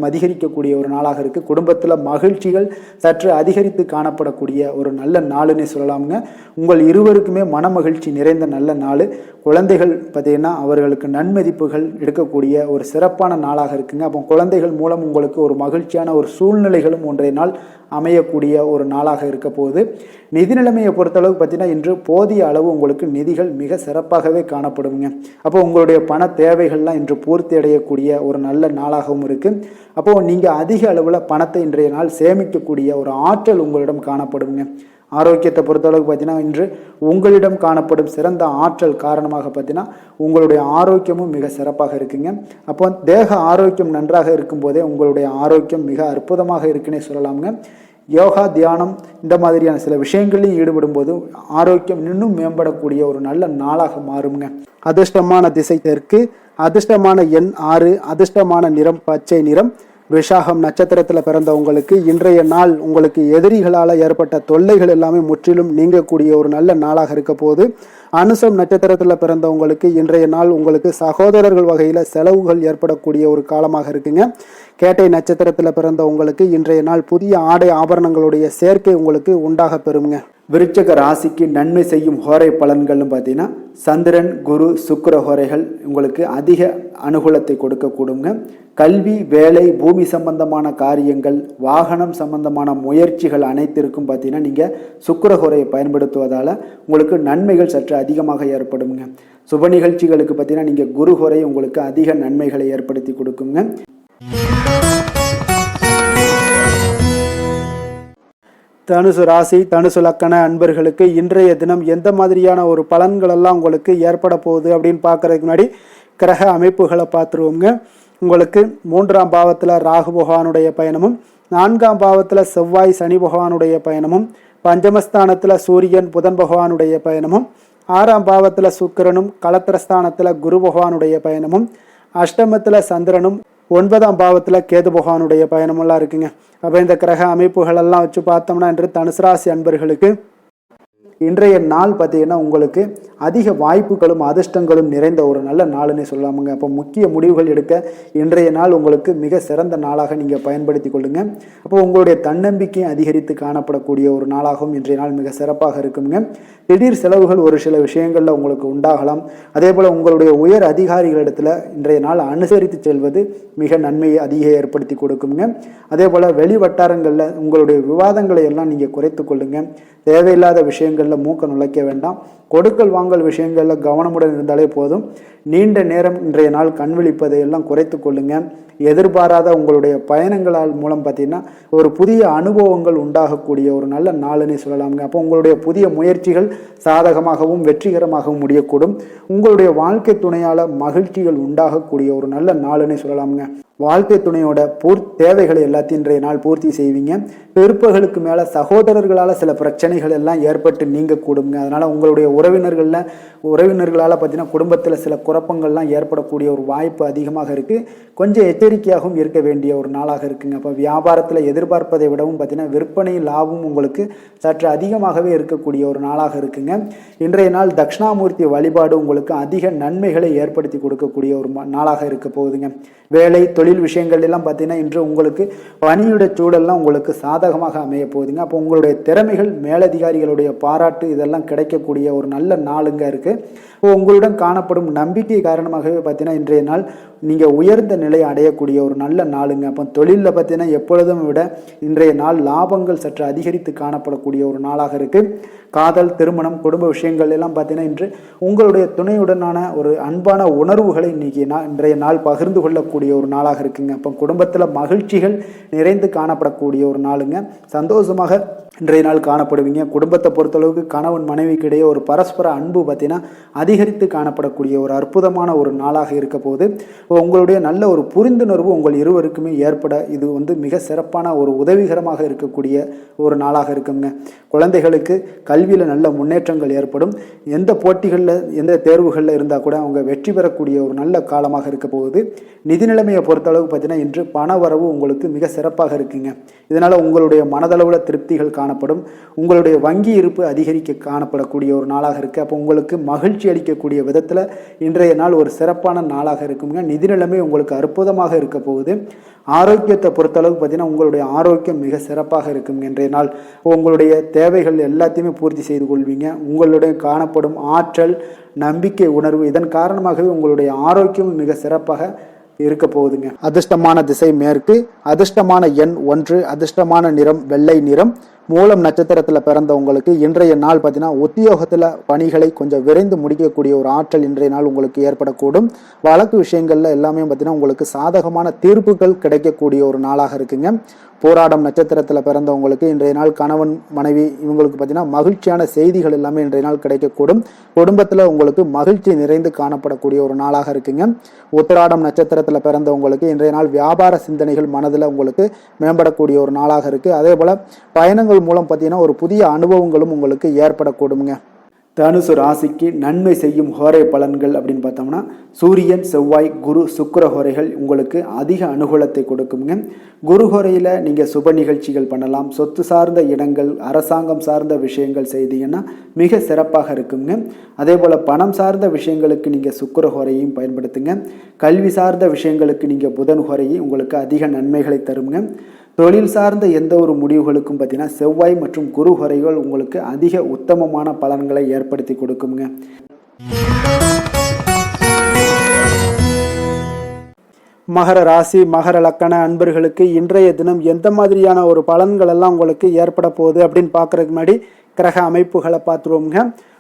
[SPEAKER 1] அதிகரிக்கக்கூடிய ஒரு நாளாக இருக்குது. குடும்பத்தில் மகிழ்ச்சிகள் சற்று அதிகரித்து காணப்படக்கூடிய ஒரு நல்ல நாளுன்னே சொல்லலாமுங்க. உங்கள் இருவருக்குமே மன மகிழ்ச்சி நிறைந்த நல்ல நாள். குழந்தைகள் பார்த்தீங்கன்னா அவர்களுக்கு நன்மதிப்புகள் எடுக்கக்கூடிய ஒரு சிறப்பான நாளாக இருக்குங்க. அப்போ குழந்தைகள் மூலம் உங்களுக்கு ஒரு மகிழ்ச்சியான ஒரு சூழ்நிலைகளும் ஒன்றைய நாள் அமையக்கூடிய ஒரு நாளாக இருக்க போகுது. நிதி நிலைமையை பொறுத்தளவுக்கு பார்த்தீங்கன்னா இன்று போதிய அளவு உங்களுக்கு நிதிகள் மிக சிறப்பாகவே காணப்படுங்க. அப்போ உங்களுடைய பண தேவைகள்லாம் இன்று பூர்த்தி அடையக்கூடிய ஒரு நல்ல நாளாகவும் இருக்குது. அப்போது நீங்கள் அதிக அளவில் பணத்தை இன்றைய நாள் சேமிக்கக்கூடிய ஒரு ஆற்றல் உங்களிடம் காணப்படுங்க. ஆரோக்கியத்தை பொறுத்தளவுக்கு பார்த்தீங்கன்னா இன்று உங்களிடம் காணப்படும் சிறந்த ஆற்றல் காரணமாக பார்த்தீங்கன்னா உங்களுடைய ஆரோக்கியமும் மிக சிறப்பாக இருக்குங்க. அப்போ தேக ஆரோக்கியம் நன்றாக இருக்கும்போதே உங்களுடைய ஆரோக்கியம் மிக அற்புதமாக இருக்குன்னே சொல்லலாமுங்க. யோகா, தியானம் இந்த மாதிரியான சில விஷயங்களையும் ஈடுபடும் போது ஆரோக்கியம் இன்னும் மேம்படக்கூடிய ஒரு நல்ல நாளாக மாறுங்க. அதிர்ஷ்டமான திசை தெற்கு, அதிர்ஷ்டமான எண் 6, அதிர்ஷ்டமான நிறம் பச்சை நிறம். விஷாகம் நட்சத்திரத்தில் பிறந்தவங்களுக்கு இன்றைய நாள் உங்களுக்கு எதிரிகளால் ஏற்பட்ட தொல்லைகள் எல்லாமே முற்றிலும் நீங்கக்கூடிய ஒரு நல்ல நாளாக இருக்க போது. அனுசம் நட்சத்திரத்தில் பிறந்தவங்களுக்கு இன்றைய நாள் உங்களுக்கு சகோதரர்கள் வகையில் செலவுகள் ஏற்படக்கூடிய ஒரு காலமாக இருக்குங்க. கேட்டை நட்சத்திரத்தில் பிறந்தவங்களுக்கு இன்றைய நாள் புதிய ஆடை ஆபரணங்களுடைய சேர்க்கை உங்களுக்கு உண்டாக பெறுங்க. விருச்சக ராசிக்கு நன்மை செய்யும் ஹோரை பலன்கள்னு பார்த்தீங்கன்னா சந்திரன், குரு, சுக்கிர ஹோரைகள் உங்களுக்கு அதிக அனுகூலத்தை கொடுக்கக்கூடுங்க. கல்வி, வேலை, பூமி சம்பந்தமான காரியங்கள், வாகனம் சம்பந்தமான முயற்சிகள் அனைத்திற்கும் பார்த்தீங்கன்னா நீங்கள் சுக்கிர ஹோரையை பயன்படுத்துவதால் உங்களுக்கு நன்மைகள் சற்று அதிகமாக ஏற்படுங்க. சுப நிகழ்ச்சிகளுக்கு பார்த்தீங்கன்னா நீங்கள் குரு ஹோரை உங்களுக்கு அதிக நன்மைகளை ஏற்படுத்தி கொடுக்குங்க. தனுசு ராசி, தனுசு லக்கண அன்பர்களுக்கு இன்றைய தினம் எந்த மாதிரியான ஒரு பலன்கள் எல்லாம் உங்களுக்கு ஏற்பட போகுது அப்படின்னு பார்க்கறதுக்கு முன்னாடி கிரக அமைப்புகளை பார்த்துருவோங்க. உங்களுக்கு 3ஆம் பாவத்தில் ராகு பகவானுடைய பயணமும், 4ஆம் பாவத்தில் செவ்வாய் சனி பகவானுடைய பயணமும், பஞ்சமஸ்தானத்தில் சூரியன் புதன் பகவானுடைய பயணமும், 6ஆம் பாவத்தில் சுக்கிரனும், களத்திரஸ்தானத்தில் குரு பகவானுடைய பயணமும், அஷ்டமத்தில் சந்திரனும், 9ஆம் பாவத்தில் கேது பகவானுடைய பயணமெல்லாம் இருக்குங்க. அப்போ இந்த கிரக அமைப்புகள் எல்லாம் வச்சு பார்த்தோம்னா இன்று தனுசு ராசி அன்பர்களுக்கு இன்றைய நாள் பார்த்தீங்கன்னா உங்களுக்கு அதிக வாய்ப்புகளும் அதிர்ஷ்டங்களும் நிறைந்த ஒரு நல்ல நாளுன்னு சொல்லாமுங்க. அப்போ முக்கிய முடிவுகள் எடுக்க இன்றைய நாள் உங்களுக்கு மிக சிறந்த நாளாக நீங்கள் பயன்படுத்தி கொள்ளுங்க. அப்போ உங்களுடைய தன்னம்பிக்கையை அதிகரித்து காணப்படக்கூடிய ஒரு நாளாகவும் இன்றைய நாள் மிக சிறப்பாக இருக்குங்க. திடீர் செலவுகள் ஒரு சில விஷயங்களில் உங்களுக்கு உண்டாகலாம். அதே போல் உங்களுடைய உயர் அதிகாரிகளிடத்தில் இன்றைய நாள் அனுசரித்து செல்வது மிக நன்மையை அதிக ஏற்படுத்தி கொடுக்குங்க. அதே போல் வெளி வட்டாரங்களில் உங்களுடைய விவாதங்களை எல்லாம் நீங்கள் குறைத்து கொள்ளுங்க. தேவையில்லாத விஷயங்களில் மூக்க நுழைக்க வேண்டாம். கொடுக்கல் வாங்கல் விஷயங்களில் கவனமுடன் இருந்தாலே போதும். நீண்ட நேரம் இன்றைய நாள் கண் விழிப்பதை எல்லாம் குறைத்து கொள்ளுங்க. எதிர்பாராத உங்களுடைய பயணங்களால் மூலம் பார்த்தீங்கன்னா ஒரு புதிய அனுபவங்கள் உண்டாகக்கூடிய ஒரு நல்ல நாளுன்னு சொல்லலாமுங்க. அப்போ உங்களுடைய புதிய முயற்சிகள் சாதகமாகவும் வெற்றிகரமாகவும் முடியக்கூடும். உங்களுடைய வாழ்க்கை துணையால் மகிழ்ச்சிகள் உண்டாகக்கூடிய ஒரு நல்ல நாளுன்னு சொல்லலாமுங்க. வாழ்க்கை துணையோட தேவைகளை எல்லாத்தையும் இன்றைய நாள் பூர்த்தி செய்வீங்க. பிற்பகலுக்கு மேலே சகோதரர்களால் சில பிரச்சனைகள் எல்லாம் ஏற்பட்டு நீங்கக்கூடுங்க. அதனால் உங்களுடைய உறவினர்களால் பார்த்தீங்கன்னா குடும்பத்தில் சில குழப்பங்கள்லாம் ஏற்படக்கூடிய ஒரு வாய்ப்பு அதிகமாக இருக்குது. கொஞ்சம் எச்சரிக்கையாகவும் இருக்க வேண்டிய ஒரு நாளாக இருக்குங்க. அப்போ வியாபாரத்தில் எதிர்பார்ப்பதை விடவும் பார்த்தீங்கன்னா விற்பனை லாபம் உங்களுக்கு சற்று அதிகமாகவே இருக்கக்கூடிய ஒரு நாளாக இருக்குங்க. இன்றைய நாள் தட்சிணாமூர்த்தி வழிபாடு உங்களுக்கு அதிக நன்மைகளை ஏற்படுத்தி கொடுக்கக்கூடிய ஒரு நாளாக இருக்க போகுதுங்க. வேலை தொழில் விஷயங்கள் எல்லாம் பார்த்தீங்கன்னா இன்று உங்களுக்கு பணியுடைய சூழல்லாம் உங்களுக்கு சாதகமாக அமைய போகுதுங்க. அப்போ உங்களுடைய திறமைகள் மேலதிகாரிகளுடைய பாராட்டு இதெல்லாம் கிடைக்கக்கூடிய ஒரு நல்ல நாளுங்க இருக்குது. உங்களுடன் காணப்படும் நம்பிக்கை காரணமாகவே பார்த்தீங்கன்னா இன்றைய நாள் நீங்கள் உயர்ந்த நிலை அடையக்கூடிய ஒரு நல்ல நாளுங்க. அப்போ தொழிலில் பார்த்தீங்கன்னா எப்பொழுதும் விட இன்றைய நாள் லாபங்கள் சற்று அதிகரித்து காணப்படக்கூடிய ஒரு நாளாக இருக்குது. காதல், திருமணம், குடும்ப விஷயங்கள் எல்லாம் பார்த்தீங்கன்னா இன்று உங்களுடைய துணையுடனான ஒரு அன்பான உணர்வுகளை இன்றைய நாள் பகிர்ந்து கொள்ளக்கூடிய ஒரு நாளாக இருக்குங்க. அப்போ குடும்பத்தில் மகிழ்ச்சிகள் நிறைந்து காணப்படக்கூடிய ஒரு நாளுங்க. சந்தோஷமாக இன்றைய நாள் காணப்படுவீங்க. குடும்பத்தை பொறுத்தளவுக்கு கணவன் மனைவிக்கு இடையே ஒரு பரஸ்பர அன்பு பார்த்தீங்கன்னா அதிகரித்து காணப்படக்கூடிய ஒரு அற்புதமான ஒரு நாளாக இருக்க போது உங்களுடைய நல்ல ஒரு புரிந்துணர்வு உங்கள் இருவருக்குமே ஏற்பட இது மிக சிறப்பான ஒரு உதவிகரமாக இருக்கக்கூடிய ஒரு நாளாக இருக்குங்க. குழந்தைகளுக்கு கல்வியில் நல்ல முன்னேற்றங்கள் ஏற்படும். எந்த போட்டிகளில் எந்த தேர்வுகளில் இருந்தால் கூட அவங்க வெற்றி பெறக்கூடிய ஒரு நல்ல காலமாக இருக்க போகுது. நிதி நிலைமையை பொறுத்தளவுக்கு பார்த்தீங்கன்னா இன்று பண வரவு உங்களுக்கு மிக சிறப்பாக இருக்குங்க. இதனால் உங்களுடைய மனதளவில் திருப்திகள் காணப்படும். உங்களுடைய வங்கி இருப்பு அதிகரிக்க காணப்படக்கூடிய ஒரு நாளாக இருக்குது. அப்போ உங்களுக்கு மகிழ்ச்சி அளிக்கக்கூடிய விதத்தில் இன்றைய நாள் ஒரு சிறப்பான நாளாக இருக்குங்க. நிதி நிலைமை உங்களுக்கு அற்புதமாக இருக்க போகுது. ஆரோக்கியத்தை பொறுத்தளவுக்கு பார்த்தீங்கன்னா உங்களுடைய ஆரோக்கியம் மிக சிறப்பாக இருக்குங்க. இன்றைய நாள் உங்களுடைய தேவைகள் எல்லாத்தையுமே பூர்த்தி செய்து கொள்வீங்க. உங்களுடைய காணப்படும் ஆற்றல், நம்பிக்கை உணர்வு இதன் காரணமாகவே உங்களுடைய ஆரோக்கியம் மிக சிறப்பாக இருக்க போகுதுங்க. அதிர்ஷ்டமான திசை மேற்கு, அதிர்ஷ்டமான எண் 1, அதிர்ஷ்டமான நிறம் வெள்ளை நிறம். மூலம் நட்சத்திரத்தில் பிறந்தவங்களுக்கு இன்றைய நாள் பார்த்தீங்கன்னா உத்தியோகத்தில் பணிகளை கொஞ்சம் விரைந்து முடிக்கக்கூடிய ஒரு ஆற்றல் இன்றைய நாள் உங்களுக்கு ஏற்படக்கூடும். வழக்கு விஷயங்கள்ல எல்லாமே பார்த்தீங்கன்னா உங்களுக்கு சாதகமான தீர்ப்புகள் கிடைக்கக்கூடிய ஒரு நாளாக இருக்குங்க. போராடம் நட்சத்திரத்தில் பிறந்தவங்களுக்கு இன்றைய நாள் கணவன் மனைவி இவங்களுக்கு பார்த்தீங்கன்னா மகிழ்ச்சியான செய்திகள் எல்லாமே இன்றைய நாள் கிடைக்கக்கூடும். குடும்பத்தில் உங்களுக்கு மகிழ்ச்சி நிறைந்து காணப்படக்கூடிய ஒரு நாளாக இருக்குங்க. உத்திராடம் நட்சத்திரத்தில் பிறந்தவங்களுக்கு இன்றைய நாள் வியாபார சிந்தனைகள் மனதில் உங்களுக்கு மேம்படக்கூடிய ஒரு நாளாக இருக்குது. அதே போல் பயணங்கள் மூலம் பார்த்தீங்கன்னா ஒரு புதிய அனுபவங்களும் உங்களுக்கு ஏற்படக்கூடுங்க. தனுசு ராசிக்கு நன்மை செய்யும் ஹோரை பலன்கள் அப்படின்னு பார்த்தோம்னா சூரியன், செவ்வாய், குரு, சுக்கிர ஹோரைகள் உங்களுக்கு அதிக அனுகூலத்தை கொடுக்குங்க. குரு ஹோரையில் நீங்கள் சுப நிகழ்ச்சிகள் பண்ணலாம். சொத்து சார்ந்த இடங்கள், அரசாங்கம் சார்ந்த விஷயங்கள் செய்தீங்கன்னா மிக சிறப்பாக இருக்குங்க. அதே போல் பணம் சார்ந்த விஷயங்களுக்கு நீங்கள் சுக்கிர ஹோரையும் பயன்படுத்துங்க. கல்வி சார்ந்த விஷயங்களுக்கு நீங்கள் புதன் ஹோரையும் உங்களுக்கு அதிக நன்மைகளை தருங்க. தொழில் சார்ந்த எந்த ஒரு முடிவுகளுக்கும் பார்த்தீங்கன்னா செவ்வாய் மற்றும் குரு ஹோரைகள் உங்களுக்கு அதிக உத்தமமான பலன்களை ஏற்படுத்தி கொடுக்குங்க. மகர ராசி, மகர லக்கண அன்பர்களுக்கு இன்றைய தினம் எந்த மாதிரியான ஒரு பலன்கள் எல்லாம் உங்களுக்கு ஏற்பட போகுது அப்படின்னு பார்க்கறதுக்கு முன்னாடி கிரக அமைப்புகளை பார்த்துருவோங்க.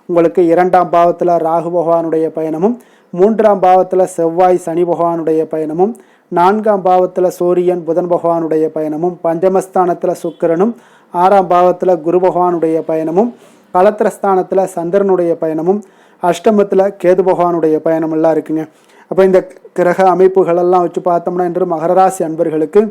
[SPEAKER 1] உங்களுக்கு 2ஆம் பாவத்தில் ராகு பகவானுடைய பயணமும், 3ஆம் பாவத்தில் செவ்வாய் சனி பகவானுடைய பயணமும், 4ஆம் பாவத்தில் சூரியன் புதன் பகவானுடைய பயணமும், பஞ்சமஸ்தானத்தில் சுக்கிரனும், 6ஆம் பாவத்தில் குரு பகவானுடைய பயணமும், களத்திரஸ்தானத்தில் சந்திரனுடைய பயணமும், அஷ்டமத்தில் கேது பகவானுடைய பயணம் எல்லாம் இருக்குங்க. அப்போ இந்த கிரக அமைப்புகளெல்லாம் வச்சு பார்த்தோம்னா இன்று மகர ராசி அன்பர்களுக்கு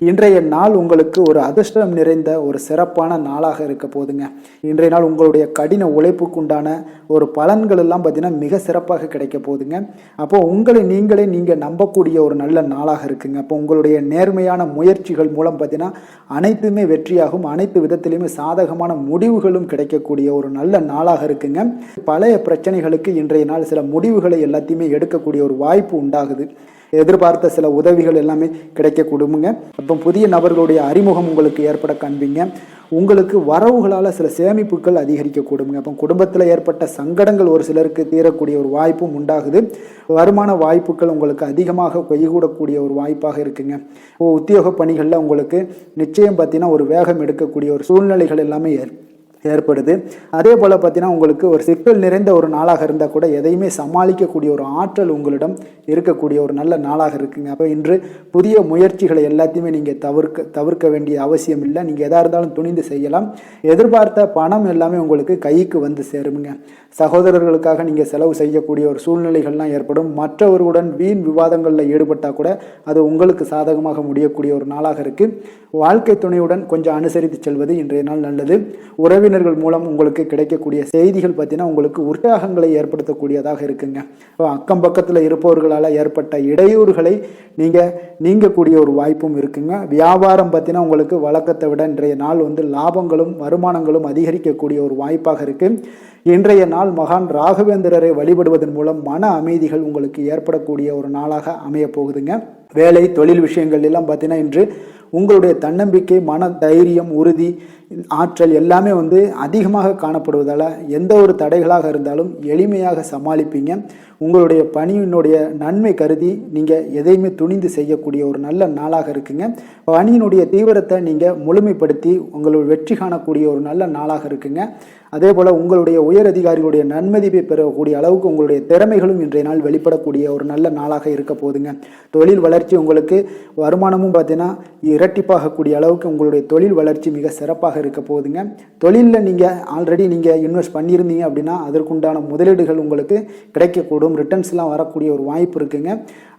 [SPEAKER 1] இன்றைய நாள் உங்களுக்கு ஒரு அதிர்ஷ்டம் நிறைந்த ஒரு சிறப்பான நாளாக இருக்க போதுங்க. இன்றைய நாள் உங்களுடைய கடின உழைப்புக்கு உண்டான ஒரு பலன்கள் எல்லாம் பார்த்தீங்கன்னா மிக சிறப்பாக கிடைக்க போகுதுங்க. அப்போ உங்களை நீங்கள் நம்பக்கூடிய ஒரு நல்ல நாளாக இருக்குங்க. அப்போ உங்களுடைய நேர்மையான முயற்சிகள் மூலம் பார்த்தீங்கன்னா அனைத்துமே வெற்றியாகும். அனைத்து விதத்திலையுமே சாதகமான முடிவுகளும் கிடைக்கக்கூடிய ஒரு நல்ல நாளாக இருக்குங்க. பழைய பிரச்சனைகளுக்கு இன்றைய நாள் சில முடிவுகளை எல்லாத்தையுமே எடுக்கக்கூடிய ஒரு வாய்ப்பு உண்டாகுது. எதிர்பார்த்த சில உதவிகள் எல்லாமே கிடைக்கக்கூடுமுங்க. அப்போ புதிய நபர்களுடைய அறிமுகம் உங்களுக்கு ஏற்பட காண்பீங்க. உங்களுக்கு வரவுகளால் சில சேமிப்புகள் அதிகரிக்கக்கூடுங்க. அப்போ குடும்பத்தில் ஏற்பட்ட சங்கடங்கள் ஒரு சிலருக்கு தீரக்கூடிய ஒரு வாய்ப்பும் உண்டாகுது. வருமான வாய்ப்புகள் உங்களுக்கு அதிகமாக கைகூடக்கூடிய ஒரு வாய்ப்பாக இருக்குங்க. உத்தியோக பணிகளில் உங்களுக்கு நிச்சயம் பார்த்தீங்கன்னா ஒரு வேகம் எடுக்கக்கூடிய ஒரு சூழ்நிலைகள் எல்லாமே ஏற்படுது. அதே போல் பார்த்தீங்கன்னா உங்களுக்கு ஒரு சிக்கல் நிறைந்த ஒரு நாளாக இருந்தால் கூட எதையுமே சமாளிக்கக்கூடிய ஒரு ஆற்றல் உங்களிடம் இருக்கக்கூடிய ஒரு நல்ல நாளாக இருக்குங்க. அப்போ இன்று புதிய முயற்சிகளை எல்லாத்தையுமே நீங்கள் தவிர்க்க வேண்டிய அவசியம் இல்லை. நீங்கள் எதாக இருந்தாலும் துணிந்து செய்யலாம். எதிர்பார்த்த பணம் எல்லாமே உங்களுக்கு கைக்கு வந்து சேருங்க. சகோதரர்களுக்காக நீங்கள் செலவு செய்யக்கூடிய ஒரு சூழ்நிலைகள்லாம் ஏற்படும். மற்றவர்களுடன் வீண் விவாதங்களில் ஈடுபட்டால் கூட அது உங்களுக்கு சாதகமாக முடியக்கூடிய ஒரு நாளாக இருக்குது. வாழ்க்கை துணையுடன் கொஞ்சம் அனுசரித்து செல்வது இன்றைய நாள் நல்லது. உறவினர்கள் மூலம் உங்களுக்கு கிடைக்கக்கூடிய செய்திகள் பார்த்தீங்கன்னா உங்களுக்கு உற்சாகங்களை ஏற்படுத்தக்கூடியதாக இருக்குங்க. அக்கம் பக்கத்தில் இருப்பவர்களால் ஏற்பட்ட இடையூறுகளை நீங்கக்கூடிய ஒரு வாய்ப்பும் இருக்குங்க. வியாபாரம் பார்த்தீங்கன்னா உங்களுக்கு வழக்கத்தை விட இன்றைய நாள் லாபங்களும் வருமானங்களும் அதிகரிக்கக்கூடிய ஒரு வாய்ப்பாக இருக்குது. இன்றைய நாள் மகான் ராகவேந்திரரை வழிபடுவதன் மூலம் மன அமைதிகள் உங்களுக்கு ஏற்படக்கூடிய ஒரு நாளாக அமைய போகுதுங்க. வேலை தொழில் விஷயங்கள் எல்லாம் பார்த்தீங்கன்னா இன்று உங்களுடைய தன்னம்பிக்கை, மன தைரியம், உறுதி, ஆற்றல் எல்லாமே அதிகமாக காணப்படுவதால் எந்த ஒரு தடைகளாக இருந்தாலும் எளிமையாக சமாளிப்பீங்க. உங்களுடைய பணியினுடைய நன்மை கருதி நீங்கள் எதையுமே துணிந்து செய்யக்கூடிய ஒரு நல்ல நாளாக இருக்குங்க. பணியினுடைய தீவிரத்தை நீங்கள் முழுமைப்படுத்தி உங்களுடைய வெற்றி காணக்கூடிய ஒரு நல்ல நாளாக இருக்குங்க. அதே போல் உங்களுடைய உயர் அதிகாரிகளுடைய நன்மதிப்பை பெறக்கூடிய அளவுக்கு உங்களுடைய திறமைகளும் இன்றைய நாள் வெளிப்படக்கூடிய ஒரு நல்ல நாளாக இருக்க போகுதுங்க. தொழில் வளர்ச்சி உங்களுக்கு வருமானமும் பார்த்தீங்கன்னா இரட்டிப்பாகக்கூடிய அளவுக்கு உங்களுடைய தொழில் வளர்ச்சி மிக சிறப்பாக இருக்க போகுதுங்க. தொழிலில் நீங்கள் ஆல்ரெடி இன்வெஸ்ட் பண்ணியிருந்தீங்க அப்படின்னா அதற்குண்டான முதலீடுகள் உங்களுக்கு கிடைக்கக்கூடும். ரிட்டர்ன்ஸ்லாம் வரக்கூடிய ஒரு வாய்ப்பு இருக்குங்க.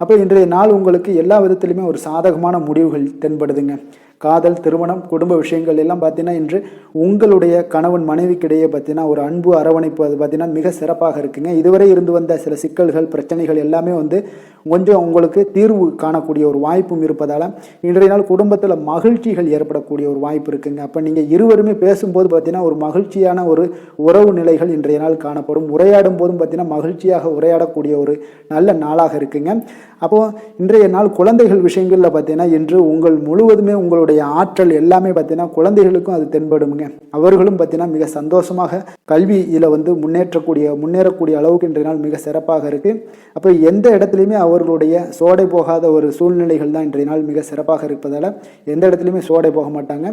[SPEAKER 1] அப்போ இன்றைய நாள் உங்களுக்கு எல்லா விதத்திலுமே ஒரு சாதகமான முடிவுகள் தென்படுதுங்க. காதல், திருமணம், குடும்ப விஷயங்கள் எல்லாம் பார்த்தீங்கன்னா இன்று உங்களுடைய கணவன் மனைவிக்கிடையே பார்த்தீங்கன்னா ஒரு அன்பு அரவணைப்பு அது பார்த்தீங்கன்னா மிக சிறப்பாக இருக்குங்க. இதுவரை இருந்து வந்த சில சிக்கல்கள், பிரச்சனைகள் எல்லாமே கொஞ்சம் உங்களுக்கு தீர்வு காணக்கூடிய ஒரு வாய்ப்பும் இருப்பதால் இன்றைய நாள் குடும்பத்தில் மகிழ்ச்சிகள் ஏற்படக்கூடிய ஒரு வாய்ப்பு இருக்குங்க. அப்போ நீங்கள் இருவருமே பேசும்போது பார்த்தீங்கன்னா ஒரு மகிழ்ச்சியான ஒரு உறவு நிலைகள் இன்றைய நாள் காணப்படும். உரையாடும் போதும் பார்த்தீங்கன்னா மகிழ்ச்சியாக உரையாடக்கூடிய ஒரு நல்ல நாளாக இருக்குங்க. அப்போது இன்றைய நாள் குழந்தைகள் விஷயங்களில் பார்த்தீங்கன்னா இன்று முழுவதுமே உங்களுடைய ஆற்றல் எல்லாமே பார்த்தீங்கன்னா குழந்தைகளுக்கும் அது தென்படுங்க. அவர்களும் பார்த்தீங்கன்னா மிக சந்தோஷமாக கல்வியில் முன்னேறக்கூடிய அளவுக்கு இன்றைய நாள் மிக சிறப்பாக இருக்குது. அப்போ எந்த இடத்துலையுமே அவர்களுடைய சோடை போகாத ஒரு சூழ்நிலைகள் தான் இன்றைய நாள் மிக சிறப்பாக இருப்பதால் எந்த இடத்துலையுமே சோடை போக மாட்டாங்க.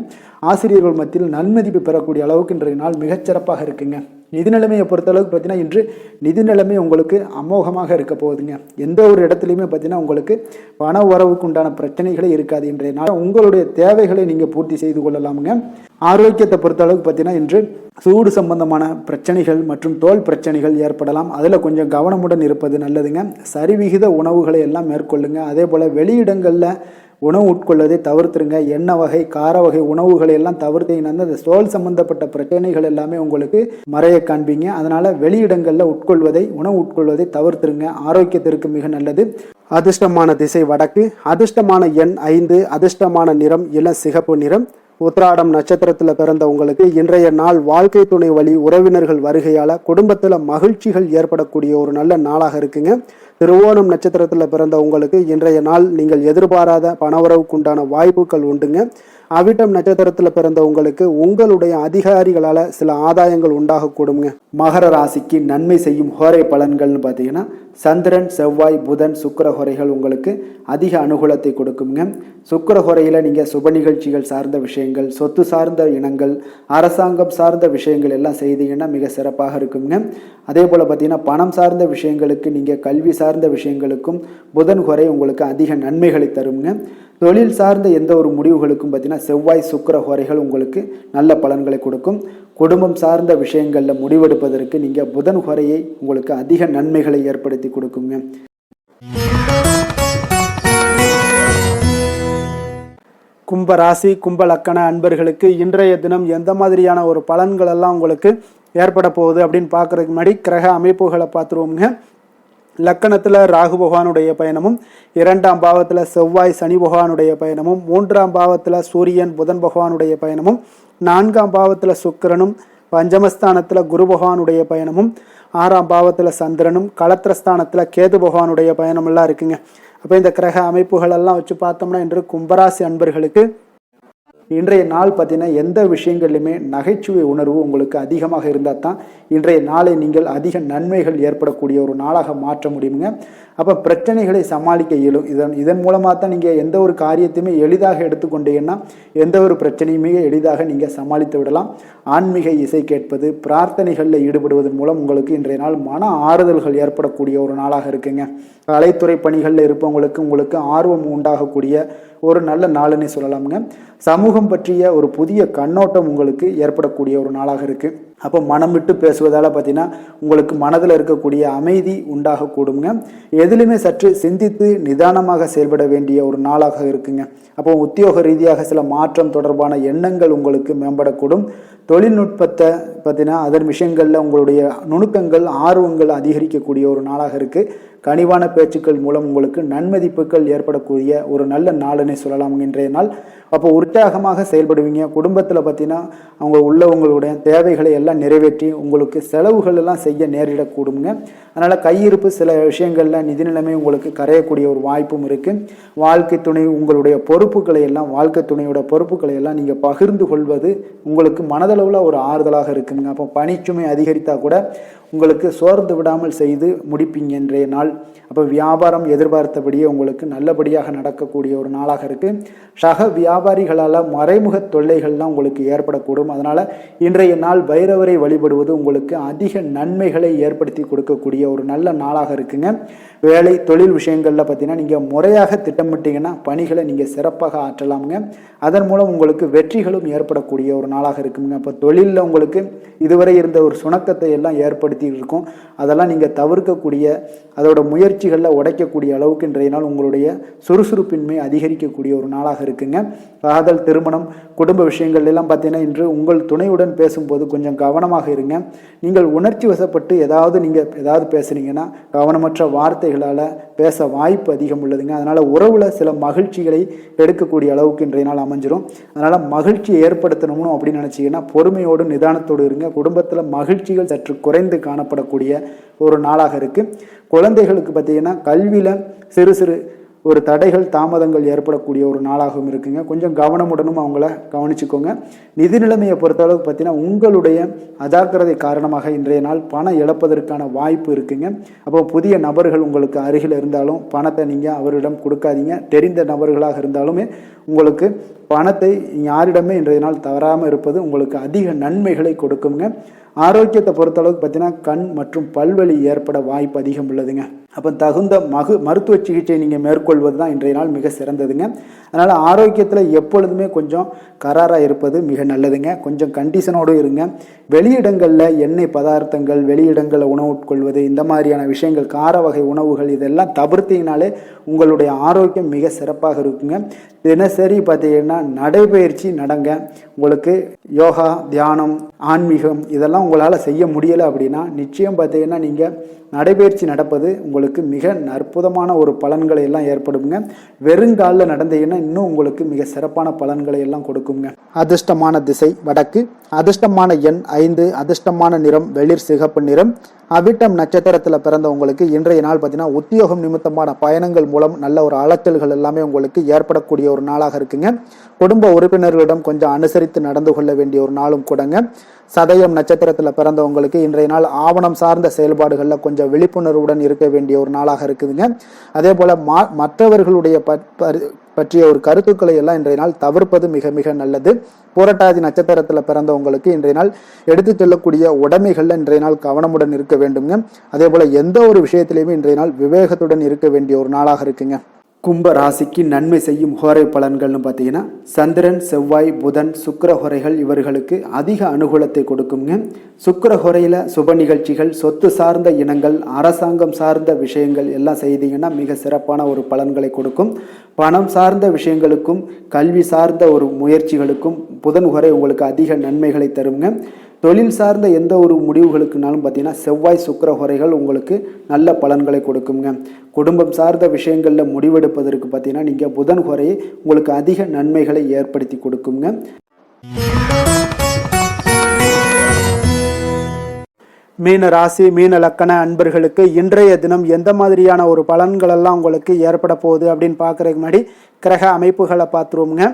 [SPEAKER 1] ஆசிரியர்கள் மத்தியில் நன்மதிப்பு பெறக்கூடிய அளவுக்கு இன்றைய நாள் மிகச்சிறப்பாக இருக்குங்க. நிதி நிலைமையை பொறுத்தளவுக்கு பார்த்தீங்கன்னா இன்று நிதி நிலைமை உங்களுக்கு அமோகமாக இருக்க போகுதுங்க. எந்த ஒரு இடத்துலையுமே பார்த்தீங்கன்னா உங்களுக்கு பண உறவுக்கு உண்டான பிரச்சனைகளே இருக்காது. இன்றைய நாள் உங்களுடைய தேவைகளை நீங்கள் பூர்த்தி செய்து கொள்ளலாமுங்க. ஆரோக்கியத்தை பொறுத்தளவுக்கு பார்த்தீங்கன்னா இன்று சூடு சம்பந்தமான பிரச்சனைகள் மற்றும் தோல் பிரச்சனைகள் ஏற்படலாம். அதில் கொஞ்சம் கவனமுடன் இருப்பது நல்லதுங்க. சரிவிகித உணவுகளை எல்லாம் மேற்கொள்ளுங்க. அதே போல் வெளியிடங்களில் உணவு உட்கொள்வதை தவிர்த்துருங்க. எண்ணெய் வகை, கார வகை உணவுகளை எல்லாம் தவிர்த்தீங்கன்னா அந்த தோல் சம்பந்தப்பட்ட பிரச்சனைகள் எல்லாமே உங்களுக்கு மறைய காண்பீங்க. அதனால் வெளியிடங்களில் உணவு உட்கொள்வதை தவிர்த்துருங்க. ஆரோக்கியத்திற்கு மிக நல்லது. அதிர்ஷ்டமான திசை வடக்கு, அதிர்ஷ்டமான எண் 5, அதிர்ஷ்டமான நிறம் இளம் சிகப்பு நிறம். உத்திராடம் நட்சத்திரத்தில் பிறந்த உங்களுக்கு இன்றைய நாள் வாழ்க்கை துணை வழி உறவினர்கள் வருகையால் குடும்பத்தில் மகிழ்ச்சிகள் ஏற்படக்கூடிய ஒரு நல்ல நாளாக இருக்குங்க. திருவோணம் நட்சத்திரத்தில் பிறந்த உங்களுக்கு இன்றைய நாள் நீங்கள் எதிர்பாராத பணவரவுக்குண்டான வாய்ப்புகள் உண்டுங்க. அவிட்டம் நட்சத்திரத்தில் பிறந்த உங்களுக்கு உங்களுடைய அதிகாரிகளால் சில ஆதாயங்கள் உண்டாகக்கூடுங்க. மகர ராசிக்கு நன்மை செய்யும் ஹோரை பலன்கள்னு பார்த்தீங்கன்னா சந்திரன், செவ்வாய், புதன், சுக்கிர ஹோரைகள் உங்களுக்கு அதிக அனுகூலத்தை கொடுக்குங்க. சுக்கிர ஹோரையில் நீங்கள் சுப நிகழ்ச்சிகள் சார்ந்த விஷயங்கள், சொத்து சார்ந்த இனங்கள், அரசாங்கம் சார்ந்த விஷயங்கள் எல்லாம் செய்தீங்கன்னா மிக சிறப்பாக இருக்குங்க. அதே போல் பார்த்தீங்கன்னா பணம் சார்ந்த விஷயங்களுக்கு, நீங்கள் கல்வி சார்ந்த விஷயங்களுக்கும் புதன் ஹோரை உங்களுக்கு அதிக நன்மைகளை தருங்க. தொழில் சார்ந்த எந்த ஒரு முடிவுகளுக்கும் பார்த்தீங்கன்னா செவ்வாய், சுக்கிர ஹோரைகள் உங்களுக்கு நல்ல பலன்களை கொடுக்கும். குடும்பம் சார்ந்த விஷயங்களில் முடிவெடுப்பதற்கு நீங்கள் புதன் ஹோரையை உங்களுக்கு அதிக நன்மைகளை ஏற்படுத்தி கொடுக்குங்க. கும்ப ராசி, கும்ப லக்கண அன்பர்களுக்கு இன்றைய தினம் எந்த மாதிரியான ஒரு பலன்கள் எல்லாம் உங்களுக்கு ஏற்பட போகுது அப்படின்னு பார்க்கறதுக்கு முன்னாடி கிரக அமைப்புகளை பார்த்துருவோங்க. லக்கணத்தில் ராகு பகவானுடைய பயணமும், 2ஆம் பாவத்தில் செவ்வாய் சனி பகவானுடைய பயணமும், 3ஆம் பாவத்தில் சூரியன் புதன் பகவானுடைய பயணமும், 4ஆம் பாவத்தில் சுக்கிரனும், பஞ்சமஸ்தானத்தில் குரு பகவானுடைய பயணமும், 6ஆம் பாவத்தில் சந்திரனும், களத்திரஸ்தானத்தில் கேது பகவானுடைய பயணமெல்லாம் இருக்குங்க. அப்போ இந்த கிரக அமைப்புகள் எல்லாம் வச்சு பார்த்தோம்னா இன்று கும்பராசி அன்பர்களுக்கு இன்றைய நாள் பார்த்தீங்கன்னா எந்த விஷயங்கள்லையுமே நகைச்சுவை உணர்வு உங்களுக்கு அதிகமாக இருந்தால் தான் இன்றைய நாளை நீங்கள் அதிக நன்மைகள் ஏற்படக்கூடிய ஒரு நாளாக மாற்ற முடியுங்க. அப்போ பிரச்சனைகளை சமாளிக்க இயலும். இதன் மூலமாக தான் நீங்கள் எந்த ஒரு காரியத்தையுமே எளிதாக எடுத்துக்கொண்டீங்கன்னா எந்த ஒரு பிரச்சனையுமே எளிதாக நீங்கள் சமாளித்து விடலாம். ஆன்மீக இசை கேட்பது, பிரார்த்தனைகளில் ஈடுபடுவதன் மூலம் உங்களுக்கு இன்றைய நாள் மன ஆறுதல்கள் ஏற்படக்கூடிய ஒரு நாளாக இருக்குங்க. கலைத்துறை பணிகளில் இருப்பவங்களுக்கு உங்களுக்கு ஆர்வம் உண்டாகக்கூடிய ஒரு நல்ல நாளுன்னு சொல்லலாமுங்க. சமூகம் பற்றிய ஒரு புதிய கண்ணோட்டம் உங்களுக்கு ஏற்படக்கூடிய ஒரு நாளாக இருக்குது. அப்போ மனம் விட்டு பேசுவதால் பார்த்தீங்கன்னா உங்களுக்கு மனதில் இருக்கக்கூடிய அமைதி உண்டாகக்கூடுங்க. எதிலுமே சற்று சிந்தித்து நிதானமாக செயல்பட வேண்டிய ஒரு நாளாக இருக்குங்க. அப்போ உத்தியோக ரீதியாக சில மாற்றம் தொடர்பான எண்ணங்கள் உங்களுக்கு மேம்படக்கூடும். தொழில்நுட்பத்தை பார்த்தீங்கன்னா அதன் விஷயங்களில் உங்களுடைய நுணுக்கங்கள் ஆர்வங்கள் அதிகரிக்கக்கூடிய ஒரு நாளாக இருக்குது. கனிவான பேச்சுக்கள் மூலம் உங்களுக்கு நன்மதிப்புகள் ஏற்படக்கூடிய ஒரு நல்ல நாளுன்னே சொல்லலாம் இன்றைய நாள். அப்போ உற்சாகமாக செயல்படுவீங்க. குடும்பத்தில் பார்த்தீங்கன்னா அவங்க உள்ளவங்களுடைய தேவைகளை எல்லாம் நிறைவேற்றி உங்களுக்கு செலவுகள் எல்லாம் செய்ய நேரிடக்கூடுங்க. அதனால் கையிருப்பு சில விஷயங்களில் நிதி நிலைமை உங்களுக்கு கரையக்கூடிய ஒரு வாய்ப்பும் இருக்குது. வாழ்க்கை துணை உங்களுடைய பொறுப்புகளை எல்லாம் வாழ்க்கை துணையோட பொறுப்புகளை எல்லாம் நீங்கள் பகிர்ந்து கொள்வது உங்களுக்கு மனதளவில் ஒரு ஆறுதலாக இருக்குங்க. அப்போ பணிச்சுமை அதிகரித்தா கூட உங்களுக்கு சோர்ந்து விடாமல் செய்து முடிப்பீங்க இன்றைய நாள். அப்போ வியாபாரம் எதிர்பார்த்தபடியே உங்களுக்கு நல்லபடியாக நடக்கக்கூடிய ஒரு நாளாக இருக்குது. சக வியாபாரிகளால் மறைமுக தொல்லைகள்லாம் உங்களுக்கு ஏற்படக்கூடும். அதனால் இன்றைய நாள் பைரவரை வழிபடுவது உங்களுக்கு அதிக நன்மைகளை ஏற்படுத்தி கொடுக்கக்கூடிய ஒரு நல்ல நாளாக இருக்குங்க. வேலை தொழில் விஷயங்களில் பார்த்தீங்கன்னா நீங்கள் முறையாக திட்டமிட்டீங்கன்னா பணிகளை நீங்கள் சிறப்பாக ஆற்றலாமுங்க. அதன் மூலம் உங்களுக்கு வெற்றிகளும் ஏற்படக்கூடிய ஒரு நாளாக இருக்குங்க. அப்போ தொழிலில் உங்களுக்கு இதுவரை இருந்த ஒரு சுணக்கத்தை எல்லாம் ஏற்படுத்தி இருக்கும். அதெல்லாம் நீங்கள் தவிர்க்கக்கூடிய அதோட முயற்சிகளில் உடைக்கக்கூடிய அளவுக்கு இன்றைய நாள் உங்களுடைய சுறுசுறுப்பின்மை அதிகரிக்கக்கூடிய ஒரு நாளாக இருக்குங்க. காதல், திருமணம், குடும்ப விஷயங்கள் எல்லாம் பார்த்தீங்கன்னா இன்று உங்கள் துணையுடன் பேசும்போது கொஞ்சம் கவனமாக இருங்க. நீங்கள் உணர்ச்சி வசப்பட்டு ஏதாவது பேசுனீங்கன்னா கவனமற்ற வார்த்தைகளால் பேச வாய்ப்பு அதிகம் உள்ளதுங்க. அதனால் உறவில் சில மகிழ்ச்சிகளை எடுக்கக்கூடிய அளவுக்கு இன்றைய நாள் அமைஞ்சிரும். அதனால் மகிழ்ச்சியை ஏற்படுத்தணும்னு அப்படின்னு நினச்சிங்கன்னா பொறுமையோடு நிதானத்தோடு இருங்க. குடும்பத்தில் மகிழ்ச்சிகள் சற்று குறைந்து காணப்படக்கூடிய ஒரு நாளாக இருக்குது. குழந்தைகளுக்கு பார்த்தீங்கன்னா கல்வியில் சிறு சிறு ஒரு தடைகள் தாமதங்கள் ஏற்படக்கூடிய ஒரு நாளாகவும் இருக்குங்க. கொஞ்சம் கவனமுடனும் அவங்கள கவனிச்சுக்கோங்க. நிதி நிலைமையை பொறுத்தளவுக்கு பார்த்தீங்கன்னா உங்களுடைய அஜாக்கிரதை காரணமாக இன்றைய நாள் பணம் இழப்பதற்கான வாய்ப்பு இருக்குங்க. அப்போ புதிய நபர்கள் உங்களுக்கு அருகில் இருந்தாலும் பணத்தை நீங்கள் அவரிடம் கொடுக்காதீங்க. தெரிந்த நபர்களாக இருந்தாலுமே உங்களுக்கு பணத்தை யாரிடமே இன்றைய நாள் தவறாமல் இருப்பது உங்களுக்கு அதிக நன்மைகளை கொடுக்குங்க. ஆரோக்கியத்தை பொறுத்தளவுக்கு பார்த்தீங்கன்னா கண் மற்றும் பல்வலி ஏற்பட வாய்ப்பு அதிகம் உள்ளதுங்க. அப்போ தகுந்த மருத்துவ சிகிச்சை நீங்கள் மேற்கொள்வது தான் இன்றைய நாள் மிக சிறந்ததுங்க. அதனால் ஆரோக்கியத்தில் எப்பொழுதுமே கொஞ்சம் கராராக இருப்பது மிக நல்லதுங்க. கொஞ்சம் கண்டிஷனோடு இருங்க. வெளியிடங்களில் எண்ணெய் பதார்த்தங்கள், வெளியிடங்களில் உணவு உட்கொள்வது, இந்த மாதிரியான விஷயங்கள், கார வகை உணவுகள் இதெல்லாம் தவிர்த்தீங்கனாலே உங்களுடைய ஆரோக்கியம் மிக சிறப்பாக இருக்குங்க. தினசரி பார்த்தீங்கன்னா நடைபயிற்சி நடங்க. உங்களுக்கு யோகா, தியானம், ஆன்மீகம் இதெல்லாம் உங்களால் செய்ய முடியலை அப்படின்னா நிச்சயம் பார்த்தீங்கன்னா நீங்கள் நடைபயிற்சி நடப்பது உங்களுக்கு மிக அற்புதமான ஒரு பலன்களை எல்லாம் ஏற்படுங்க. வெறுங்காலில் நடந்தீங்கன்னா இன்னும் உங்களுக்கு மிக சிறப்பான பலன்களை எல்லாம் கொடுக்குங்க. அதிர்ஷ்டமான திசை வடக்கு, அதிர்ஷ்டமான எண் 5, அதிர்ஷ்டமான நிறம் வெளிர் சிகப்பு நிறம். அவிட்டம் நட்சத்திரத்தில் பிறந்தவங்களுக்கு இன்றைய நாள் பார்த்தீங்கன்னா உத்தியோகம் நிமித்தமான பயணங்கள் மூலம் நல்ல ஒரு அலைச்சல்கள் எல்லாமே உங்களுக்கு ஏற்படக்கூடிய ஒரு நாளாக இருக்குங்க. குடும்ப உறுப்பினர்களிடம் கொஞ்சம் அனுசரித்து நடந்து கொள்ள வேண்டிய ஒரு நாளும் கூடங்க. சதயம் நட்சத்திரத்தில் பிறந்தவங்களுக்கு இன்றைய நாள் ஆவணம் சார்ந்த செயல்பாடுகளில் கொஞ்சம் விழிப்புணர்வுடன் இருக்க வேண்டிய ஒரு நாளாக இருக்குதுங்க. அதே போல் மற்றவர்களுடைய பற்றிய ஒரு கருத்துக்களை எல்லாம் இன்றைய நாள் தவிர்ப்பது மிக மிக நல்லது. புரட்டாதி நட்சத்திரத்தில் பிறந்தவங்களுக்கு இன்றைய நாள் எடுத்து செல்லக்கூடிய உடைமைகளில் இன்றைய நாள் கவனமுடன் இருக்க வேண்டுங்க. அதே போல் எந்த ஒரு விஷயத்திலையுமே இன்றைய நாள் விவேகத்துடன் இருக்க வேண்டிய ஒரு நாளாக இருக்குங்க. கும்ப ராசிக்கு நன்மை செய்யும் ஹோரை பலன்கள்னு பார்த்தீங்கன்னா சந்திரன், செவ்வாய், புதன், சுக்கிர ஹோரைகள் இவர்களுக்கு அதிக அனுகூலத்தை கொடுக்குங்க. சுக்கிர ஹோரையில் சுப நிகழ்ச்சிகள், சொத்து சார்ந்த இனங்கள், அரசாங்கம் சார்ந்த விஷயங்கள் எல்லாம் செய்தீங்கன்னா மிக சிறப்பான ஒரு பலன்களை கொடுக்கும். பணம் சார்ந்த விஷயங்களுக்கும் கல்வி சார்ந்த ஒரு முயற்சிகளுக்கும் புதன் ஹோரை உங்களுக்கு அதிக நன்மைகளை தருங்க. தொழில் சார்ந்த எந்த ஒரு முடிவுகளுக்குனாலும் பார்த்தீங்கன்னா செவ்வாய், சுக்கிர ஹோரைகள் உங்களுக்கு நல்ல பலன்களை கொடுக்குங்க. குடும்பம் சார்ந்த விஷயங்களில் முடிவெடுப்பதற்கு பார்த்தீங்கன்னா நீங்கள் புதன் ஹோரையை உங்களுக்கு அதிக நன்மைகளை ஏற்படுத்தி கொடுக்குங்க. மீன ராசி, மீன லக்கண அன்பர்களுக்கு இன்றைய தினம் எந்த மாதிரியான ஒரு பலன்கள் எல்லாம் உங்களுக்கு ஏற்பட போகுது அப்படின்னு பார்க்குறதுக்கு முன்னாடி கிரக அமைப்புகளை பார்த்துருவோங்க.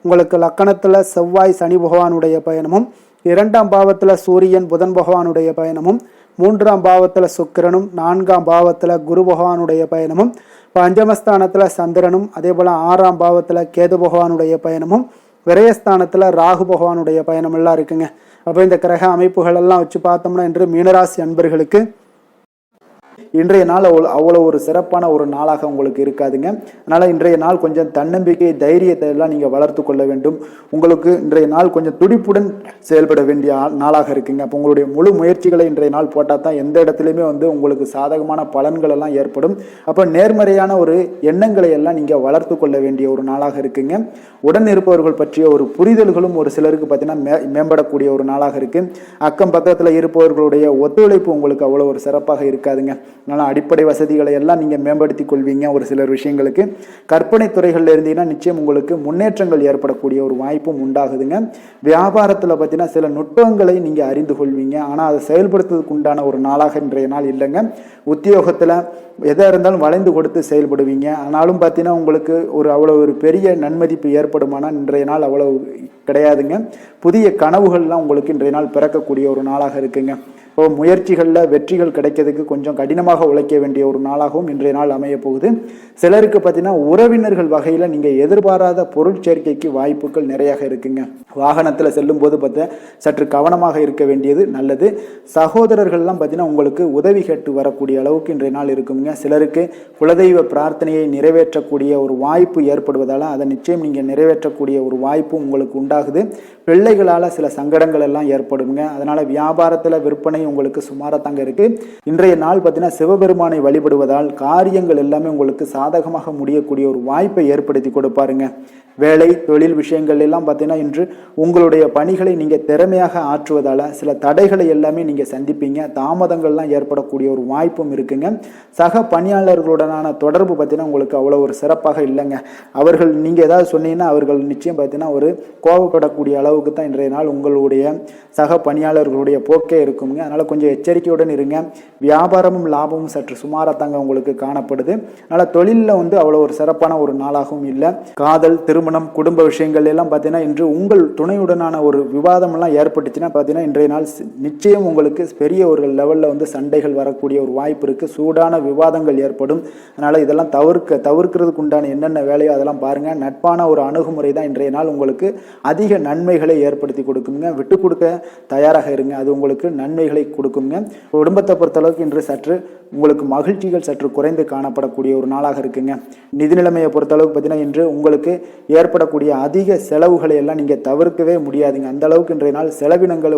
[SPEAKER 1] உங்களுக்கு லக்கணத்தில் செவ்வாய் சனி பகவானுடைய பயணமும், 2ஆம் பாவத்தில் சூரியன் புதன் பகவானுடைய பயணமும், 3ஆம் பாவத்தில் சுக்கிரனும், 4ஆம் பாவத்தில் குரு பகவானுடைய பயணமும், பஞ்சமஸ்தானத்தில் சந்திரனும், அதே போல் 6ஆம் பாவத்தில் கேது பகவானுடைய பயணமும், விரயஸ்தானத்தில் ராகு பகவானுடைய பயணம் எல்லாம் இருக்குங்க. அப்போ இந்த கிரக அமைப்புகள் எல்லாம் வச்சு பார்த்தோம்னா இன்று மீனராசி அன்பர்களுக்கு இன்றைய நாள் அவ்வளோ ஒரு சிறப்பான ஒரு நாளாக உங்களுக்கு இருக்காதுங்க. அதனால் இன்றைய நாள் கொஞ்சம் தன்னம்பிக்கை தைரியத்தை எல்லாம் நீங்கள் வளர்த்து கொள்ள வேண்டும். உங்களுக்கு இன்றைய நாள் கொஞ்சம் துடிப்புடன் செயல்பட வேண்டிய நாளாக இருக்குங்க. அப்போ உங்களுடைய முழு முயற்சிகளை இன்றைய நாள் போட்டால் தான் எந்த இடத்துலையுமே உங்களுக்கு சாதகமான பலன்கள் எல்லாம் ஏற்படும். அப்போ நேர்மறையான ஒரு எண்ணங்களை எல்லாம் நீங்கள் வளர்த்து கொள்ள வேண்டிய ஒரு நாளாக இருக்குங்க. உடன் இருப்பவர்கள் பற்றிய ஒரு புரிதல்களும் ஒரு சிலருக்கு பார்த்தீங்கன்னா மேம்படக்கூடிய ஒரு நாளாக இருக்கு. அக்கம் பக்கத்தில் இருப்பவர்களுடைய ஒத்துழைப்பு உங்களுக்கு அவ்வளோ ஒரு சிறப்பாக இருக்காதுங்க. அதனால் அடிப்படை வசதிகளை எல்லாம் நீங்கள் மேம்படுத்தி கொள்வீங்க. ஒரு சிலர் விஷயங்களுக்கு கற்பனை துறைகளில் இருந்தீங்கன்னா நிச்சயம் உங்களுக்கு முன்னேற்றங்கள் ஏற்படக்கூடிய ஒரு வாய்ப்பும் உண்டாகுதுங்க. வியாபாரத்தில் பார்த்தீங்கன்னா சில நுட்பங்களை நீங்கள் அறிந்து கொள்வீங்க. ஆனால் அதை செயல்படுத்துறதுக்கு உண்டான ஒரு நாளாக இன்றைய நாள் இல்லைங்க. உத்தியோகத்தில் எதாக இருந்தாலும் வளைந்து கொடுத்து செயல்படுவீங்க. ஆனாலும் பார்த்தீங்கன்னா உங்களுக்கு அவ்வளோ ஒரு பெரிய நன்மதிப்பு ஏற்படுமானால் இன்றைய நாள் அவ்வளவு கிடையாதுங்க. புதிய கனவுகள்லாம் உங்களுக்கு இன்றைய நாள் பிறக்கக்கூடிய ஒரு நாளாக இருக்குங்க. இப்போ முயற்சிகளில் வெற்றிகள் கிடைக்கிறதுக்கு கொஞ்சம் கடினமாக உழைக்க வேண்டிய ஒரு நாளாகவும் இன்றைய நாள் அமைய போகுது. சிலருக்கு பார்த்தீங்கன்னா உறவினர்கள் வகையில் நீங்கள் எதிர்பாராத பொருள் சேர்க்கைக்கு வாய்ப்புகள் நிறையாக இருக்குங்க. வாகனத்தில் செல்லும் போது பார்த்தா சற்று கவனமாக இருக்க வேண்டியது நல்லது. சகோதரர்கள்லாம் பார்த்தீங்கன்னா உங்களுக்கு உதவி கேட்டு வரக்கூடிய அளவுக்கு இன்றைய நாள் இருக்குங்க. சிலருக்கு குலதெய்வ பிரார்த்தனையை நிறைவேற்றக்கூடிய ஒரு வாய்ப்பு ஏற்படுவதால் அதை நிச்சயம் நீங்கள் நிறைவேற்றக்கூடிய ஒரு வாய்ப்பு உங்களுக்கு உண்டாகுது. பிள்ளைகளால் சில சங்கடங்கள் எல்லாம் ஏற்படுங்க. அதனால் வியாபாரத்தில் விற்பனை உங்களுக்கு சுமாராக தாங்க இருக்கு. இன்றைய நாள் பார்த்தீங்கன்னா சிவபெருமானை வழிபடுவதால் காரியங்கள் எல்லாமே உங்களுக்கு சாதகமாக முடியக்கூடிய ஒரு வாய்ப்பை ஏற்படுத்தி கொடுப்பாருங்க. வேலை தொழில் விஷயங்கள் எல்லாம் பார்த்தீங்கன்னா இன்று உங்களுடைய பணிகளை நீங்கள் திறமையாக ஆற்றுவதால் சில தடைகளை எல்லாமே நீங்கள் சந்திப்பீங்க. தாமதங்கள்லாம் ஏற்படக்கூடிய ஒரு வாய்ப்பும் இருக்குங்க. சக பணியாளர்களுடனான தொடர்பு பார்த்தீங்கன்னா உங்களுக்கு அவ்வளோ ஒரு சிறப்பாக இல்லைங்க. அவர்கள் நீங்கள் ஏதாவது சொன்னீங்கன்னா அவர்கள் நிச்சயம் பார்த்தீங்கன்னா ஒரு கோபப்படக்கூடிய அளவுக்கு தான் இன்றைய நாள் உங்களுடைய சக பணியாளர்களுடைய போக்கே இருக்குங்க. அதனால் கொஞ்சம் எச்சரிக்கையுடன் இருங்க. வியாபாரமும் லாபமும் சற்று சுமாராக தாங்க உங்களுக்கு காணப்படுது. அதனால் தொழிலில் அவ்வளோ ஒரு சிறப்பான ஒரு நாளாகவும் இல்லை. காதல் திருமணம் குடும்ப விஷயங்கள் எல்லாம் பார்த்தீங்கன்னா இன்று உங்கள் துணையுடனான ஒரு விவாதம் எல்லாம் ஏற்பட்டுச்சுன்னா பார்த்தீங்கன்னா இன்றைய நாள் நிச்சயம் உங்களுக்கு பெரிய ஒரு லெவலில் சண்டைகள் வரக்கூடிய ஒரு வாய்ப்பு இருக்குது. சூடான விவாதங்கள் ஏற்படும். அதனால் இதெல்லாம் தவிர்க்கிறதுக்கு உண்டான என்னென்ன வேலையோ அதெல்லாம் பாருங்கள். நட்பான ஒரு அணுகுமுறை தான் இன்றைய நாள் உங்களுக்கு அதிக நன்மைகளை ஏற்படுத்தி கொடுக்குங்க. விட்டு கொடுக்க தயாராக இருங்க. அது உங்களுக்கு நன்மைகளை கொடுக்குங்க. குடும்பத்தை பொறுத்தளவுக்கு இன்று சற்று உங்களுக்கு மகிழ்ச்சிகள் சற்று குறைந்து காணப்படக்கூடிய ஒரு நாளாக இருக்குங்க. நிதி நிலைமையை பொறுத்தளவுக்கு பார்த்தீங்கன்னா இன்று உங்களுக்கு ஏற்படக்கூடிய அதிக செலவுகளை எல்லாம் நீங்கள் தவிர்க்கவே முடியாதுங்க. அந்த அளவுக்கு இன்றைய நாள் செலவினங்கள்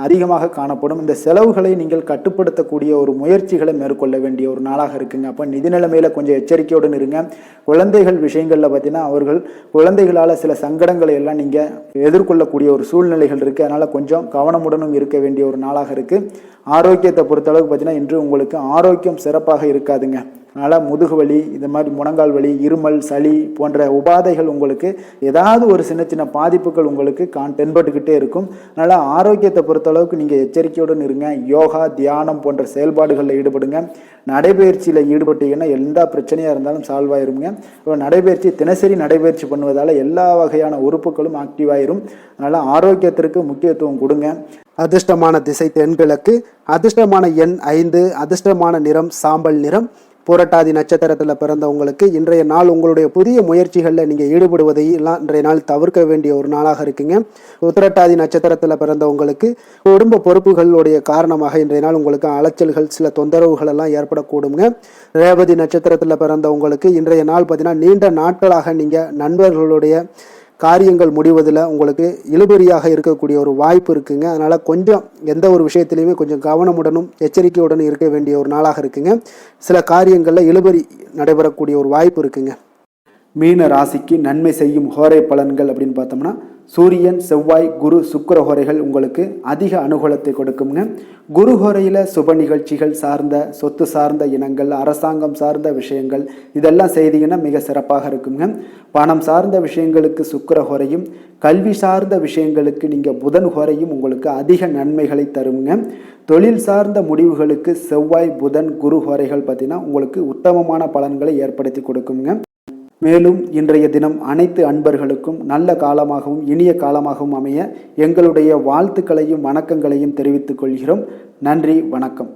[SPEAKER 1] அதிகமாக காணப்படும். இந்த செலவுகளை நீங்கள் கட்டுப்படுத்தக்கூடிய ஒரு முயற்சிகளை மேற்கொள்ள வேண்டிய ஒரு நாளாக இருக்குங்க. அப்போ நிதி நிலைமையில கொஞ்சம் எச்சரிக்கையுடன் இருங்க. குழந்தைகள் விஷயங்களில் பார்த்தீங்கன்னா அவர்கள் குழந்தைகளால் சில சங்கடங்களை எல்லாம் நீங்கள் எதிர்கொள்ளக்கூடிய ஒரு சூழ்நிலைகள் இருக்குது. அதனால் கொஞ்சம் கவனமுடனும் இருக்க வேண்டிய ஒரு நாளாக இருக்குது. ஆரோக்கியத்தை பொறுத்தளவுக்கு பார்த்தீங்கன்னா இன்று உங்களுக்கு ஆரோக்கியம் சிறப்பாக இருக்காதுங்க. அதனால் முதுகு வலி, இந்த மாதிரி முழங்கால் வலி, இருமல், சளி போன்ற உபாதைகள் உங்களுக்கு ஏதாவது ஒரு சின்ன சின்ன பாதிப்புகள் உங்களுக்கு தென்பட்டுக்கிட்டே இருக்கும். அதனால் ஆரோக்கியத்தை பொறுத்தளவுக்கு நீங்கள் எச்சரிக்கையுடன் இருங்க. யோகா தியானம் போன்ற செயல்பாடுகளில் ஈடுபடுங்க. நடைபயிற்சியில் ஈடுபட்டீங்கன்னா எந்த பிரச்சனையாக இருந்தாலும் சால்வ் ஆயிருங்க. நடைபயிற்சி தினசரி நடைபயிற்சி பண்ணுவதால் எல்லா வகையான உறுப்புகளும் ஆக்டிவ் ஆயிரும். அதனால் ஆரோக்கியத்திற்கு முக்கியத்துவம் கொடுங்க. அதிர்ஷ்டமான திசை தென்கிழக்கு, அதிர்ஷ்டமான எண் 5, அதிர்ஷ்டமான நிறம் சாம்பல் நிறம். புரட்டாதி நட்சத்திரத்தில் பிறந்தவங்களுக்கு இன்றைய நாள் உங்களுடைய புதிய முயற்சிகளில் நீங்கள் ஈடுபடுவதையெல்லாம் இன்றைய நாள் தவிர்க்க வேண்டிய ஒரு நாளாக இருக்குங்க. உத்திரட்டாதி நட்சத்திரத்தில் பிறந்தவங்களுக்கு குடும்ப பொறுப்புகளுடைய காரணமாக இன்றைய நாள் உங்களுக்கு அலைச்சல்கள் சில தொந்தரவுகள் எல்லாம் ஏற்படக்கூடுங்க. ரேவதி நட்சத்திரத்தில் பிறந்தவங்களுக்கு இன்றைய நாள் பார்த்தீங்கன்னா நீண்ட நாட்களாக நீங்கள் நண்பர்களுடைய காரியங்கள் முடிவதில் உங்களுக்கு இழுபறியாக இருக்கக்கூடிய ஒரு வாய்ப்பு இருக்குங்க. அதனால் கொஞ்சம் எந்த ஒரு விஷயத்திலையுமே கொஞ்சம் கவனமுடனும் எச்சரிக்கையுடனும் இருக்க வேண்டிய ஒரு நாளாக இருக்குங்க. சில காரியங்களில் இழுபறி நடைபெறக்கூடிய ஒரு வாய்ப்பு இருக்குங்க. மீன ராசிக்கு நன்மை செய்யும் ஹோரை பலன்கள் அப்படின்னு பார்த்தோம்னா சூரியன் செவ்வாய் குரு சுக்கிர ஹோரைகள் உங்களுக்கு அதிக அனுகூலத்தை கொடுக்குங்க. குரு ஹோரையில் சுப நிகழ்ச்சிகள் சார்ந்த சொத்து சார்ந்த இனங்கள் அரசாங்கம் சார்ந்த விஷயங்கள் இதெல்லாம் செய்தீங்கன்னா மிக சிறப்பாக இருக்குங்க. பணம் சார்ந்த விஷயங்களுக்கு சுக்கிர ஹோரையும் கல்வி சார்ந்த விஷயங்களுக்கு நீங்கள் புதன் ஹோரையும் உங்களுக்கு அதிக நன்மைகளை தருங்க. தொழில் சார்ந்த முடிவுகளுக்கு செவ்வாய் புதன் குரு ஹோரைகள் பார்த்தீங்கன்னா உங்களுக்கு உத்தமமான பலன்களை ஏற்படுத்தி கொடுக்குங்க. மேலும் இன்றைய தினம் அனைத்து அன்பர்களுக்கும் நல்ல காலமாகவும் இனிய காலமாகவும் அமைய எங்களுடைய வாழ்த்துக்களையும் வணக்கங்களையும் தெரிவித்துக் கொள்கிறோம். நன்றி, வணக்கம்.